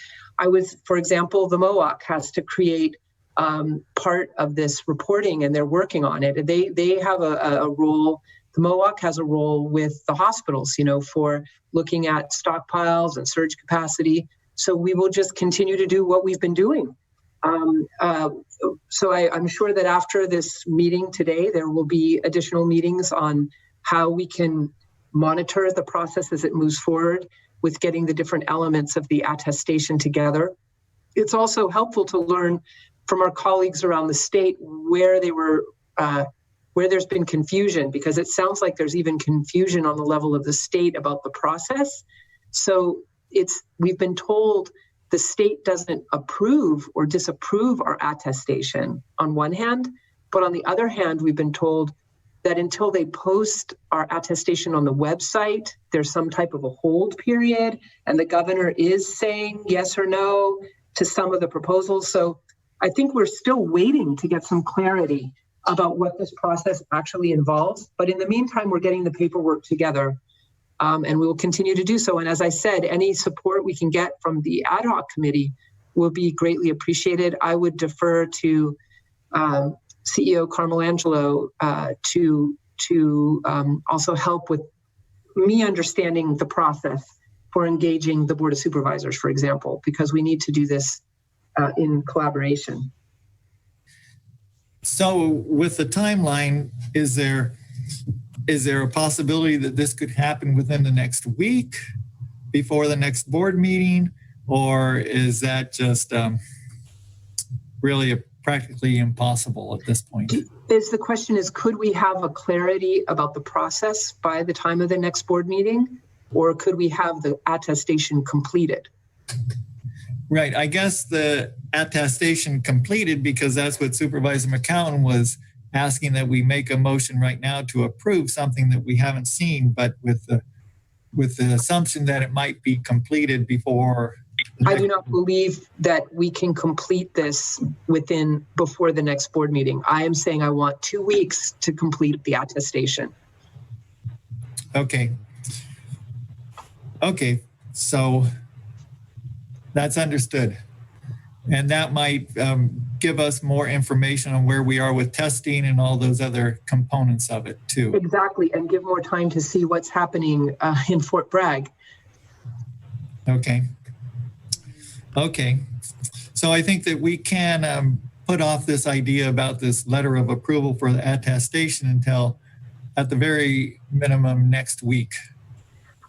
for example, the MOAC has to create part of this reporting, and they're working on it. They have a role. The MOAC has a role with the hospitals, for looking at stockpiles and surge capacity. So we will just continue to do what we've been doing. So I'm sure that after this meeting today, there will be additional meetings on how we can monitor the process as it moves forward with getting the different elements of the attestation together. It's also helpful to learn from our colleagues around the state where there's been confusion, because it sounds like there's even confusion on the level of the state about the process. So we've been told the state doesn't approve or disapprove our attestation on one hand, but on the other hand, we've been told that until they post our attestation on the website, there's some type of a hold period, and the governor is saying yes or no to some of the proposals. So I think we're still waiting to get some clarity about what this process actually involves. But in the meantime, we're getting the paperwork together, and we will continue to do so. And as I said, any support we can get from the ad hoc committee will be greatly appreciated. I would defer to CEO Carmilangelo to also help with me understanding the process for engaging the Board of Supervisors, for example, because we need to do this in collaboration. So with the timeline, is there a possibility that this could happen within the next week before the next board meeting? Or is that just really practically impossible at this point? The question is, could we have a clarity about the process by the time of the next board meeting? Or could we have the attestation completed? Right. I guess the attestation completed, because that's what Supervisor McCowan was asking, that we make a motion right now to approve something that we haven't seen, but with the assumption that it might be completed before. I do not believe that we can complete this before the next board meeting. I am saying I want 2 weeks to complete the attestation. Okay. Okay. So that's understood. And that might give us more information on where we are with testing and all those other components of it too. Exactly. And give more time to see what's happening in Fort Bragg. Okay. Okay. So I think that we can put off this idea about this letter of approval for the attestation until at the very minimum next week.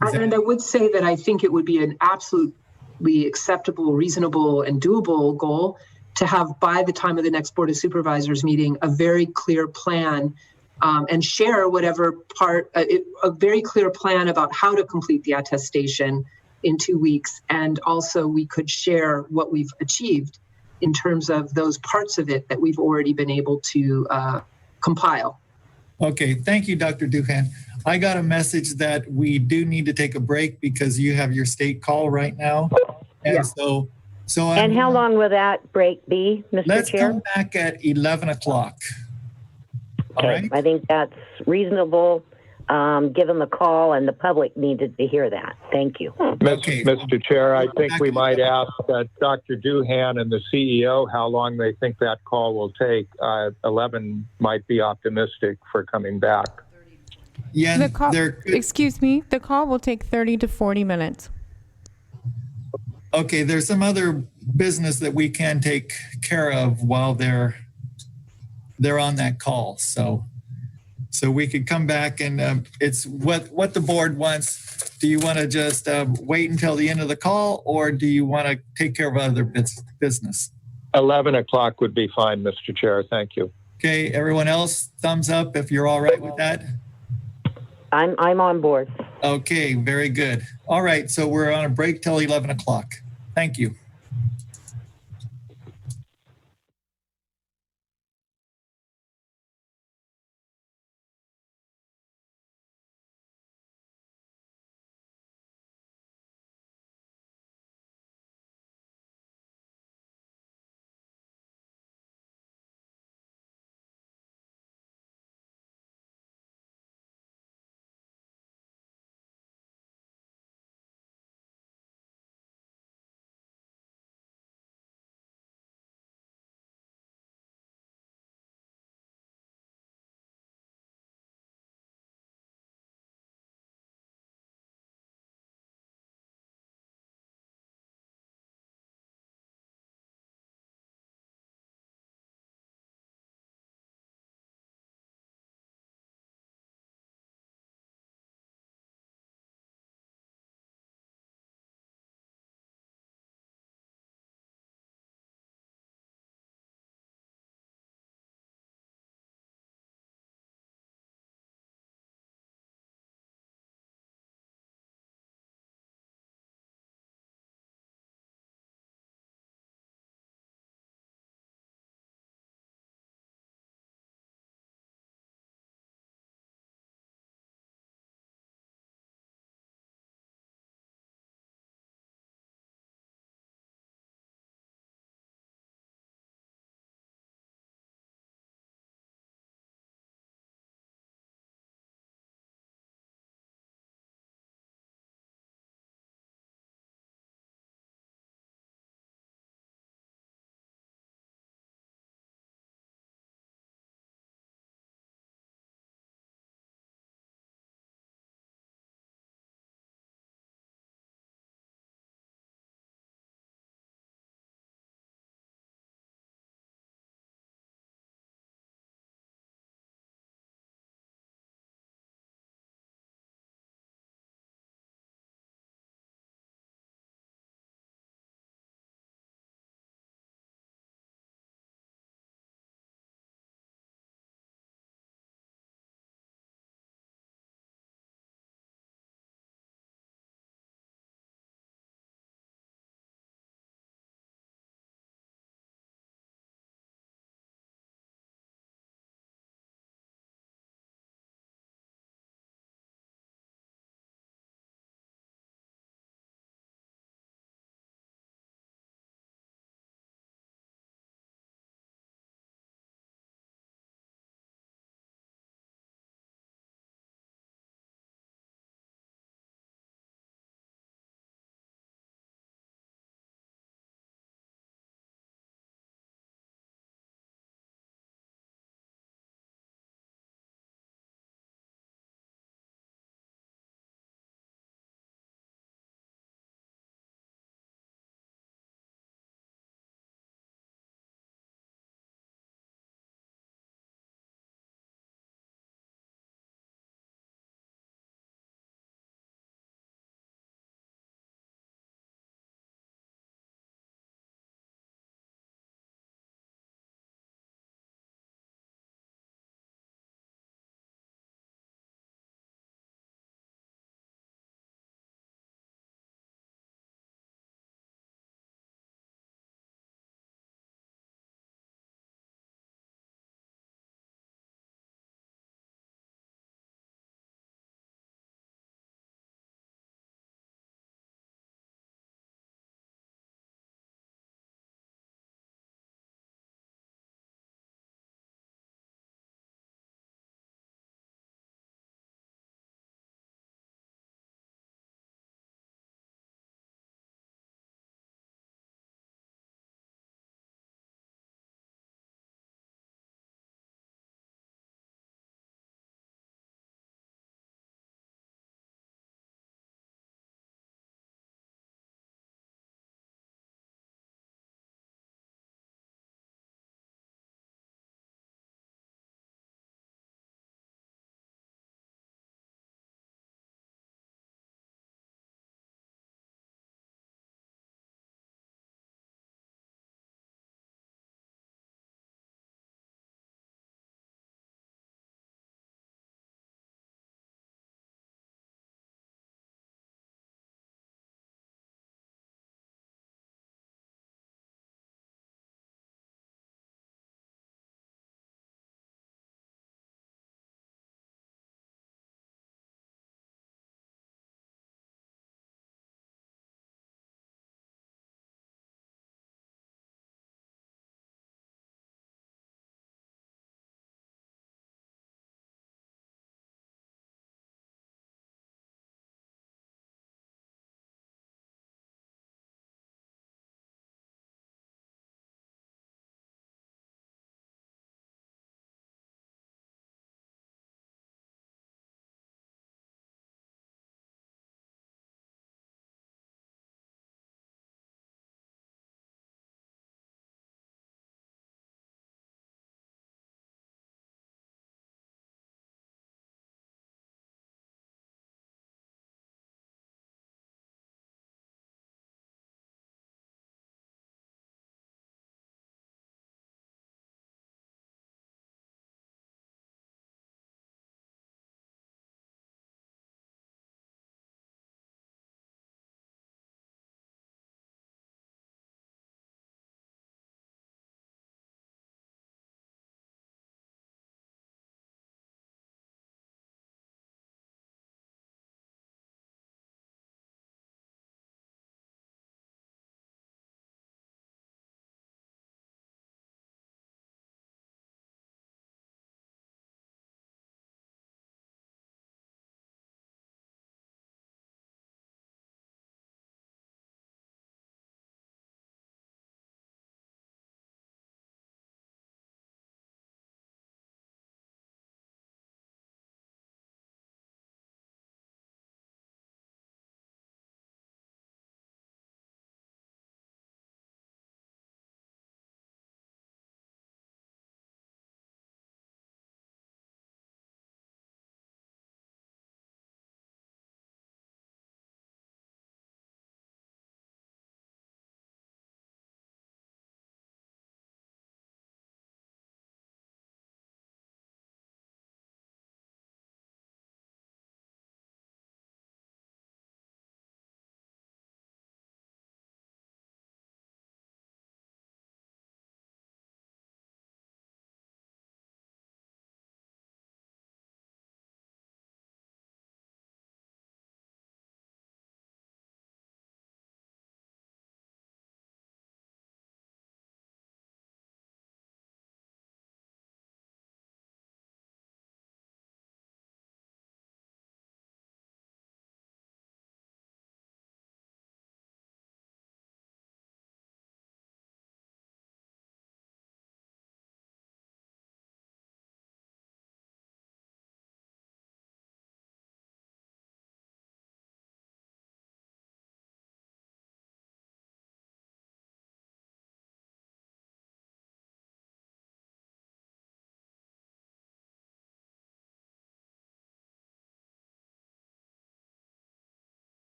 And I would say that I think it would be an absolutely acceptable, reasonable, and doable goal to have, by the time of the next Board of Supervisors meeting, a very clear plan and share whatever part, a very clear plan about how to complete the attestation in 2 weeks. And also we could share what we've achieved in terms of those parts of it that we've already been able to compile. Okay, thank you, Dr. Duhan. I got a message that we do need to take a break because you have your state call right now. And yeah. so and how long will that break be, Mr. Let's Chair? come back at 11 o'clock. Okay, All right? I think that's reasonable. Given the call, and the public needed to hear that. Thank you. Okay. Mr. Chair, I think we might ask Dr. Duhan and the CEO how long they think that call will take. 11 might be optimistic for coming back. Yeah, excuse me, the call will take 30 to 40 minutes. Okay, there's some other business that we can take care of while they're on that call. So we could come back and it's what the board wants. Do you want to just wait until the end of the call, or do you want to take care of other business? 11 o'clock would be fine, Mr. Chair. Thank you. Okay, everyone else, thumbs up if you're all right with that. I'm on board. Okay, very good. All right, so we're on a break till 11 o'clock. Thank you.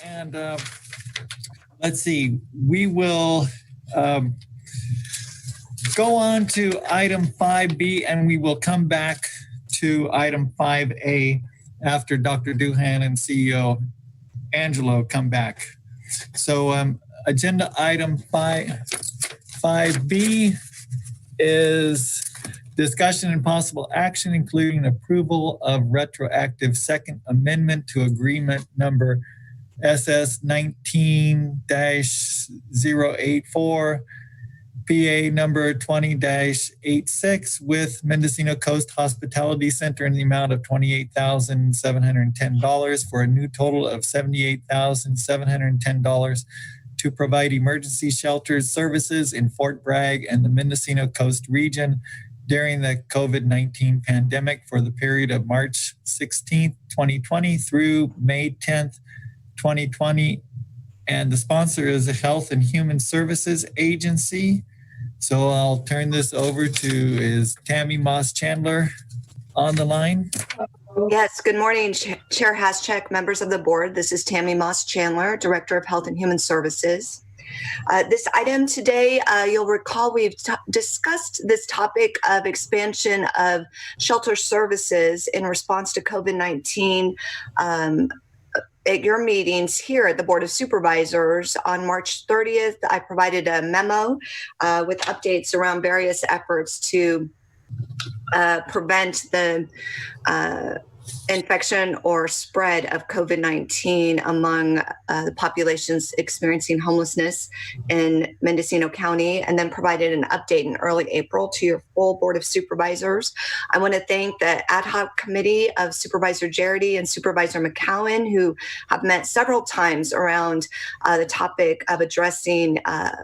And let's see, we will go on to item 5B, and we will come back to item 5A after Dr. Duhan and CEO Angelo come back. So agenda item 5B is discussion and possible action, including approval of retroactive Second Amendment to Agreement number SS 19-084, PA number 20-86 with Mendocino Coast Hospitality Center in the amount of $28,710 for a new total of $78,710 to provide emergency shelter services in Fort Bragg and the Mendocino Coast region during the COVID-19 pandemic for the period of March 16th, 2020 through May 10th, 2020. And the sponsor is the Health and Human Services Agency. So I'll turn this over to is Tammy Moss Chandler on the line. Yes, good morning, Chair Haschak, members of the board. This is Tammy Moss Chandler, Director of Health and Human Services. This item today, you'll recall we've discussed this topic of expansion of shelter services in response to COVID-19 at your meetings here at the Board of Supervisors. On March 30th, I provided a memo with updates around various efforts to prevent the infection or spread of COVID-19 among the populations experiencing homelessness in Mendocino County, and then provided an update in early April to your full Board of Supervisors. I want to thank the ad hoc committee of Supervisor Jarity and Supervisor McCowan, who have met several times around the topic of addressing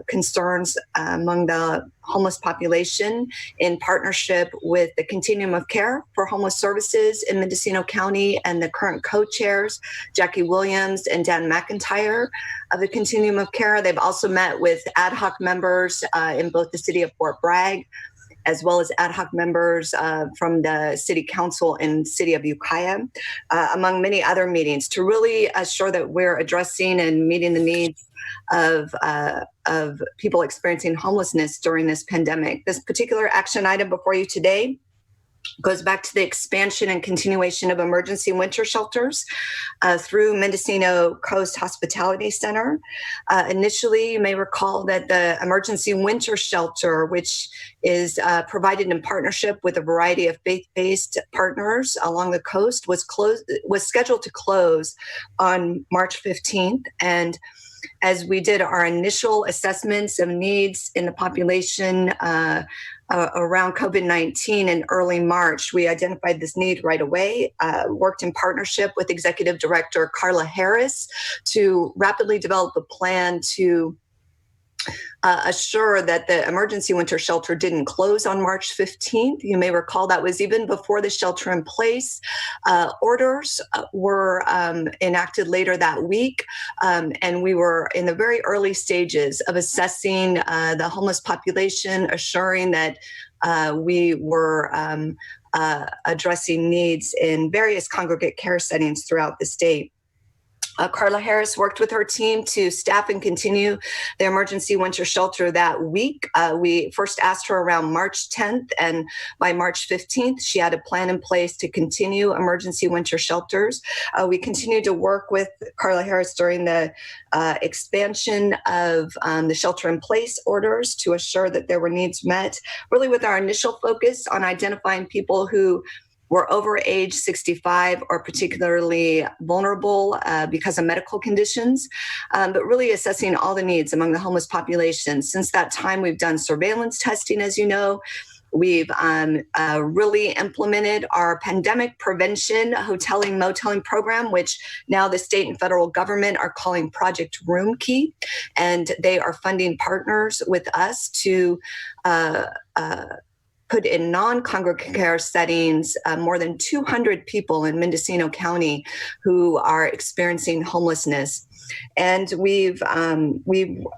concerns among the homeless population in partnership with the Continuum of Care for Homeless Services in Mendocino County and the current co-chairs, Jackie Williams and Dan McIntyre of the Continuum of Care. They've also met with ad hoc members in both the city of Fort Bragg, as well as ad hoc members from the city council and city of Ukiah, among many other meetings, to really assure that we're addressing and meeting the needs of people experiencing homelessness during this pandemic. This particular action item before you today goes back to the expansion and continuation of emergency winter shelters through Mendocino Coast Hospitality Center. Initially, you may recall that the emergency winter shelter, which is provided in partnership with a variety of faith-based partners along the coast, was scheduled to close on March 15th. And as we did our initial assessments of needs in the population around COVID-19 in early March, we identified this need right away, worked in partnership with Executive Director Carla Harris to rapidly develop a plan to assure that the emergency winter shelter didn't close on March 15th. You may recall that was even before the shelter in place orders were enacted later that week. And we were in the very early stages of assessing the homeless population, assuring that we were addressing needs in various congregate care settings throughout the state. Carla Harris worked with her team to staff and continue the emergency winter shelter that week. We first asked her around March 10th, and by March 15th, she had a plan in place to continue emergency winter shelters. We continued to work with Carla Harris during the expansion of the shelter-in-place orders to assure that there were needs met, really with our initial focus on identifying people who were over age 65 or particularly vulnerable because of medical conditions, but really assessing all the needs among the homeless population. Since that time, we've done surveillance testing, as you know. We've really implemented our pandemic prevention hoteling, moteling program, which now the state and federal government are calling Project Room Key. And they are funding partners with us to put in non-congregate care settings more than 200 people in Mendocino County who are experiencing homelessness. And we've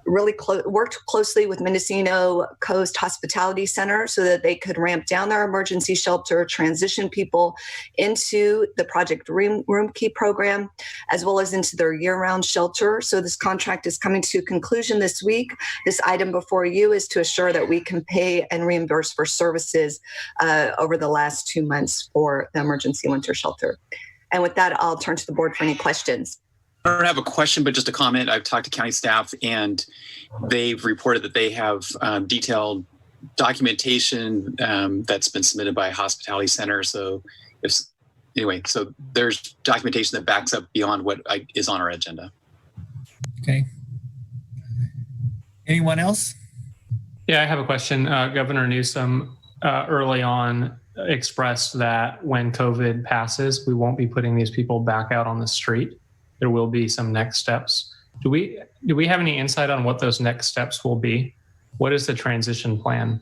really worked closely with Mendocino Coast Hospitality Center so that they could ramp down their emergency shelter, transition people into the Project Room Key program, as well as into their year-round shelter. So this contract is coming to conclusion this week. This item before you is to assure that we can pay and reimburse for services over the last 2 months for the emergency winter shelter. And with that, I'll turn to the board for any questions. I don't have a question, but just a comment. I've talked to county staff, and they've reported that they have detailed documentation that's been submitted by a hospitality center. So so there's documentation that backs up beyond what is on our agenda. Okay. Anyone else? Yeah, I have a question. Governor Newsom early on expressed that when COVID passes, we won't be putting these people back out on the street. There will be some next steps. Do we have any insight on what those next steps will be? What is the transition plan?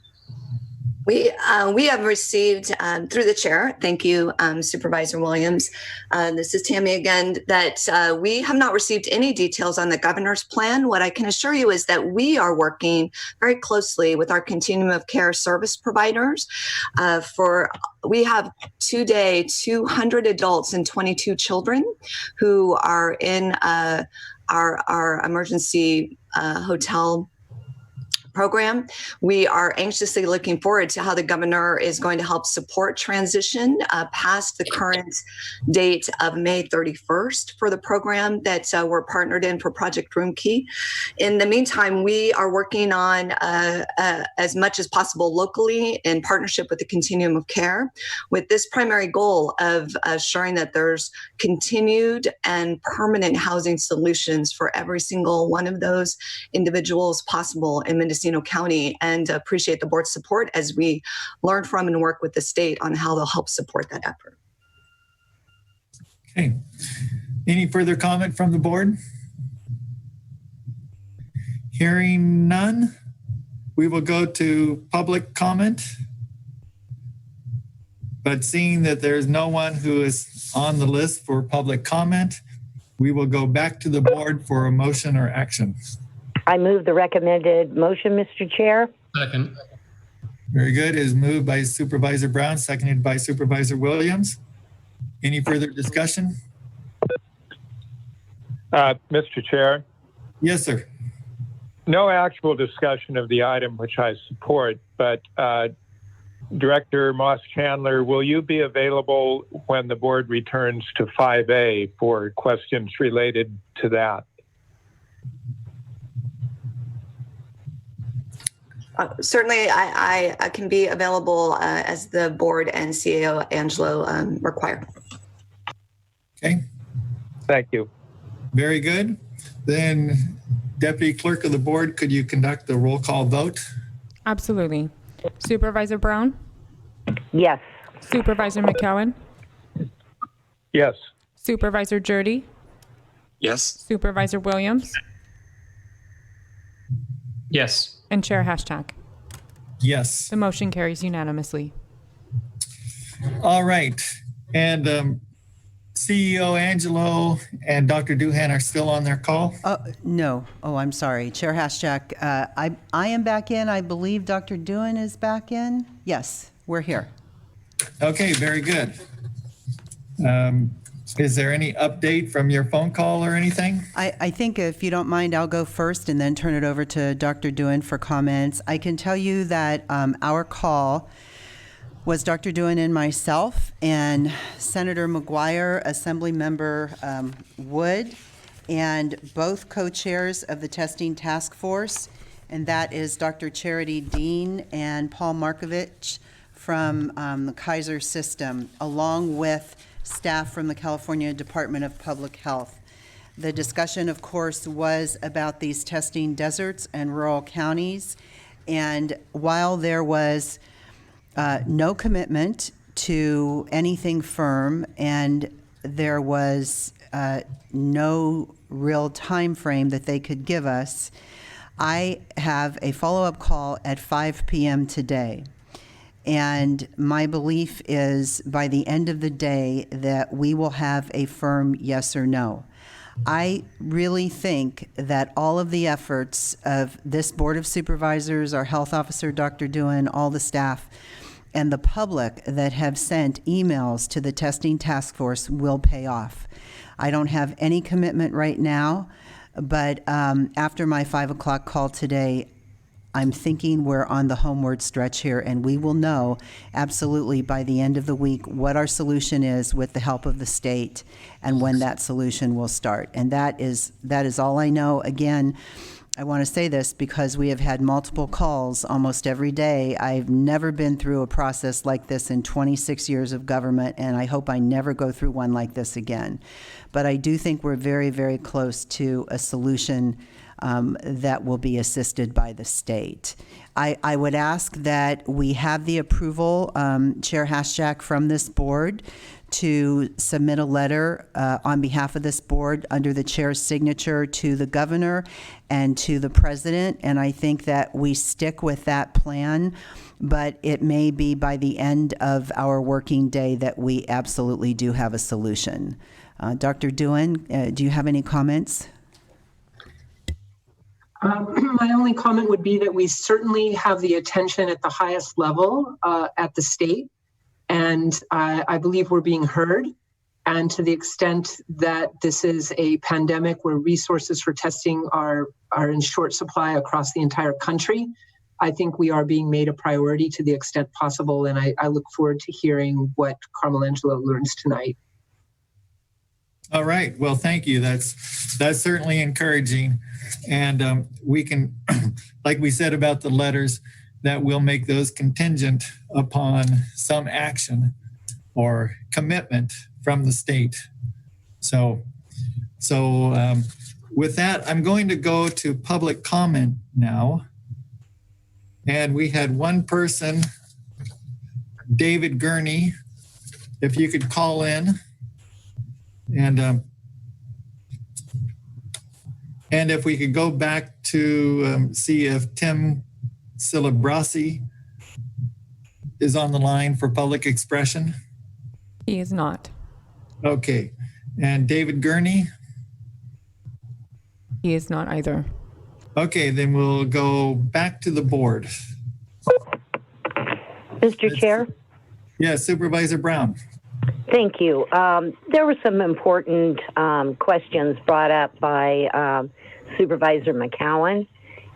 We have received through the chair, thank you, Supervisor Williams. This is Tammy again, that we have not received any details on the governor's plan. What I can assure you is that we are working very closely with our continuum of care service providers. We have today 200 adults and 22 children who are in our emergency hotel program. We are anxiously looking forward to how the governor is going to help support transition past the current date of May 31st for the program that we're partnered in for Project Room Key. In the meantime, we are working on as much as possible locally in partnership with the continuum of care, with this primary goal of assuring that there's continued and permanent housing solutions for every single one of those individuals possible in Mendocino County, and appreciate the board's support as we learn from and work with the state on how they'll help support that effort. Okay. Any further comment from the board? Hearing none, we will go to public comment. But seeing that there's no one who is on the list for public comment, we will go back to the board for a motion or action. I move the recommended motion, Mr. Chair. Second. Very good. It is moved by Supervisor Brown, seconded by Supervisor Williams. Any further discussion? Mr. Chair. Yes, sir. No actual discussion of the item, which I support, but Director Moss-Chandler, will you be available when the board returns to 5A for questions related to that? Certainly, I can be available as the board and CEO Angelo require. Okay. Thank you. Very good. Then, Deputy Clerk of the Board, could you conduct the roll call vote? Absolutely. Supervisor Brown? Yes. Supervisor McCowan? Yes. Supervisor Jurdy? Yes. Supervisor Williams? Yes. And Chair Hashtag. Yes. The motion carries unanimously. All right. And CEO Angelo and Dr. Doohan are still on their call? No. Oh, I'm sorry. Chair Hashtag, I am back in. I believe Dr. Doohan is back in. Yes, we're here. Okay, very good. Is there any update from your phone call or anything? I think if you don't mind, I'll go first and then turn it over to Dr. Doohan for comments. I can tell you that our call was Dr. Doohan and myself and Senator McGuire, Assemblymember Wood, and both co-chairs of the testing task force, and that is Dr. Charity Dean and Paul Markovich from the Kaiser system, along with staff from the California Department of Public Health. The discussion, of course, was about these testing deserts and rural counties. And while there was no commitment to anything firm and there was no real time frame that they could give us, I have a follow-up call at 5 p.m. today. And my belief is by the end of the day that we will have a firm yes or no. I really think that all of the efforts of this Board of Supervisors, our health officer, Dr. Dewan, all the staff, and the public that have sent emails to the testing task force will pay off. I don't have any commitment right now, but after my 5 o'clock call today, I'm thinking we're on the homeward stretch here, and we will know absolutely by the end of the week what our solution is with the help of the state and when that solution will start. And that is all I know. Again, I want to say this because we have had multiple calls almost every day. I've never been through a process like this in 26 years of government, and I hope I never go through one like this again. But I do think we're very, very close to a solution that will be assisted by the state. I would ask that we have the approval, Chair Hashtag, from this board to submit a letter on behalf of this board under the chair's signature to the governor and to the president. And I think that we stick with that plan, but it may be by the end of our working day that we absolutely do have a solution. Dr. Dewan, do you have any comments? My only comment would be that we certainly have the attention at the highest level at the state, and I believe we're being heard. And to the extent that this is a pandemic where resources for testing are in short supply across the entire country, I think we are being made a priority to the extent possible, and I look forward to hearing what Carmel Angelo learns tonight. All right. Well, thank you. That's certainly encouraging. And we can, like we said about the letters, that we'll make those contingent upon some action or commitment from the state. So with that, I'm going to go to public comment now. And we had one person, David Gurney, if you could call in. And if we could go back to see if Tim Celebrasi is on the line for public expression. He is not. Okay. And David Gurney? He is not either. Okay, then we'll go back to the board. Mr. Chair? Yes, Supervisor Brown. Thank you. There were some important questions brought up by Supervisor McCowan.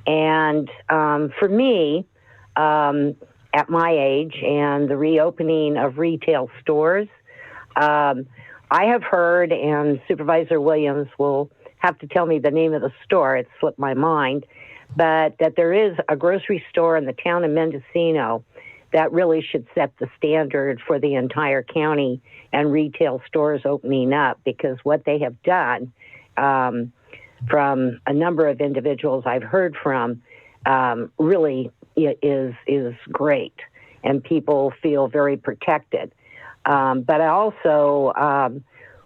And for me, at my age and the reopening of retail stores, I have heard, and Supervisor Williams will have to tell me the name of the store, it slipped my mind, but that there is a grocery store in the town of Mendocino that really should set the standard for the entire county and retail stores opening up, because what they have done from a number of individuals I've heard from really is great, and people feel very protected. But I also,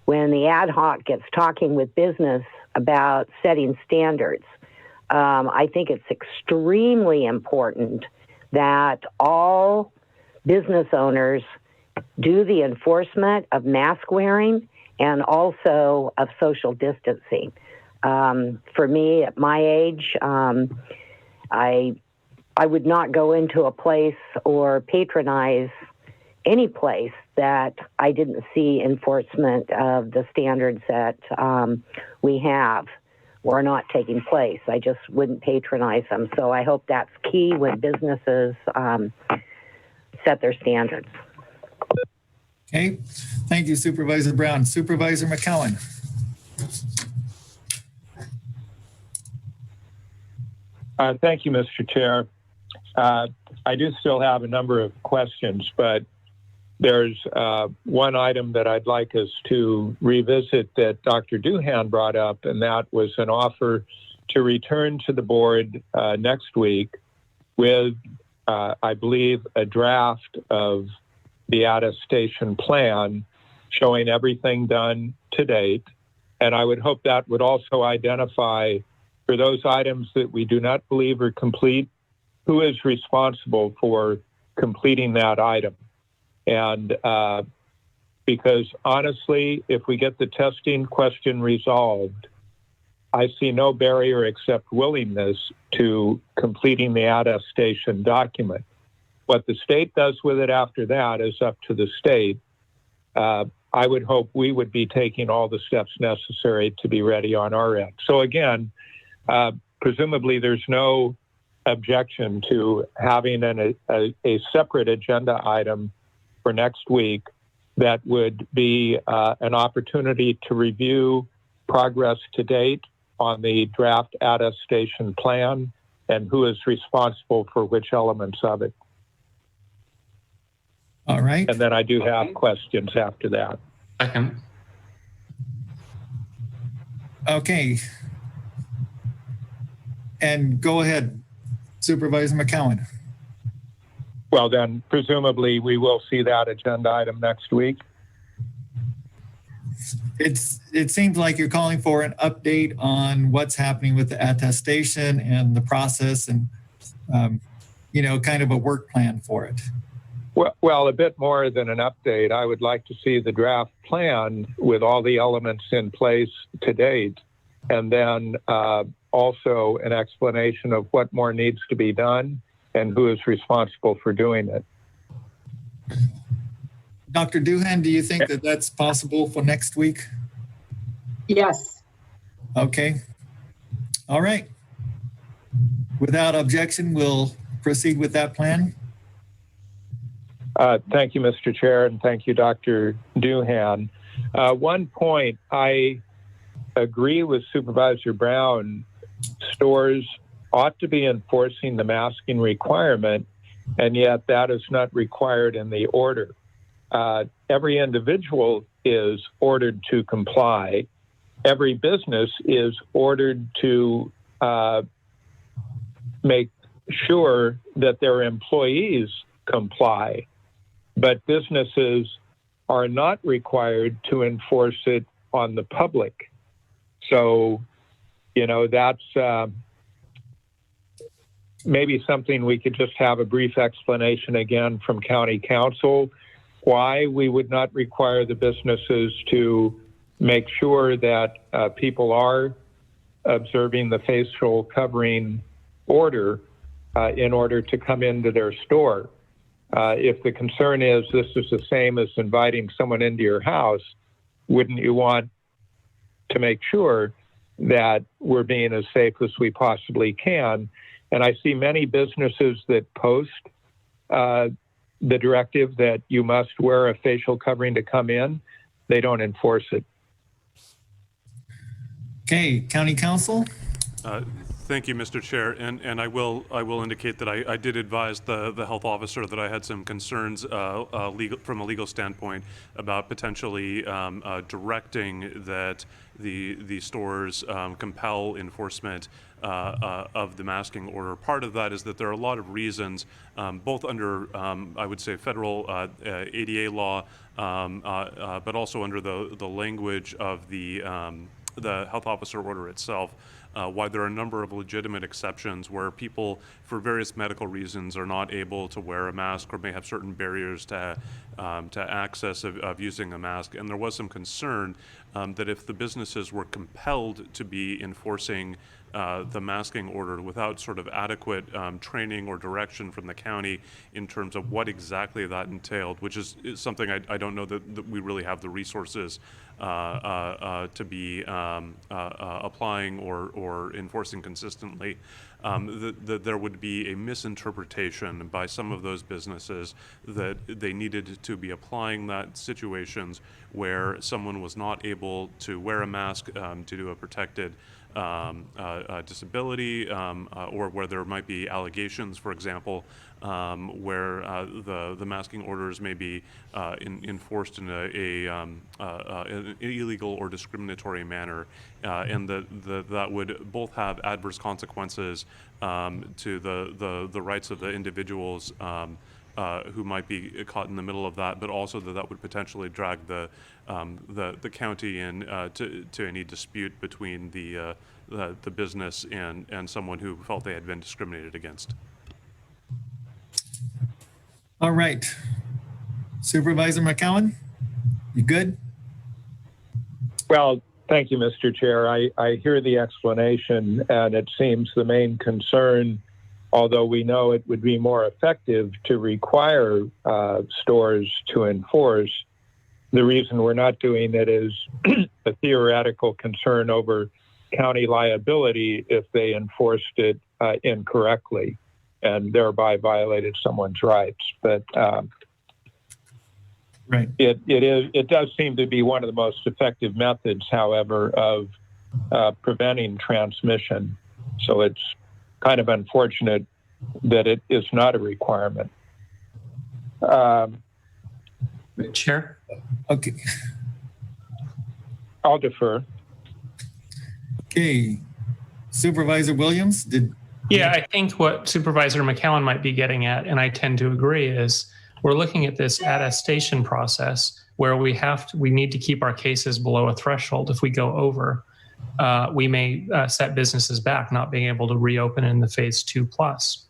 when the ad hoc gets talking with business about setting standards, I think it's extremely important that all business owners do the enforcement of mask wearing and also of social distancing. For me, at my age, I would not go into a place or patronize any place that I didn't see enforcement of the standards that we have were not taking place. I just wouldn't patronize them. So I hope that's key when businesses set their standards. Okay, thank you, Supervisor Brown. Supervisor McCowan. Thank you, Mr. Chair. I do still have a number of questions, but there's one item that I'd like us to revisit that Dr. Doohan brought up, and that was an offer to return to the board next week with, I believe, a draft of the attestation plan showing everything done to date. And I would hope that would also identify, for those items that we do not believe are complete, who is responsible for completing that item. And because honestly, if we get the testing question resolved, I see no barrier except willingness to completing the attestation document. What the state does with it after that is up to the state. I would hope we would be taking all the steps necessary to be ready on our end. So again, presumably there's no objection to having a separate agenda item for next week that would be an opportunity to review progress to date on the draft attestation plan and who is responsible for which elements of it. All right. And then I do have questions after that. Second. Okay. And go ahead, Supervisor McCowan. Well, then presumably we will see that agenda item next week. It seems like you're calling for an update on what's happening with the attestation and the process and, kind of a work plan for it. Well, a bit more than an update. I would like to see the draft plan with all the elements in place to date, and then also an explanation of what more needs to be done and who is responsible for doing it. Dr. Duhan, do you think that that's possible for next week? Yes. Okay. All right. Without objection, we'll proceed with that plan. Thank you, Mr. Chair, and thank you, Dr. Duhan. One point, I agree with Supervisor Brown. Stores ought to be enforcing the masking requirement, and yet that is not required in the order. Every individual is ordered to comply. Every business is ordered to make sure that their employees comply. But businesses are not required to enforce it on the public. So, that's maybe something we could just have a brief explanation again from County Council, why we would not require the businesses to make sure that people are observing the facial covering order in order to come into their store. If the concern is this is the same as inviting someone into your house, wouldn't you want to make sure that we're being as safe as we possibly can? And I see many businesses that post the directive that you must wear a facial covering to come in. They don't enforce it. Okay, County Council. Thank you, Mr. Chair, and I will indicate that I did advise the health officer that I had some concerns from a legal standpoint about potentially directing that the stores compel enforcement of the masking order. Part of that is that there are a lot of reasons, both under I would say federal ADA law, but also under the language of the health officer order itself. Why there are a number of legitimate exceptions where people, for various medical reasons, are not able to wear a mask or may have certain barriers to access of using a mask. And there was some concern that if the businesses were compelled to be enforcing the masking order without sort of adequate training or direction from the county in terms of what exactly that entailed, which is something I don't know that we really have the resources to be applying or enforcing consistently, that there would be a misinterpretation by some of those businesses that they needed to be applying that situations where someone was not able to wear a mask due to a protected disability, or where there might be allegations, for example, where the masking orders may be enforced in an illegal or discriminatory manner, and that would both have adverse consequences to the rights of the individuals who might be caught in the middle of that, but also that would potentially drag the county in to any dispute between the business and someone who felt they had been discriminated against. All right. Supervisor McCowan, you good? Well, Thank you, Mr. Chair. I hear the explanation, and it seems the main concern, although we know it would be more effective to require stores to enforce, the reason we're not doing it is a theoretical concern over county liability if they enforced it incorrectly and thereby violated someone's rights. But right. It does seem to be one of the most effective methods, however, of preventing transmission. So it's kind of unfortunate that it is not a requirement. Chair? Okay. I'll defer. Okay. Supervisor Williams, Yeah, I think what Supervisor McCowan might be getting at, and I tend to agree, is we're looking at this attestation process where we need to keep our cases below a threshold. If we go over, we may set businesses back, not being able to reopen in the phase 2+.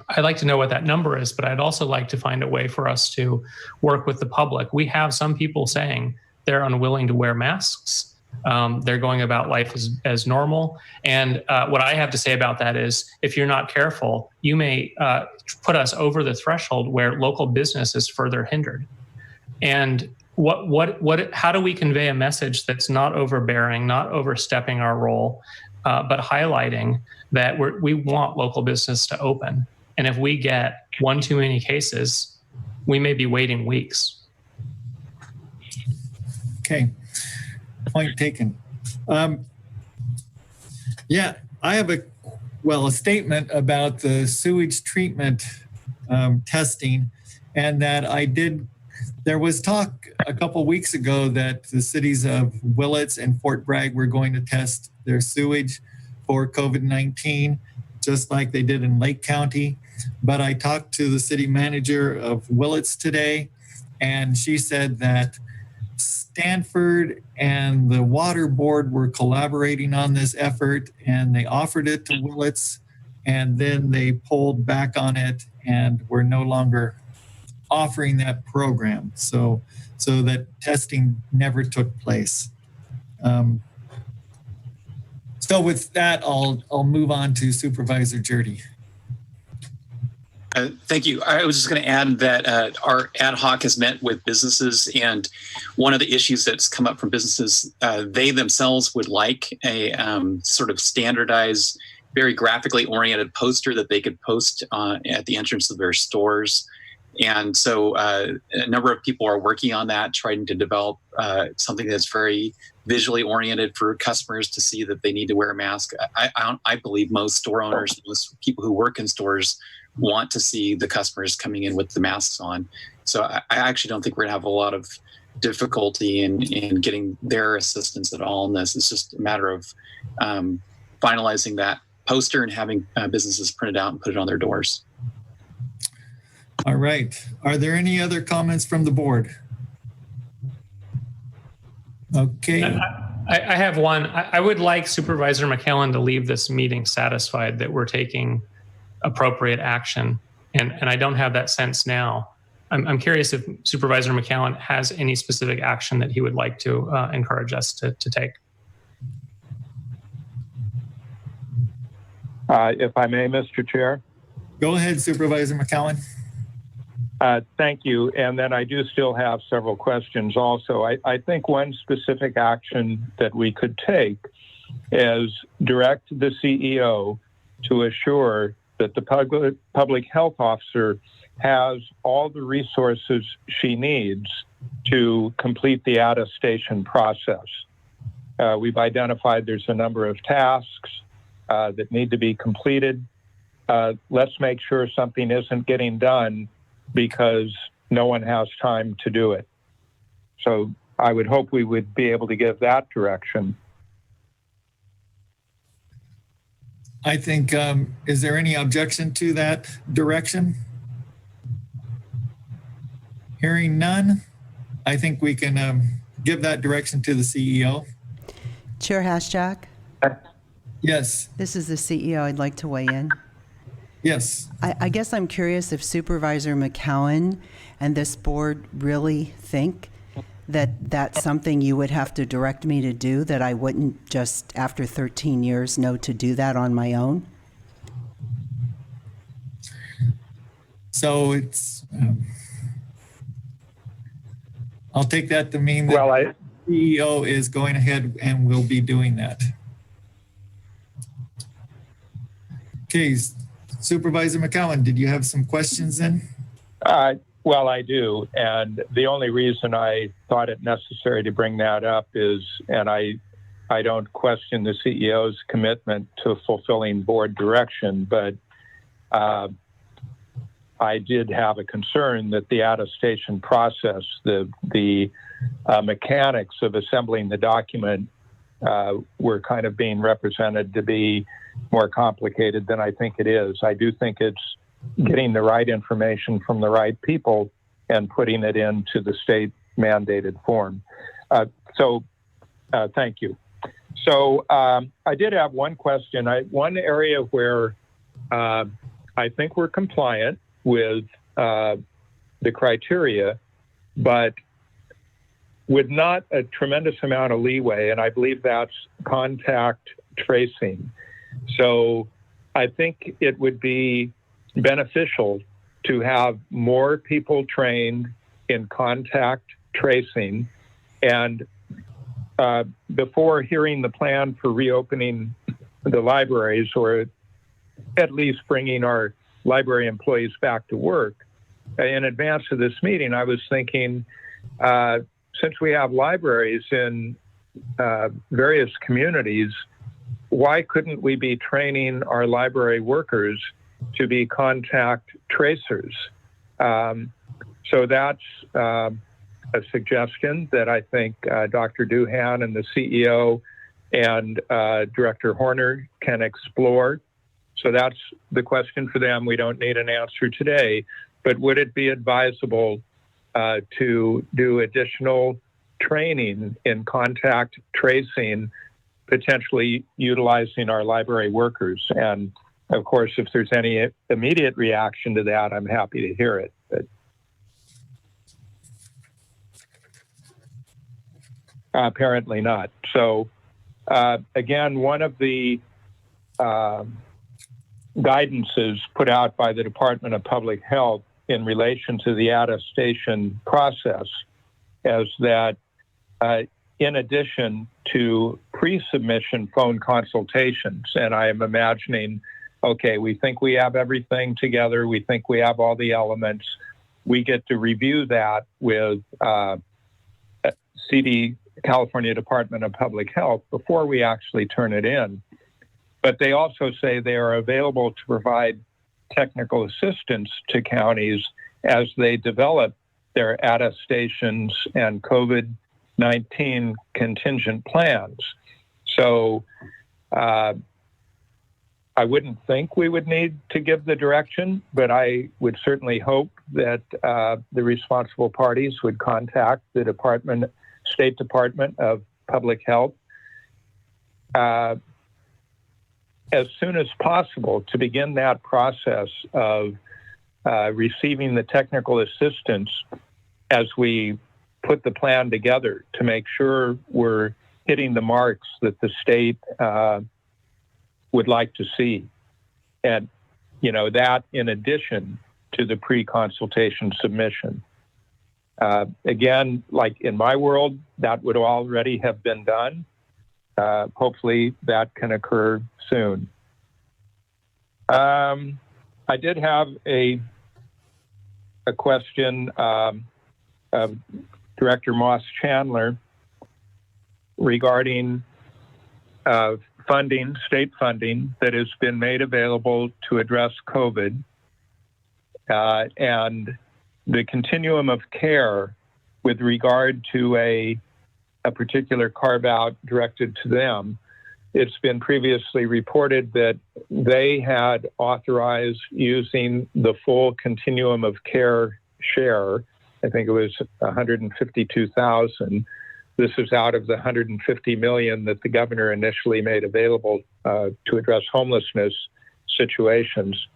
I'd like to know what that number is, but I'd also like to find a way for us to work with the public. We have some people saying they're unwilling to wear masks. They're going about life as normal. And what I have to say about that is, if you're not careful, you may put us over the threshold where local business is further hindered. And how do we convey a message that's not overbearing, not overstepping our role, but highlighting that we want local business to open? And if we get one too many cases, we may be waiting weeks. Okay. Point taken. Yeah, I have a statement about the sewage treatment testing, and that there was talk a couple weeks ago that the cities of Willits and Fort Bragg were going to test their sewage for COVID-19, just like they did in Lake County. But I talked to the city manager of Willits today, and she said that Stanford and the water board were collaborating on this effort, and they offered it to Willits, and then they pulled back on it and were no longer offering that program. So that testing never took place. So with that, I'll move on to Supervisor Jurdy. Thank you. I was just going to add that our ad hoc has met with businesses, and one of the issues that's come up from businesses, they themselves would like a sort of standardized, very graphically oriented poster that they could post at the entrance of their stores. And so a number of people are working on that, trying to develop something that's very visually oriented for customers to see that they need to wear a mask. I believe most store owners, most people who work in stores want to see the customers coming in with the masks on. So I actually don't think we're gonna have a lot of difficulty in getting their assistance at all in this. It's just a matter of finalizing that poster and having businesses print it out and put it on their doors. All right. Are there any other comments from the board? Okay. I have one. I would like Supervisor McKellen to leave this meeting satisfied that we're taking appropriate action. And I don't have that sense now. I'm curious if Supervisor McCowan has any specific action that he would like to encourage us to take. If I may, Mr. Chair. Go ahead, Supervisor McCowan. Thank you. And then I do still have several questions also. I think one specific action that we could take is direct the CEO to assure that the public health officer has all the resources she needs to complete the attestation process. We've identified there's a number of tasks that need to be completed. Let's make sure something isn't getting done because no one has time to do it. So I would hope we would be able to give that direction. I think, is there any objection to that direction? Hearing none, I think we can give that direction to the CEO. Chair Hashjack? Yes. This is the CEO. I'd like to weigh in. Yes. I guess I'm curious if Supervisor McCowan and this board really think that that's something you would have to direct me to do, that I wouldn't just after 13 years know to do that on my own? So it's, I'll take that to mean that Well, the CEO is going ahead and will be doing that. Okay, Supervisor McCowan, did you have some questions then? well, I do. And the only reason I thought it necessary to bring that up is, and I don't question the CEO's commitment to fulfilling board direction, but I did have a concern that the attestation process, the mechanics of assembling the document were kind of being represented to be more complicated than I think it is. I do think it's getting the right information from the right people and putting it into the state mandated form. So thank you. So I did have one question. One area where I think we're compliant with the criteria, but with not a tremendous amount of leeway, and I believe that's contact tracing. So I think it would be beneficial to have more people trained in contact tracing. And before hearing the plan for reopening the libraries, or at least bringing our library employees back to work, in advance of this meeting, I was thinking, since we have libraries in various communities, why couldn't we be training our library workers to be contact tracers? So that's a suggestion that I think Dr. Duhan and the CEO and Director Horner can explore. So that's the question for them. We don't need an answer today, but would it be advisable to do additional training in contact tracing, potentially utilizing our library workers? And of course, if there's any immediate reaction to that, I'm happy to hear it. But apparently not. So again, one of the guidances put out by the Department of Public Health in relation to the attestation process is that in addition to pre-submission phone consultations, and I am imagining, okay, we think we have everything together, we think we have all the elements, we get to review that with California Department of Public Health before we actually turn it in. But they also say they are available to provide technical assistance to counties as they develop their attestations and COVID-19 contingent plans. So I wouldn't think we would need to give the direction, but I would certainly hope that the responsible parties would contact the State Department of Public Health as soon as possible to begin that process of receiving the technical assistance as we put the plan together to make sure we're hitting the marks that the state would like to see. And, you know, that in addition to the pre-consultation submission. Again, like in my world, that would already have been done. Hopefully that can occur soon. I did have a question of Director Moss Chandler regarding funding, state funding that has been made available to address COVID and the continuum of care with regard to a particular carve-out directed to them. It's been previously reported that they had authorized using the full continuum of care share. I think it was 152,000. This is out of the 150 million that the governor initially made available to address homelessness situations.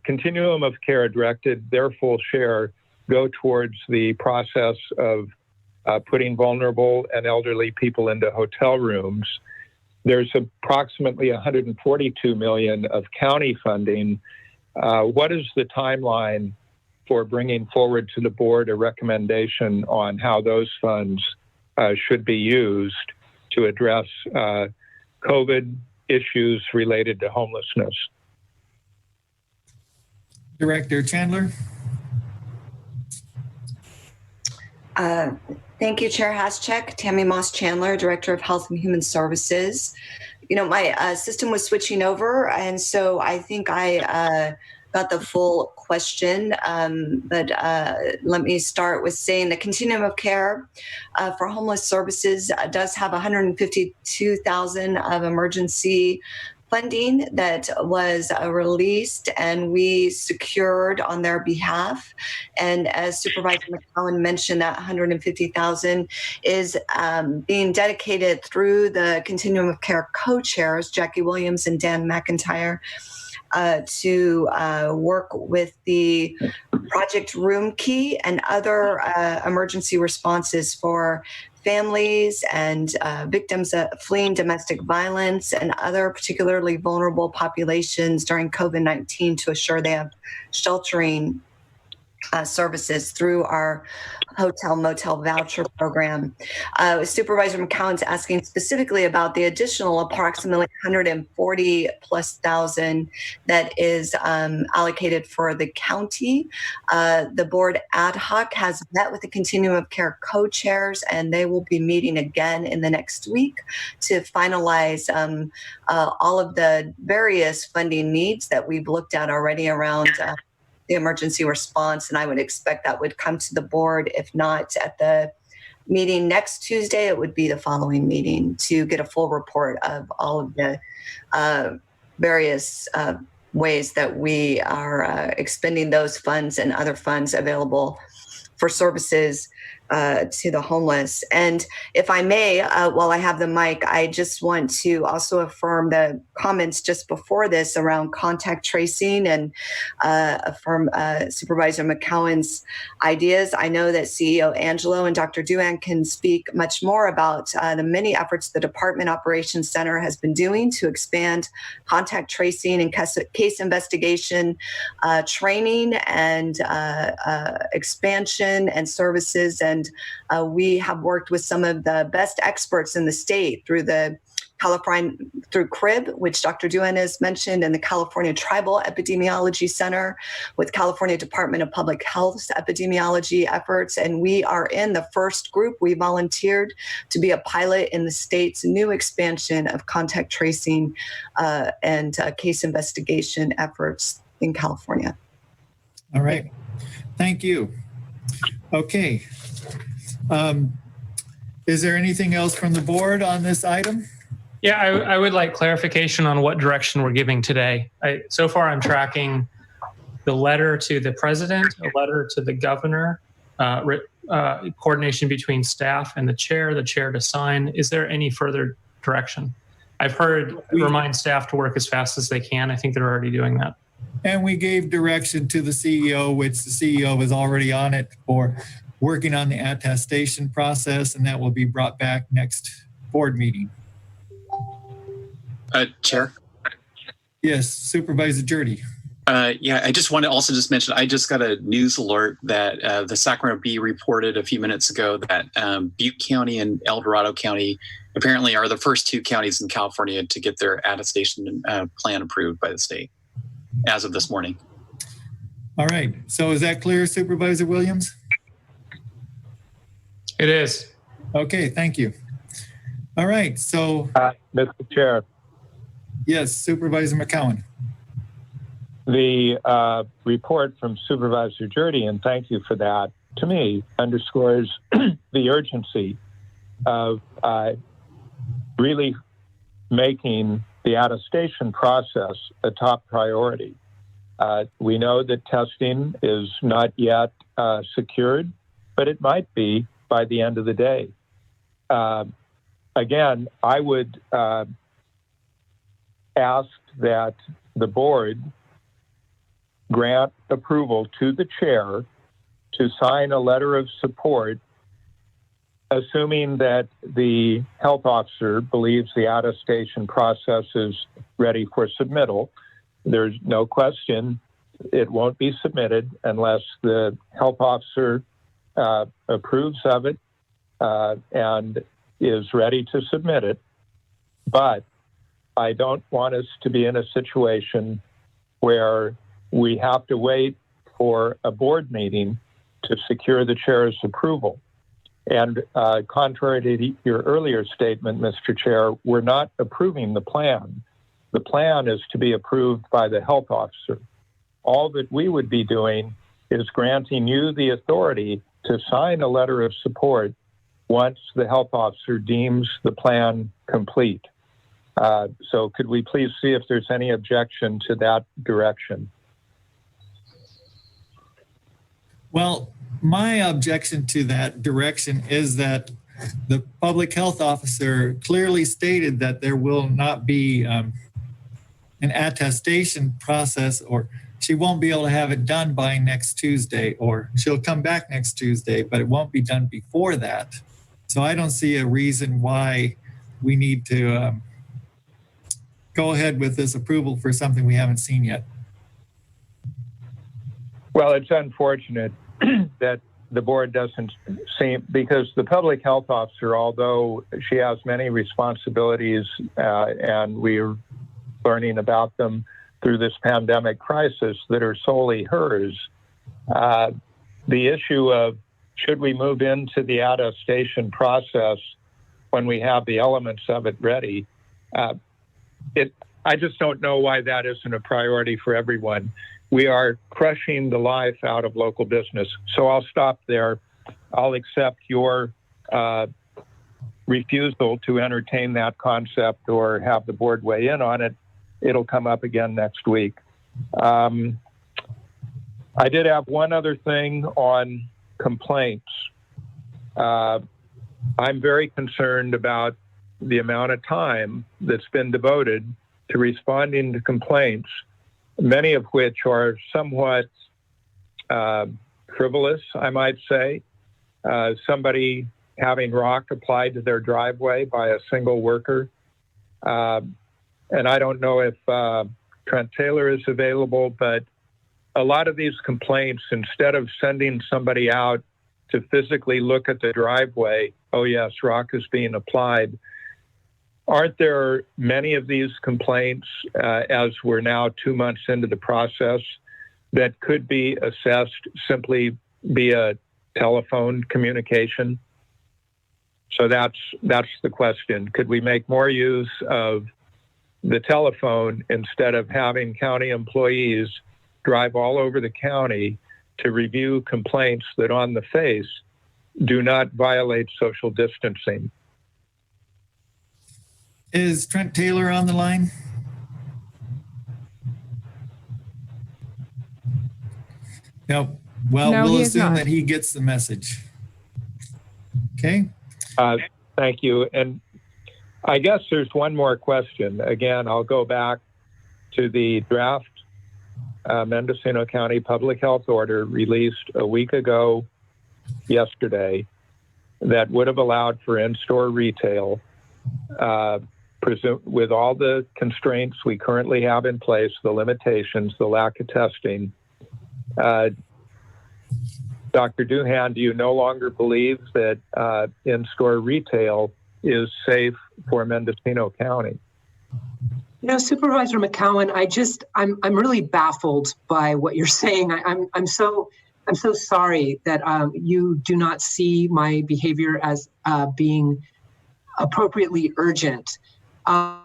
Continuum of care directed their full share go towards the process of putting vulnerable and elderly people into hotel rooms. There's approximately $142 million of county funding. What is the timeline for bringing forward to the board a recommendation on how those funds should be used to address COVID issues related to homelessness? Director Chandler. Thank you, Chair Haschek. Tammy Moss Chandler, Director of Health and Human Services. You know, my system was switching over, and so I think I got the full question. But let me start with saying the continuum of care for homeless services does have 152,000 of emergency funding that was released and we secured on their behalf. And as Supervisor McCowan mentioned, that 150,000 is being dedicated through the Continuum of Care co-chairs, Jackie Williams and Dan McIntyre, to work with the Project Room Key and other emergency responses for families and victims of fleeing domestic violence and other particularly vulnerable populations during COVID-19 to assure they have sheltering services through our hotel motel voucher program. Supervisor McCowan's asking specifically about the additional approximately 140 plus thousand that is allocated for the county. The board ad hoc has met with the Continuum of Care co-chairs, and they will be meeting again in the next week to finalize all of the various funding needs that we've looked at already around the emergency response, and I would expect that would come to the board. If not at the meeting next Tuesday, it would be the following meeting to get a full report of all of the various ways that we are expending those funds and other funds available for services to the homeless. And if I may, while I have the mic, I just want to also affirm the comments just before this around contact tracing and affirm Supervisor McCowan's ideas. I know that CEO Angelo and Dr. Duan can speak much more about the many efforts the Department Operations Center has been doing to expand contact tracing and case investigation training and expansion and services. And we have worked with some of the best experts in the state through the through CRIB, which Dr. Duan has mentioned, and the California Tribal Epidemiology Center with California Department of Public Health's epidemiology efforts. And we are in the first group. We volunteered to be a pilot in the state's new expansion of contact tracing and case investigation efforts in California. All right. Thank you. Okay. Is there anything else from the board on this item? Yeah, I would like clarification on what direction we're giving today. So far, I'm tracking the letter to the president, a letter to the governor, coordination between staff and the chair to sign. Is there any further direction? I've heard remind staff to work as fast as they can. I think they're already doing that. And we gave direction to the CEO, which the CEO was already on it for working on the attestation process, and that will be brought back next board meeting. Chair? Yes, Supervisor Jurdy. Yeah, I just want to also just mention, I just got a news alert that the Sacramento Bee reported a few minutes ago that Butte County and El Dorado County apparently are the first two counties in California to get their attestation plan approved by the state as of this morning. All right. So is that clear, Supervisor Williams? It is. Okay, thank you. All right, so. Mr. Chair. Yes, Supervisor McCowan. The report from Supervisor Jurdy, and thank you for that, to me underscores the urgency of really making the attestation process a top priority. We know that testing is not yet secured, but it might be by the end of the day. Again, I would ask that the board grant approval to the chair to sign a letter of support, assuming that the health officer believes the attestation process is ready for submittal. There's no question it won't be submitted unless the health officer approves of it and is ready to submit it. But I don't want us to be in a situation where we have to wait for a board meeting to secure the chair's approval. And contrary to your earlier statement, Mr. Chair, we're not approving the plan. The plan is to be approved by the health officer. All that we would be doing is granting you the authority to sign a letter of support once the health officer deems the plan complete. So could we please see if there's any objection to that direction? Well, my objection to that direction is that the public health officer clearly stated that there will not be an attestation process, or she won't be able to have it done by next Tuesday, or she'll come back next Tuesday, but it won't be done before that. So I don't see a reason why we need to go ahead with this approval for something we haven't seen yet. Well, it's unfortunate that the board doesn't seem, because the public health officer, although she has many responsibilities and we're learning about them through this pandemic crisis that are solely hers, the issue of should we move into the attestation process when we have the elements of it ready, I just don't know why that isn't a priority for everyone. We are crushing the life out of local business. So I'll stop there. I'll accept your refusal to entertain that concept or have the board weigh in on it. It'll come up again next week. I did have one other thing on complaints. I'm very concerned about the amount of time that's been devoted to responding to complaints, many of which are somewhat frivolous, I might say. Somebody having rock applied to their driveway by a single worker. And I don't know if Trent Taylor is available, but a lot of these complaints, instead of sending somebody out to physically look at the driveway, oh yes, rock is being applied. Aren't there many of these complaints, as we're now 2 months into the process, that could be assessed simply via telephone communication? So that's the question. Could we make more use of the telephone instead of having county employees drive all over the county to review complaints that on the face do not violate social distancing? Is Trent Taylor on the line? No. Well, No, we'll he is assume not. that he gets the message. Okay. Thank you. And I guess there's one more question. Again, I'll go back to the draft Mendocino County Public Health Order released a week ago yesterday that would have allowed for in-store retail with all the constraints we currently have in place, the limitations, the lack of testing. Dr. Duhan, do you no longer believe that in-store retail is safe for Mendocino County? You know, Supervisor McCowan, I'm really baffled by what you're saying. I'm so sorry that you do not see my behavior as being appropriately urgent. And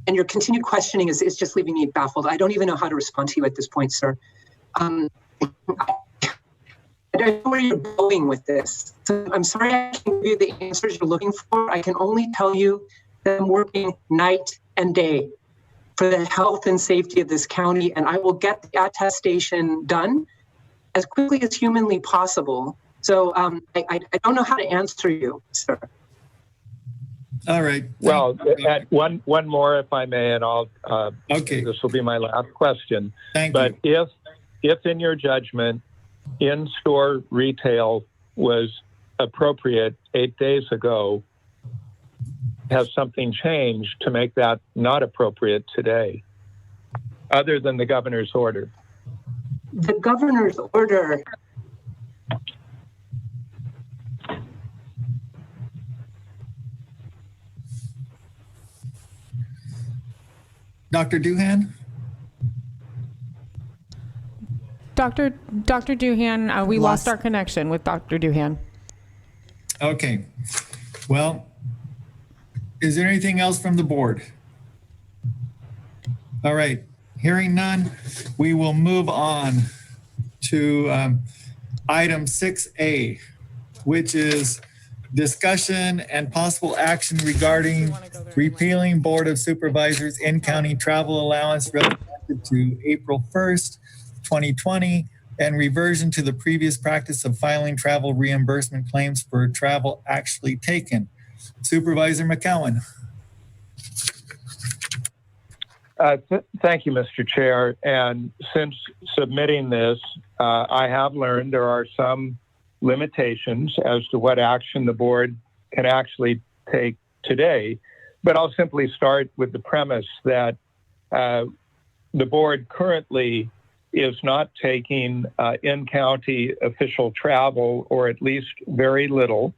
your continued questioning is just leaving me baffled. I don't even know how to respond to you at this point, sir. I don't know where you're going with this. So I'm sorry I can't give you the answers you're looking for. I can only tell you that I'm working night and day for the health and safety of this county, and I will get the attestation done as quickly as humanly possible. So I don't know how to answer you, sir. All right. Well, one more, if I may, and I'll. Okay. This will be my last question. Thank but you. if in your judgment, in-store retail was appropriate 8 days ago, has something changed to make that not appropriate today, other than the governor's order? The governor's order. Dr. Doohan? Dr. Doohan, we lost our connection with Dr. Doohan. Okay. Well, is there anything else from the board? All right. Hearing none, we will move on to item 6A, which is discussion and possible action regarding repealing Board of Supervisors in-county travel allowance retroactive to April 1st, 2020, and reversion to the previous practice of filing travel reimbursement claims for travel actually taken. Supervisor McCowan. Thank you, Mr. Chair. And since submitting this, I have learned there are some limitations as to what action the board can actually take today. But I'll simply start with the premise that the board currently is not taking in-county official travel, or at least very little,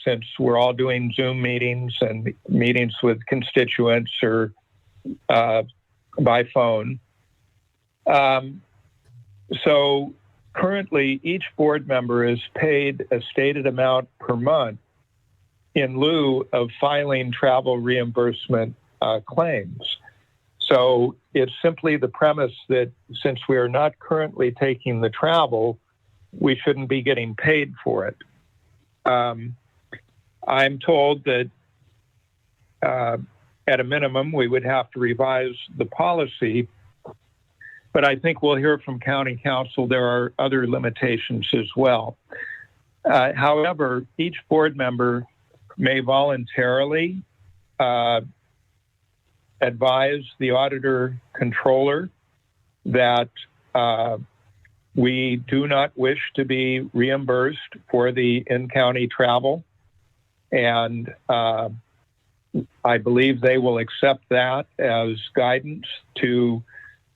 since we're all doing Zoom meetings and meetings with constituents or by phone. So currently, each board member is paid a stated amount per month in lieu of filing travel reimbursement claims. So it's simply the premise that since we are not currently taking the travel, we shouldn't be getting paid for it. I'm told that at a minimum, we would have to revise the policy, but I think we'll hear from County Council there are other limitations as well. However, each board member may voluntarily advise the auditor controller that we do not wish to be reimbursed for the in-county travel. And I believe they will accept that as guidance to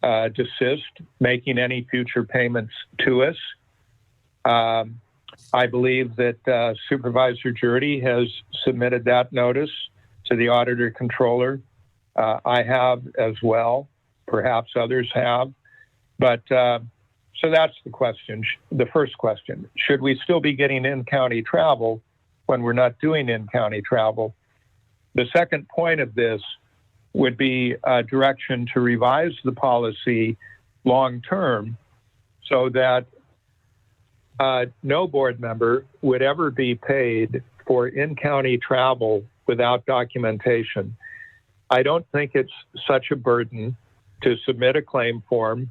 desist making any future payments to us. I believe that Supervisor Jurdy has submitted that notice to the auditor controller. I have as well. Perhaps others have. But so that's the question. The first question, should we still be getting in-county travel when we're not doing in-county travel? The second point of this would be a direction to revise the policy long-term so that no board member would ever be paid for in-county travel without documentation. I don't think it's such a burden to submit a claim form.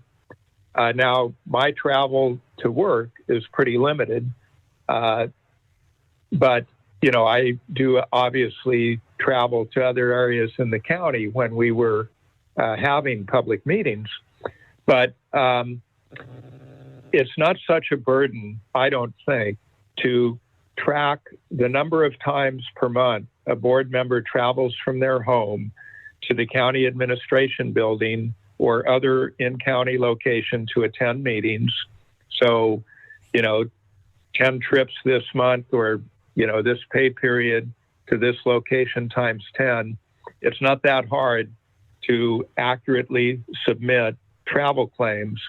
Now, my travel to work is pretty limited, but you know, I do obviously travel to other areas in the county when we were having public meetings, but it's not such a burden, I don't think, to track the number of times per month a board member travels from their home to the county administration building or other in-county location to attend meetings. So, you know, 10 trips this month or, you know, this pay period to this location times 10. It's not that hard to accurately submit travel claims,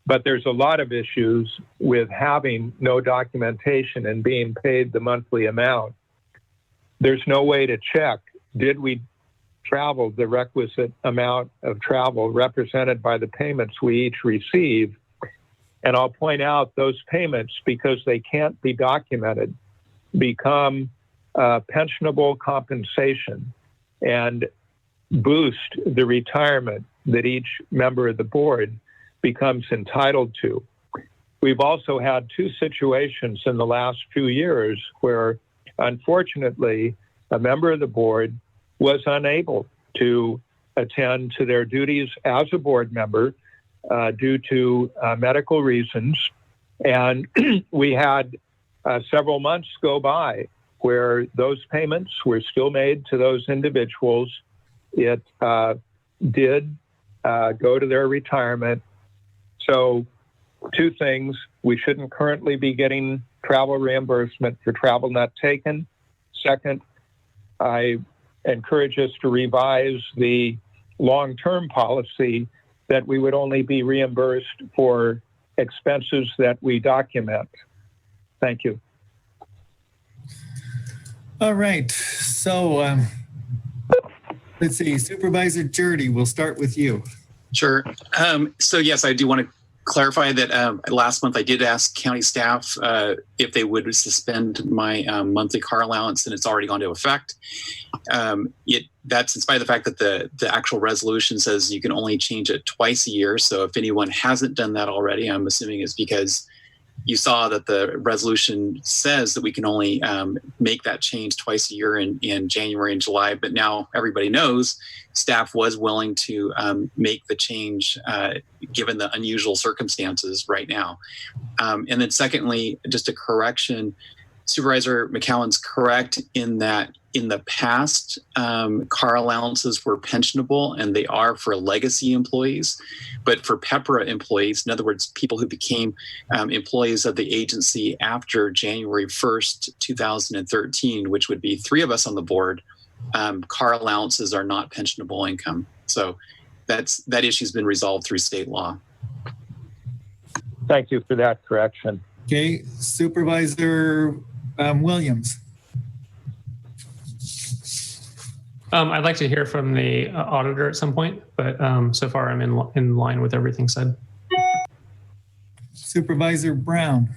but there's a lot of issues with having no documentation and being paid the monthly amount. There's no way to check, did we travel the requisite amount of travel represented by the payments we each receive? And I'll point out those payments, because they can't be documented, become pensionable compensation and boost the retirement that each member of the board becomes entitled to. We've also had two situations in the last few years where, unfortunately, a member of the board was unable to attend to their duties as a board member due to medical reasons. And we had several months go by where those payments were still made to those individuals. It did go to their retirement. So 2 things: we shouldn't currently be getting travel reimbursement for travel not taken. Second, I encourage us to revise the long-term policy that we would only be reimbursed for expenses that we document. Thank you. All right. So let's see, Supervisor Jurdy, we'll start with you. Sure. So yes, I do want to clarify that last month I did ask county staff if they would suspend my monthly car allowance, and it's already gone into effect. That's in spite of the fact that the actual resolution says you can only change it twice a year. So if anyone hasn't done that already, I'm assuming it's because you saw that the resolution says that we can only make that change twice a year in January and July. But now everybody knows staff was willing to make the change given the unusual circumstances right now. And then secondly, just a correction, Supervisor McCowan's correct in that in the past, car allowances were pensionable, and they are for legacy employees. But for PEPRA employees, in other words, people who became employees of the agency after January 1st, 2013, which would be 3 of us on the board, car allowances are not pensionable income. So that issue's been resolved through state law. Thank you for that correction. Okay, Supervisor Williams. I'd like to hear from the auditor at some point, but so far I'm in line with everything said. Supervisor Brown.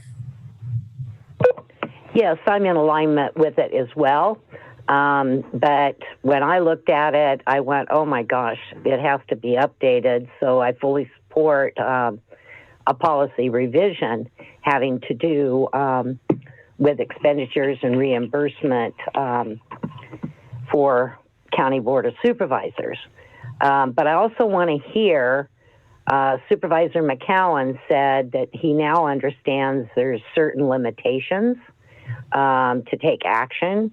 Yes, I'm in alignment with it as well. But when I looked at it, I went, oh my gosh, it has to be updated. So I fully support a policy revision having to do with expenditures and reimbursement for County Board of Supervisors. But I also want to hear Supervisor McCowan said that he now understands there's certain limitations to take action.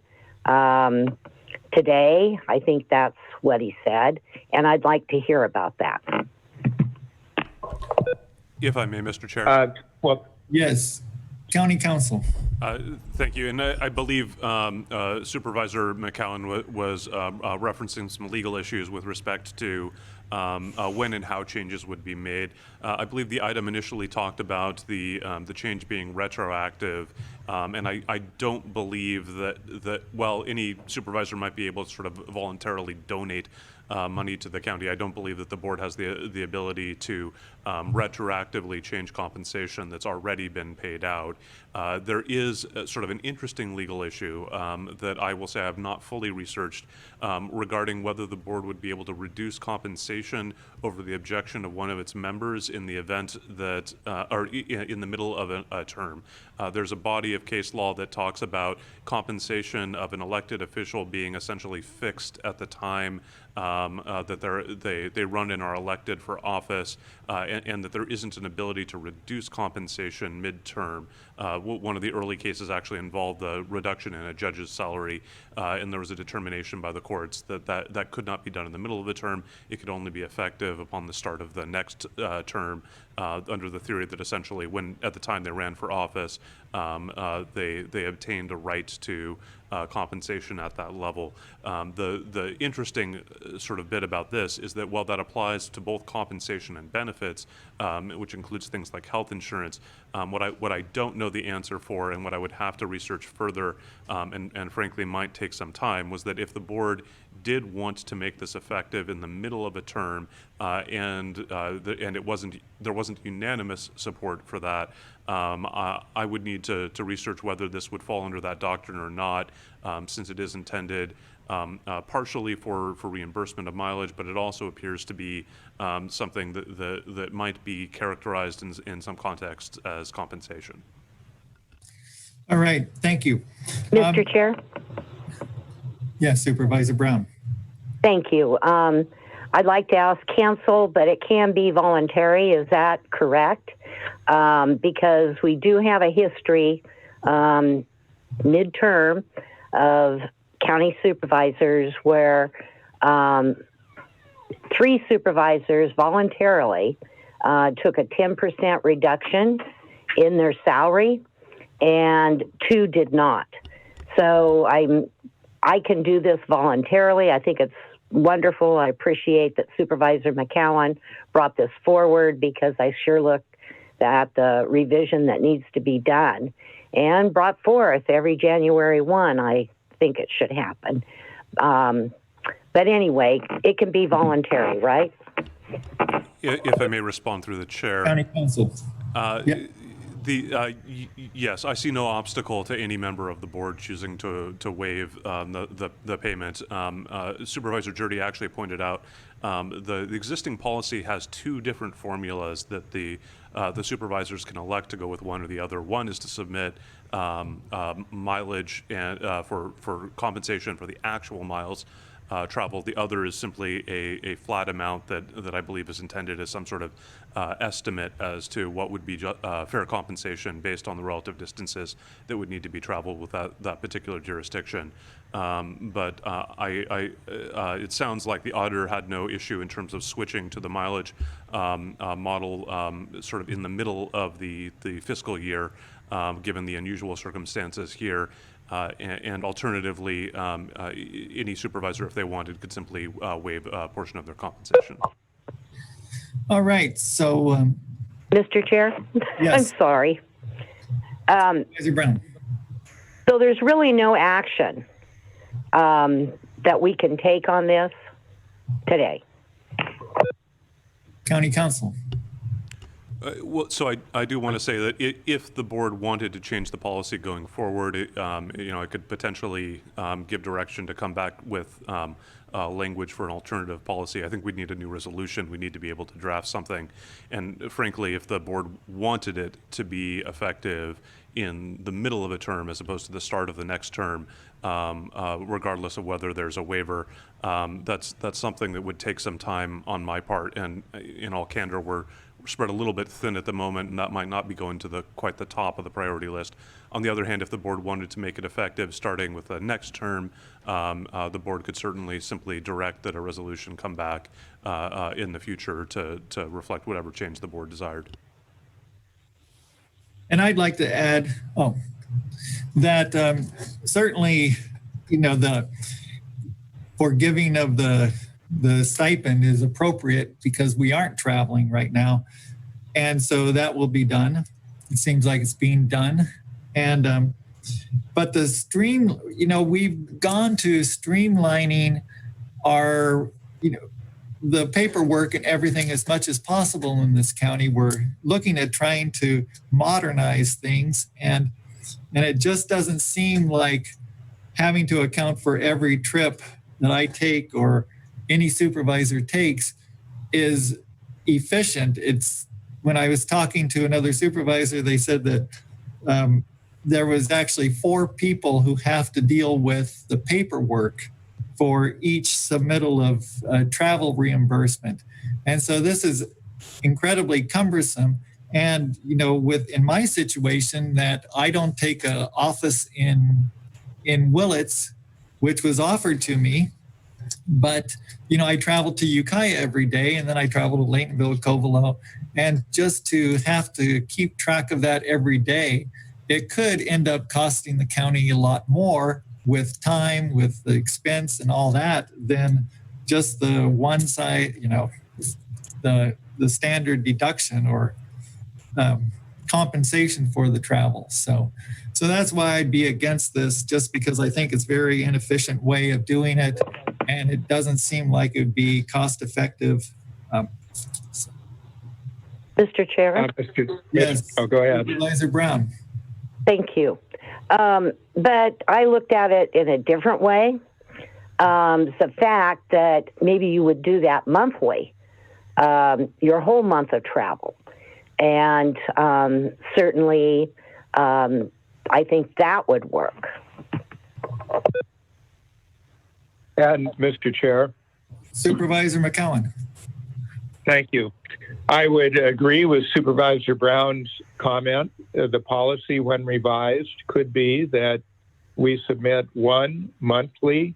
Today, I think that's what he said, and I'd like to hear about that. If I may, Mr. Chair. Yes, County Council. Thank you. And I believe Supervisor McCowan was referencing some legal issues with respect to when and how changes would be made. I believe the item initially talked about the change being retroactive, and I don't believe that while any supervisor might be able to sort of voluntarily donate money to the county, I don't believe that the board has the ability to retroactively change compensation that's already been paid out. There is sort of an interesting legal issue that I will say I have not fully researched regarding whether the board would be able to reduce compensation over the objection of one of its members in the event that, or in the middle of a term. There's a body of case law that talks about compensation of an elected official being essentially fixed at the time that they run and are elected for office, and that there isn't an ability to reduce compensation midterm. One of the early cases actually involved the reduction in a judge's salary, and there was a determination by the courts that could not be done in the middle of the term. It could only be effective upon the start of the next term, under the theory that essentially when at the time they ran for office, they obtained a right to compensation at that level. The interesting sort of bit about this is that while that applies to both compensation and benefits, which includes things like health insurance, what I don't know the answer for, and what I would have to research further, and frankly might take some time, was that if the board did want to make this effective in the middle of a term, and there wasn't unanimous support for that, I would need to research whether this would fall under that doctrine or not, since it is intended partially for reimbursement of mileage, but it also appears to be something that might be characterized in some contexts as compensation. All right, thank you. Mr. Chair? Yes, Supervisor Brown. Thank you. I'd like to ask cancel, but it can be voluntary. Is that correct? Because we do have a history midterm of county supervisors where 3 supervisors voluntarily took a 10% reduction in their salary and 2 did not. So I can do this voluntarily. I think it's wonderful. I appreciate that Supervisor McCowan brought this forward because I sure looked at the revision that needs to be done and brought forth every January 1. I think it should happen. But anyway, it can be voluntary, right? If I may respond through the chair. County Council. Yes, I see no obstacle to any member of the board choosing to waive the payment. Supervisor Jurdy actually pointed out the existing policy has 2 different formulas that the supervisors can elect to go with one or the other. One is to submit mileage and for compensation for the actual miles traveled. The other is simply a flat amount that I believe is intended as some sort of estimate as to what would be fair compensation based on the relative distances that would need to be traveled with that particular jurisdiction. But it sounds like the auditor had no issue in terms of switching to the mileage model sort of in the middle of the fiscal year, given the unusual circumstances here. And alternatively, any supervisor, if they wanted, could simply waive a portion of their compensation. All right. So, Mr. Chair, yes. I'm sorry. Supervisor Brown. So there's really no action that we can take on this today. County Council. So I do want to say that if the board wanted to change the policy going forward, it could potentially give direction to come back with language for an alternative policy. I think we'd need a new resolution. We need to be able to draft something. And frankly, if the board wanted it to be effective in the middle of a term as opposed to the start of the next term, regardless of whether there's a waiver, that's something that would take some time on my part. And in all candor, we're spread a little bit thin at the moment, and that might not be going to quite the top of the priority list. On the other hand, if the board wanted to make it effective starting with the next term, the board could certainly simply direct that a resolution come back in the future to reflect whatever change the board desired. And I'd like to add, that certainly, the forgiving of the stipend is appropriate because we aren't traveling right now. And so that will be done. It seems like it's being done. And, but we've gone to streamlining our, the paperwork and everything as much as possible in this county. We're looking at trying to modernize things, and it just doesn't seem like having to account for every trip that I take or any supervisor takes is efficient. It's when I was talking to another supervisor, they said that there was actually 4 people who have to deal with the paperwork for each submittal of travel reimbursement. And so this is incredibly cumbersome. And, in my situation that I don't take an office in Willits, which was offered to me, but, I travel to Ukiah every day, and then I travel to Laytonville, Covelo, and just to have to keep track of that every day, it could end up costing the county a lot more with time, with the expense and all that, than just the one side, the standard deduction or compensation for the travel. So that's why I'd be against this, just because I think it's a very inefficient way of doing it, and it doesn't seem like it would be cost effective. Mr. Chair? Yes. Oh, go ahead. Supervisor Brown. Thank you. But I looked at it in a different way. The fact that maybe you would do that monthly, your whole month of travel. And certainly, I think that would work. And Mr. Chair? Supervisor McCowan. Thank you. I would agree with Supervisor Brown's comment. The policy, when revised, could be that we submit one monthly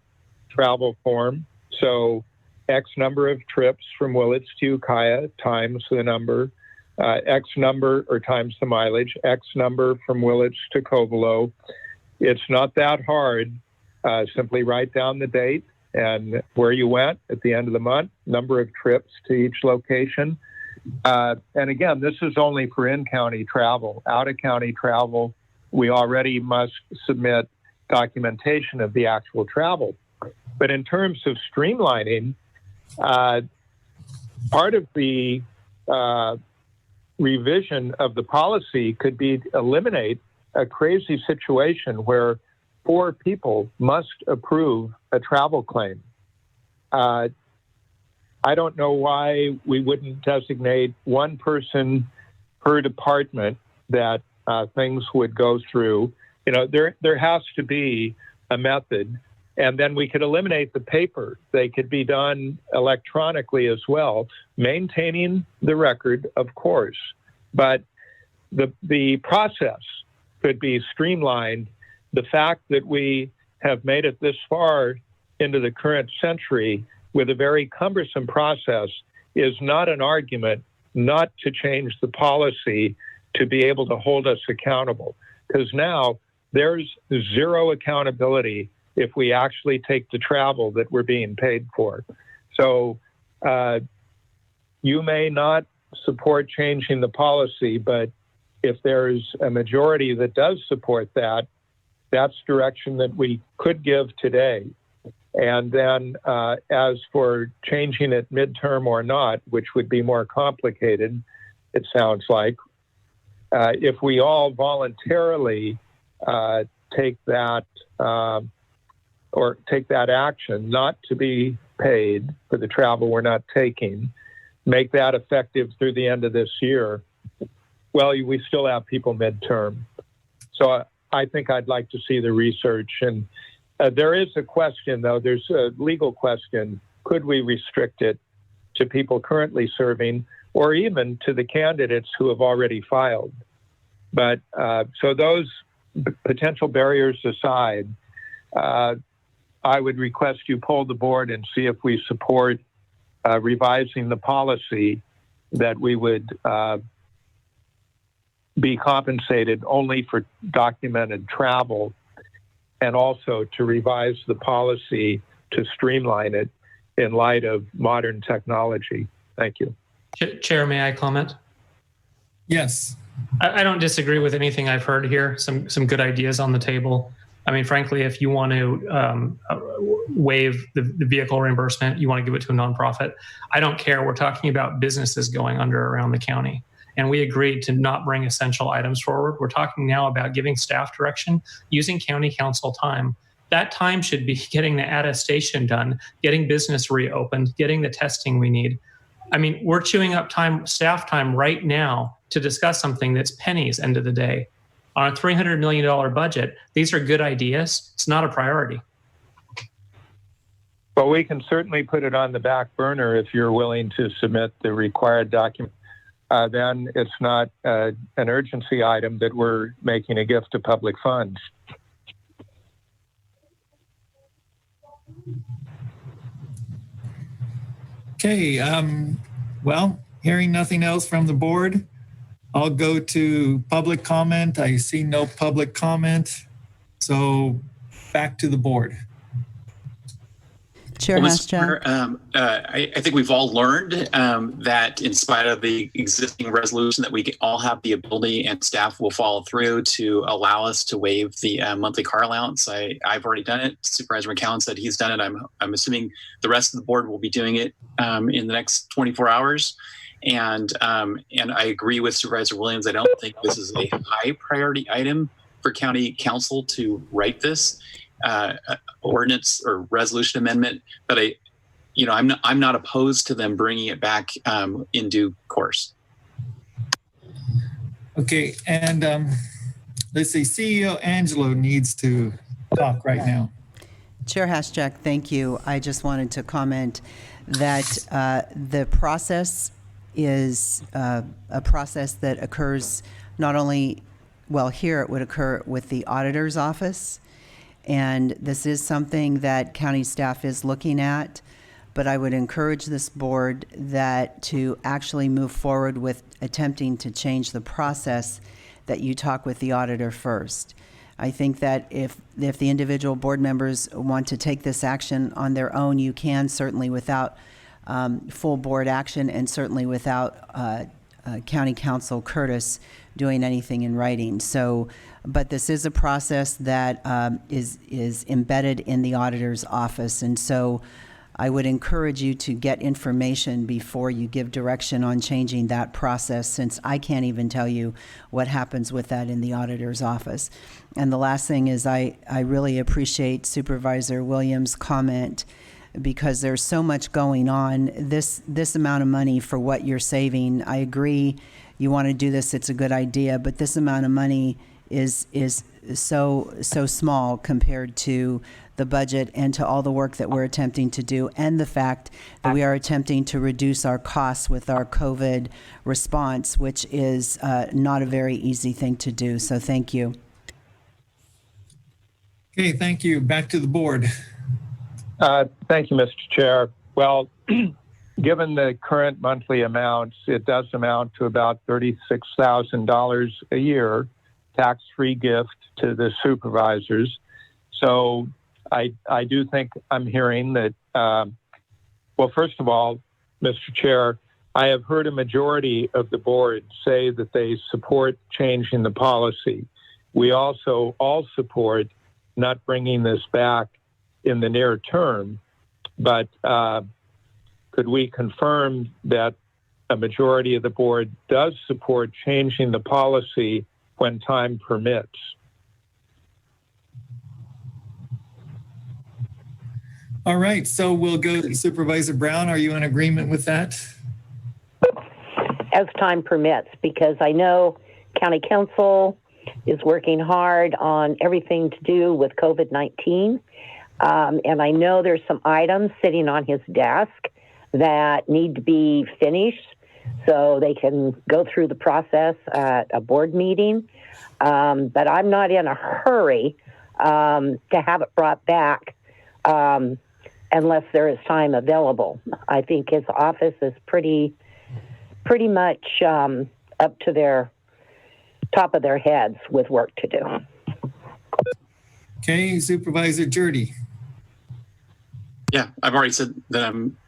travel form. So X number of trips from Willits to Ukiah times the number, X number or times the mileage, X number from Willits to Covelo. It's not that hard. Simply write down the date and where you went at the end of the month, number of trips to each location. And again, this is only for in-county travel. Out-of-county travel, we already must submit documentation of the actual travel. But in terms of streamlining, part of the revision of the policy could be to eliminate a crazy situation where 4 people must approve a travel claim. I don't know why we wouldn't designate one person per department that things would go through. You know, there has to be a method, and then we could eliminate the paper. They could be done electronically as well, maintaining the record, of course, but the process could be streamlined. The fact that we have made it this far into the current century with a very cumbersome process is not an argument not to change the policy to be able to hold us accountable. Because now there's zero accountability if we actually take the travel that we're being paid for. So you may not support changing the policy, but if there's a majority that does support that, that's direction that we could give today. And then as for changing it midterm or not, which would be more complicated, it sounds like, if we all voluntarily take that action not to be paid for the travel we're not taking, make that effective through the end of this year, well, we still have people midterm. So I think I'd like to see the research. And there is a question, though. There's a legal question. Could we restrict it to people currently serving or even to the candidates who have already filed? But so those potential barriers aside, I would request you poll the board and see if we support revising the policy that we would be compensated only for documented travel, and also to revise the policy to streamline it in light of modern technology. Thank you. Chair, may I comment? Yes. I don't disagree with anything I've heard here. Some good ideas on the table. I mean, frankly, if you want to waive the vehicle reimbursement, you want to give it to a nonprofit, I don't care. We're talking about businesses going under around the county. And we agreed to not bring essential items forward. We're talking now about giving staff direction, using county council time. That time should be getting the attestation done, getting business reopened, getting the testing we need. I mean, we're chewing up staff time right now to discuss something that's pennies end of the day. On a $300 million budget, these are good ideas. It's not a priority. Well, we can certainly put it on the back burner if you're willing to submit the required document. Then it's not an urgency item that we're making a gift to public funds. Okay, well, hearing nothing else from the board, I'll go to public comment. I see no public comment. So back to the board. Chair Hashtag. I think we've all learned that in spite of the existing resolution that we all have the ability and staff will follow through to allow us to waive the monthly car allowance. I've already done it. Supervisor McCowan said he's done it. I'm assuming the rest of the board will be doing it in the next 24 hours. And I agree with Supervisor Williams. I don't think this is a high priority item for county council to write this ordinance or resolution amendment, but I'm not opposed to them bringing it back in due course. Okay, and let's see, CEO Angelo needs to talk right now. Chair Hashjack, thank you. I just wanted to comment that the process is a process that occurs not only, well, here it would occur with the auditor's office, and this is something that county staff is looking at, but I would encourage this board that to actually move forward with attempting to change the process, that you talk with the auditor first. I think that if the individual board members want to take this action on their own, you can, certainly without full board action, and certainly without County Counsel Curtis doing anything in writing. So, but this is a process that is embedded in the auditor's office, and so I would encourage you to get information before you give direction on changing that process, since I can't even tell you what happens with that in the auditor's office. And the last thing is I really appreciate Supervisor Williams' comment, because there's so much going on. This amount of money for what you're saving, I agree, you want to do this, it's a good idea, but this amount of money is so small compared to the budget and to all the work that we're attempting to do, and the fact that we are attempting to reduce our costs with our COVID response, which is not a very easy thing to do. So thank you. Okay, thank you. Back to the board. Thank you, Mr. Chair. Well, given the current monthly amounts, it does amount to about $36,000 a year, tax-free gift to the supervisors. So I do think I'm hearing that, well, first of all, Mr. Chair, I have heard a majority of the board say that they support changing the policy. We also all support not bringing this back in the near term, but could we confirm that a majority of the board does support changing the policy when time permits? All right, so we'll go to Supervisor Brown. Are you in agreement with that? As time permits, because I know County Council is working hard on everything to do with COVID-19. And I know there's some items sitting on his desk that need to be finished so they can go through the process at a board meeting. But I'm not in a hurry to have it brought back unless there is time available. I think his office is pretty much up to their top of their heads with work to do. Okay, Supervisor Jurdy. Yeah, I've already said that I'm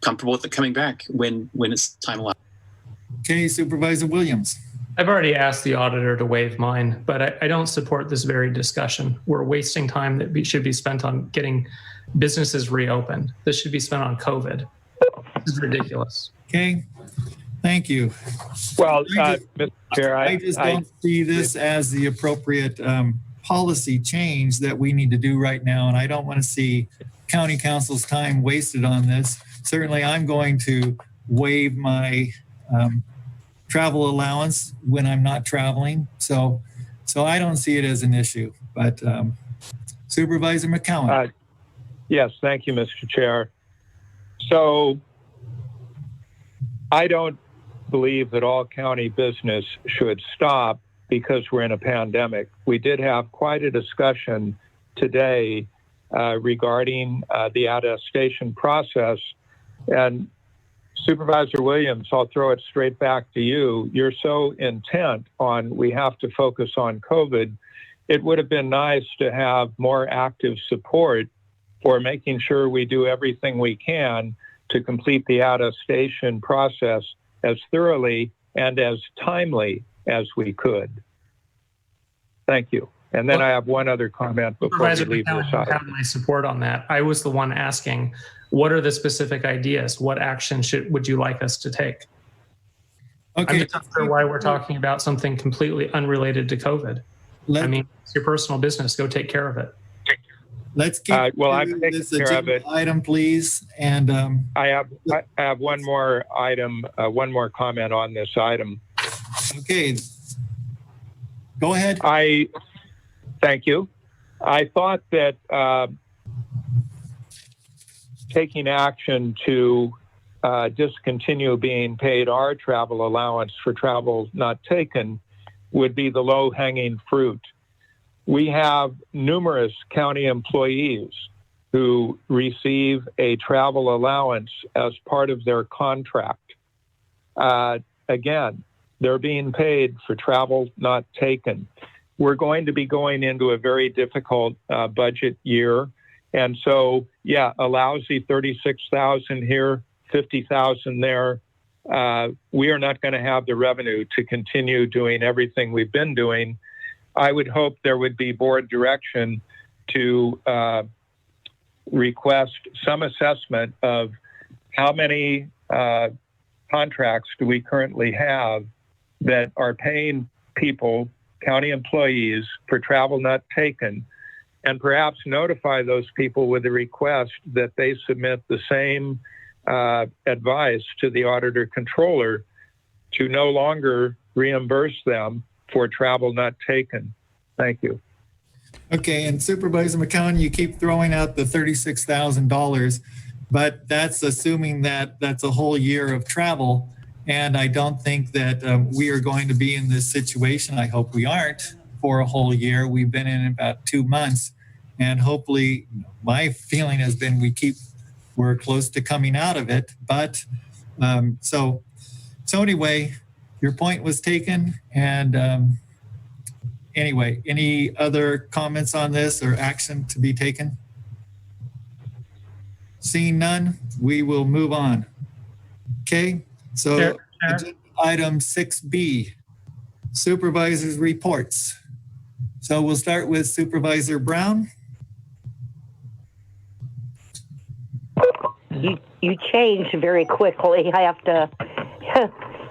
comfortable with it coming back when it's time allowed. Okay, Supervisor Williams. I've already asked the auditor to waive mine, but I don't support this very discussion. We're wasting time that should be spent on getting businesses reopened. This should be spent on COVID. This is ridiculous. Okay, thank you. Well, Mr. Chair, I just don't see this as the appropriate policy change that we need to do right now, and I don't want to see County Council's time wasted on this. Certainly, I'm going to waive my travel allowance when I'm not traveling. So I don't see it as an issue. But Supervisor McCowan. Yes, thank you, Mr. Chair. So I don't believe that all county business should stop because we're in a pandemic. We did have quite a discussion today regarding the attestation process. And Supervisor Williams, I'll throw it straight back to you. You're so intent on we have to focus on COVID. It would have been nice to have more active support for making sure we do everything we can to complete the attestation process as thoroughly and as timely as we could. Thank you. And then I have one other comment before we leave this I have my support on that. I was the one asking, what are the specific ideas? What action would you like us to take? Okay. I'm just not sure why we're talking about something completely unrelated to COVID. I mean, it's your personal business. Go take care of it. Let's keep well, I'm taking this care of it. Item, please. And I have one more item, one more comment on this item. Okay. Go ahead. Thank you. I thought that taking action to discontinue being paid our travel allowance for travel not taken would be the low-hanging fruit. We have numerous county employees who receive a travel allowance as part of their contract. Again, they're being paid for travel not taken. We're going to be going into a very difficult budget year. And so, yeah, a lousy 36,000 here, 50,000 there. We are not going to have the revenue to continue doing everything we've been doing. I would hope there would be board direction to request some assessment of how many contracts do we currently have that are paying people, county employees, for travel not taken, and perhaps notify those people with a request that they submit the same advice to the auditor controller to no longer reimburse them for travel not taken. Thank you. Okay, and Supervisor McCown, you keep throwing out the $36,000, but that's assuming that that's a whole year of travel. And I don't think that we are going to be in this situation. I hope we aren't for a whole year. We've been in about 2 months, and hopefully my feeling has been we're close to coming out of it. But so anyway, your point was taken. And anyway, any other comments on this or action to be taken? Seeing none, we will move on. Okay, so item 6B, Supervisors Reports. So we'll start with Supervisor Brown. You changed very quickly. I have to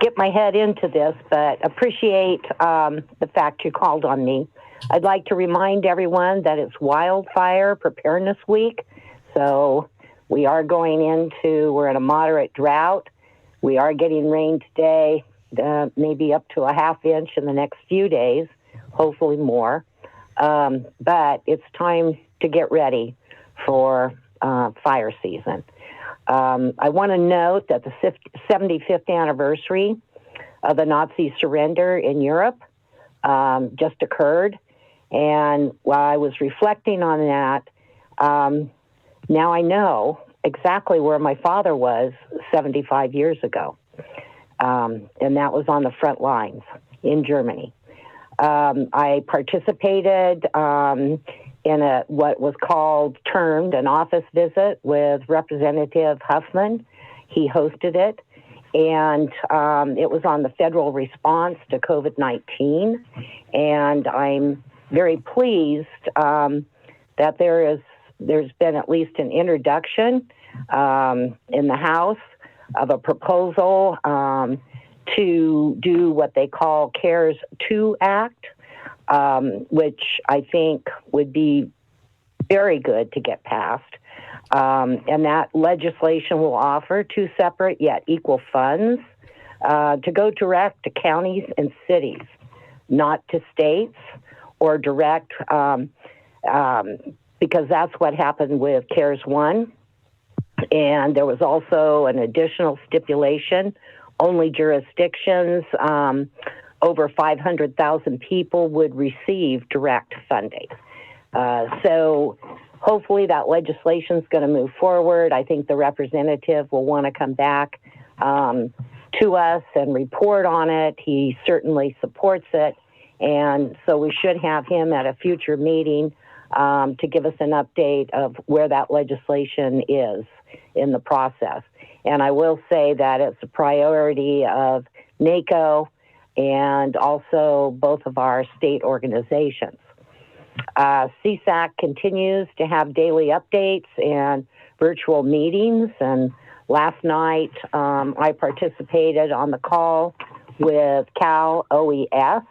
get my head into this, but appreciate the fact you called on me. I'd like to remind everyone that it's Wildfire Preparedness Week. So we are we're in a moderate drought. We are getting rain today, maybe up to a ½ inch in the next few days, hopefully more. But it's time to get ready for fire season. I want to note that the 75th anniversary of the Nazi surrender in Europe just occurred. And while I was reflecting on that, now I know exactly where my father was 75 years ago. And that was on the front lines in Germany. I participated in what was termed an office visit with Representative Huffman. He hosted it, and it was on the federal response to COVID-19. And I'm very pleased that there's been at least an introduction in the House of a proposal to do what they call CARES 2 Act, which I think would be very good to get passed. And that legislation will offer 2 separate yet equal funds to go direct to counties and cities, not to states, or direct, because that's what happened with CARES 1. And there was also an additional stipulation. Only jurisdictions over 500,000 people would receive direct funding. So hopefully that legislation is going to move forward. I think the representative will want to come back to us and report on it. He certainly supports it. And so we should have him at a future meeting to give us an update of where that legislation is in the process. And I will say that it's a priority of NACO and also both of our state organizations. CSAC continues to have daily updates and virtual meetings. And last night, I participated on the call with Cal OES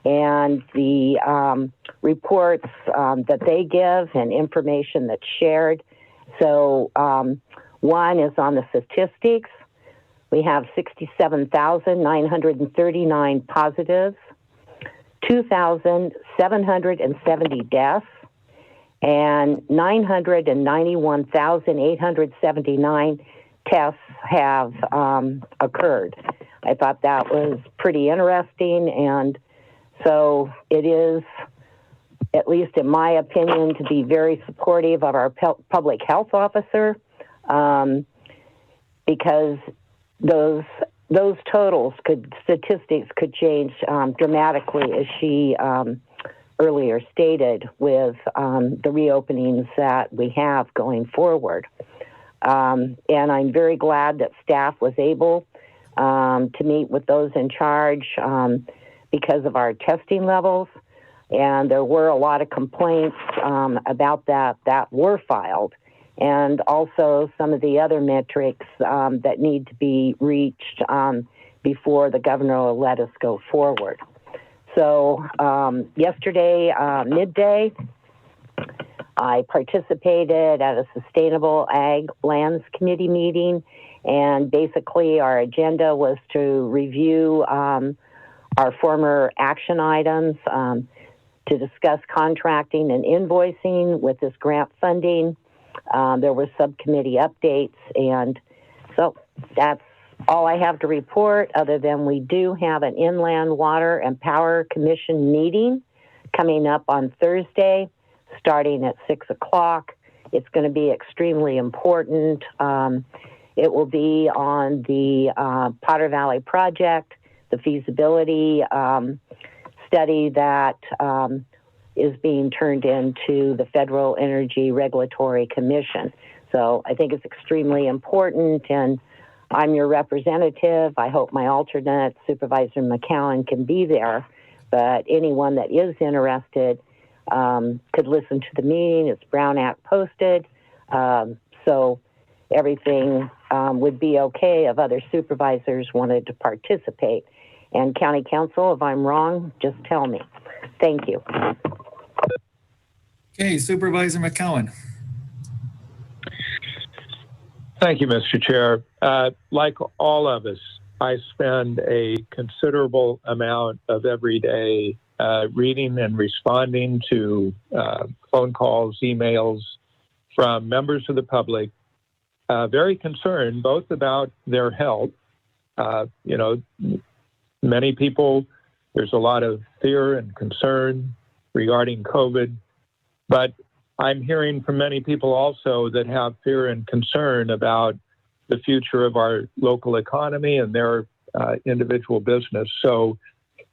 and the reports that they give and information that's shared. So one is on the statistics. We have 67,939 positives, 2,770 deaths, and 991,879 tests have occurred. I thought that was pretty interesting, and so it is, at least in my opinion, to be very supportive of our public health officer, because those totals statistics could change dramatically, as she earlier stated, with the reopenings that we have going forward. And I'm very glad that staff was able to meet with those in charge because of our testing levels. And there were a lot of complaints about that were filed. And also some of the other metrics that need to be reached before the governor will let us go forward. So yesterday, midday, I participated at a Sustainable Ag Lands Committee meeting, and basically our agenda was to review our former action items, to discuss contracting and invoicing with this grant funding. There were subcommittee updates, and so that's all I have to report, other than we do have an Inland Water and Power Commission meeting coming up on Thursday, starting at 6 o'clock. It's going to be extremely important. It will be on the Potter Valley project, the feasibility study that is being turned into the Federal Energy Regulatory Commission. So I think it's extremely important, and I'm your representative. I hope my alternate, Supervisor McCowan, can be there, but anyone that is interested could listen to the meeting. It's Brown Act posted, so everything would be okay if other supervisors wanted to participate. And County Council, if I'm wrong, just tell me. Thank you. Okay, Supervisor McCowan. Thank you, Mr. Chair. Like all of us, I spend a considerable amount of every day reading and responding to phone calls, emails from members of the public, very concerned both about their health. Many people, there's a lot of fear and concern regarding COVID, but I'm hearing from many people also that have fear and concern about the future of our local economy and their individual business. So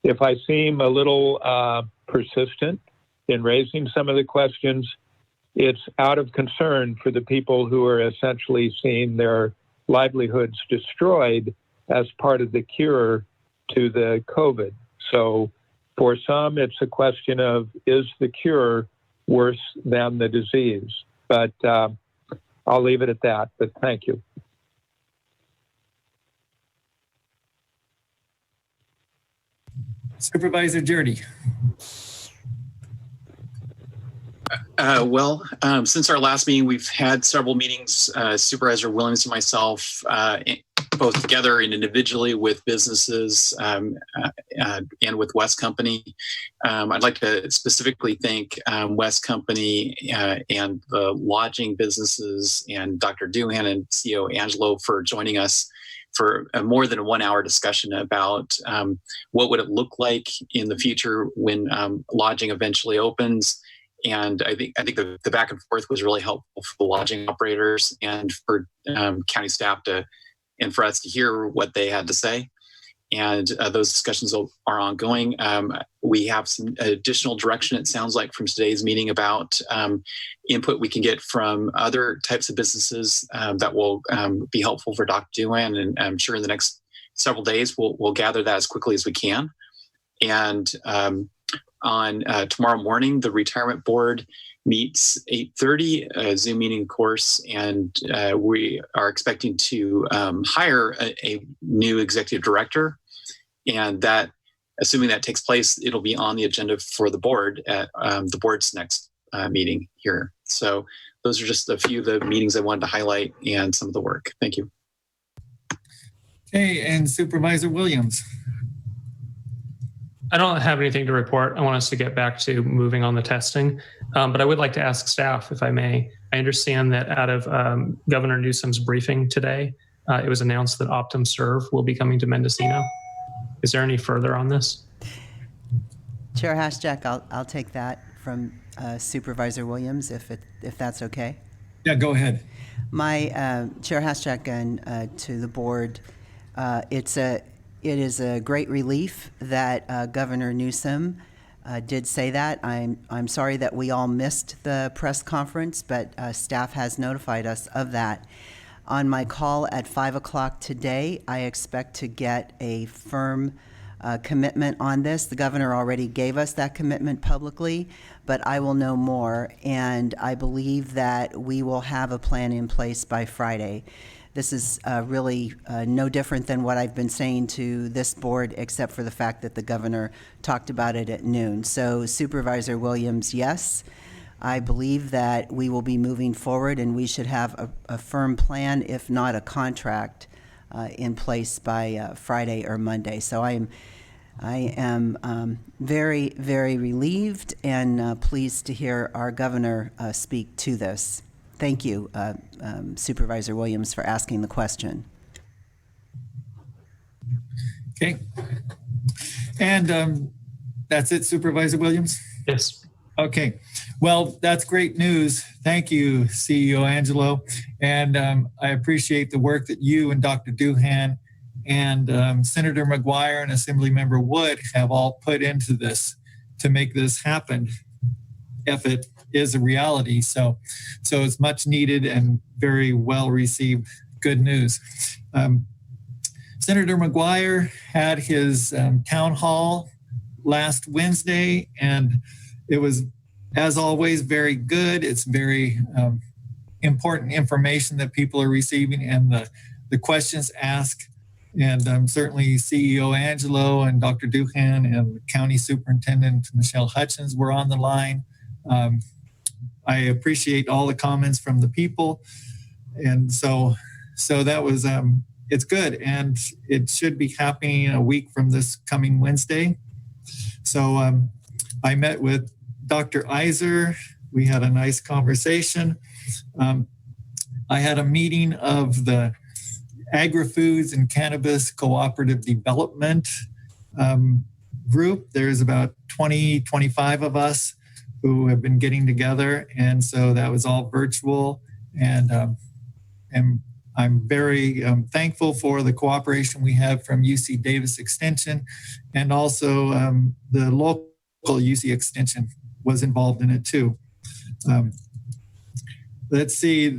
if I seem a little persistent in raising some of the questions, it's out of concern for the people who are essentially seeing their livelihoods destroyed as part of the cure to the COVID. So for some, it's a question of, is the cure worse than the disease? But I'll leave it at that, but thank you. Supervisor Jurdy. Since our last meeting, we've had several meetings, Supervisor Williams and myself, both together and individually with businesses and with West Company. I'd like to specifically thank West Company and the lodging businesses and Dr. Doohan and CEO Angelo for joining us for a more than a 1 hour discussion about what would it look like in the future when lodging eventually opens. And I think the back and forth was really helpful for the lodging operators and for county staff and for us to hear what they had to say. And those discussions are ongoing. We have some additional direction, it sounds like, from today's meeting about input we can get from other types of businesses that will be helpful for Dr. Doohan. And I'm sure in the next several days, we'll gather that as quickly as we can. And on tomorrow morning, the retirement board meets 8:30, a Zoom meeting, of course, and we are expecting to hire a new executive director. And that, assuming that takes place, it'll be on the agenda for the board at the board's next meeting here. So those are just a few of the meetings I wanted to highlight and some of the work. Thank you. Okay, and Supervisor Williams. I don't have anything to report. I want us to get back to moving on the testing. But I would like to ask staff, if I may. I understand that out of Governor Newsom's briefing today, it was announced that Optum Serve will be coming to Mendocino. Is there any further on this? Chair Hashjack, I'll take that from Supervisor Williams, if that's okay. Yeah, go ahead. My Chair Hashjack and to the board, it is a great relief that Governor Newsom did say that. I'm sorry that we all missed the press conference, but staff has notified us of that. On my call at 5 o'clock today, I expect to get a firm commitment on this. The governor already gave us that commitment publicly, but I will know more, and I believe that we will have a plan in place by Friday. This is really no different than what I've been saying to this board, except for the fact that the governor talked about it at noon. So Supervisor Williams, yes, I believe that we will be moving forward, and we should have a firm plan, if not a contract, in place by Friday or Monday. So I am very, very relieved and pleased to hear our governor speak to this. Thank you, Supervisor Williams, for asking the question. Okay. And that's it, Supervisor Williams? Yes. Okay. Well, that's great news. Thank you, CEO Angelo. And I appreciate the work that you and Dr. Doohan and Senator McGuire and Assemblymember Wood have all put into this to make this happen, if it is a reality. So it's much needed and very well received. Good news. Senator McGuire had his town hall last Wednesday, and it was, as always, very good. It's very important information that people are receiving, and the questions asked. And certainly CEO Angelo and Dr. Doohan and County Superintendent Michelle Hutchins were on the line. I appreciate all the comments from the people. And so that was, it's good. And it should be happening a week from this coming Wednesday. So I met with Dr. Iser. We had a nice conversation. I had a meeting of the Agri-Foods and Cannabis Cooperative Development group. There's about 25 of us who have been getting together. And so that was all virtual. And I'm very thankful for the cooperation we have from UC Davis Extension, and also the local UC Extension was involved in it too. Let's see,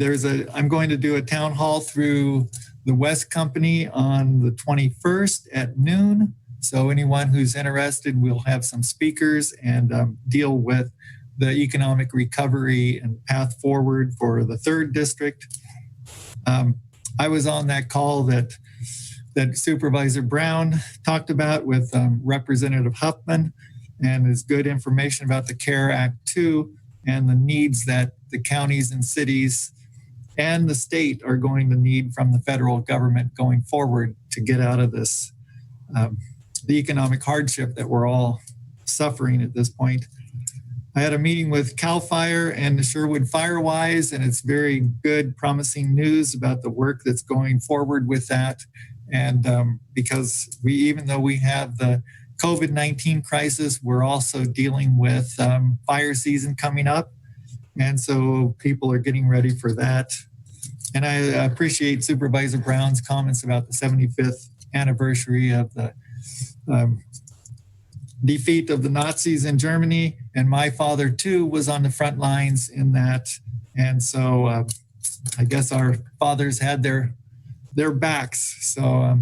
I'm going to do a town hall through the West Company on the 21st at noon. So anyone who's interested, we'll have some speakers and deal with the economic recovery and path forward for the 3rd district. I was on that call that Supervisor Brown talked about with Representative Huffman, and is good information about the CARE Act too, and the needs that the counties and cities and the state are going to need from the federal government going forward to get out of this, the economic hardship that we're all suffering at this point. I had a meeting with CAL FIRE and the Sherwood Firewise, and it's very good, promising news about the work that's going forward with that. And because even though we have the COVID-19 crisis, we're also dealing with fire season coming up. And so people are getting ready for that. And I appreciate Supervisor Brown's comments about the 75th anniversary of the defeat of the Nazis in Germany. And my father too was on the front lines in that. And so I guess our fathers had their backs. So,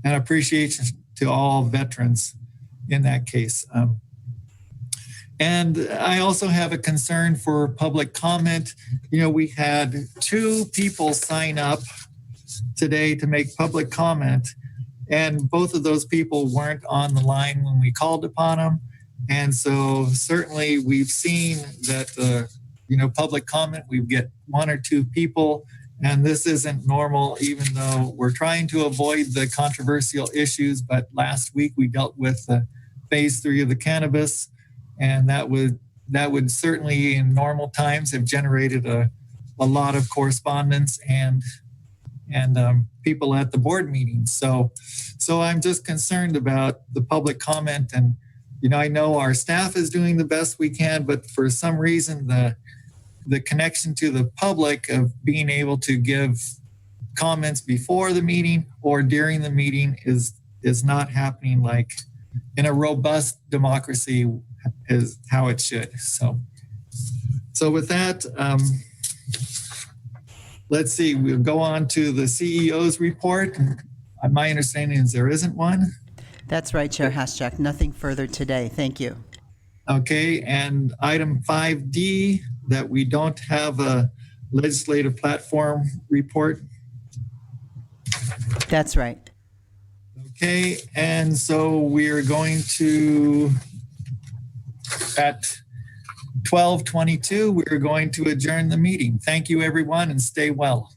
and appreciation to all veterans in that case. And I also have a concern for public comment. You know, we had 2 people sign up today to make public comment, and both of those people weren't on the line when we called upon them. And so certainly we've seen that public comment, we get 1 or 2 people, and this isn't normal, even though we're trying to avoid the controversial issues. But last week we dealt with the phase 3 of the cannabis. And that would certainly in normal times have generated a lot of correspondence and people at the board meetings. So I'm just concerned about the public comment. And, I know our staff is doing the best we can, but for some reason, the connection to the public of being able to give comments before the meeting or during the meeting is not happening like in a robust democracy is how it should. So with that, let's see, we'll go on to the CEO's report. My understanding is there isn't one. That's right, Chair Haschak. Nothing further today. Thank you. Okay, and item 5D, that we don't have a legislative platform report. That's right. Okay, and so we're going to, at 12:22, we're going to adjourn the meeting. Thank you, everyone, and stay well.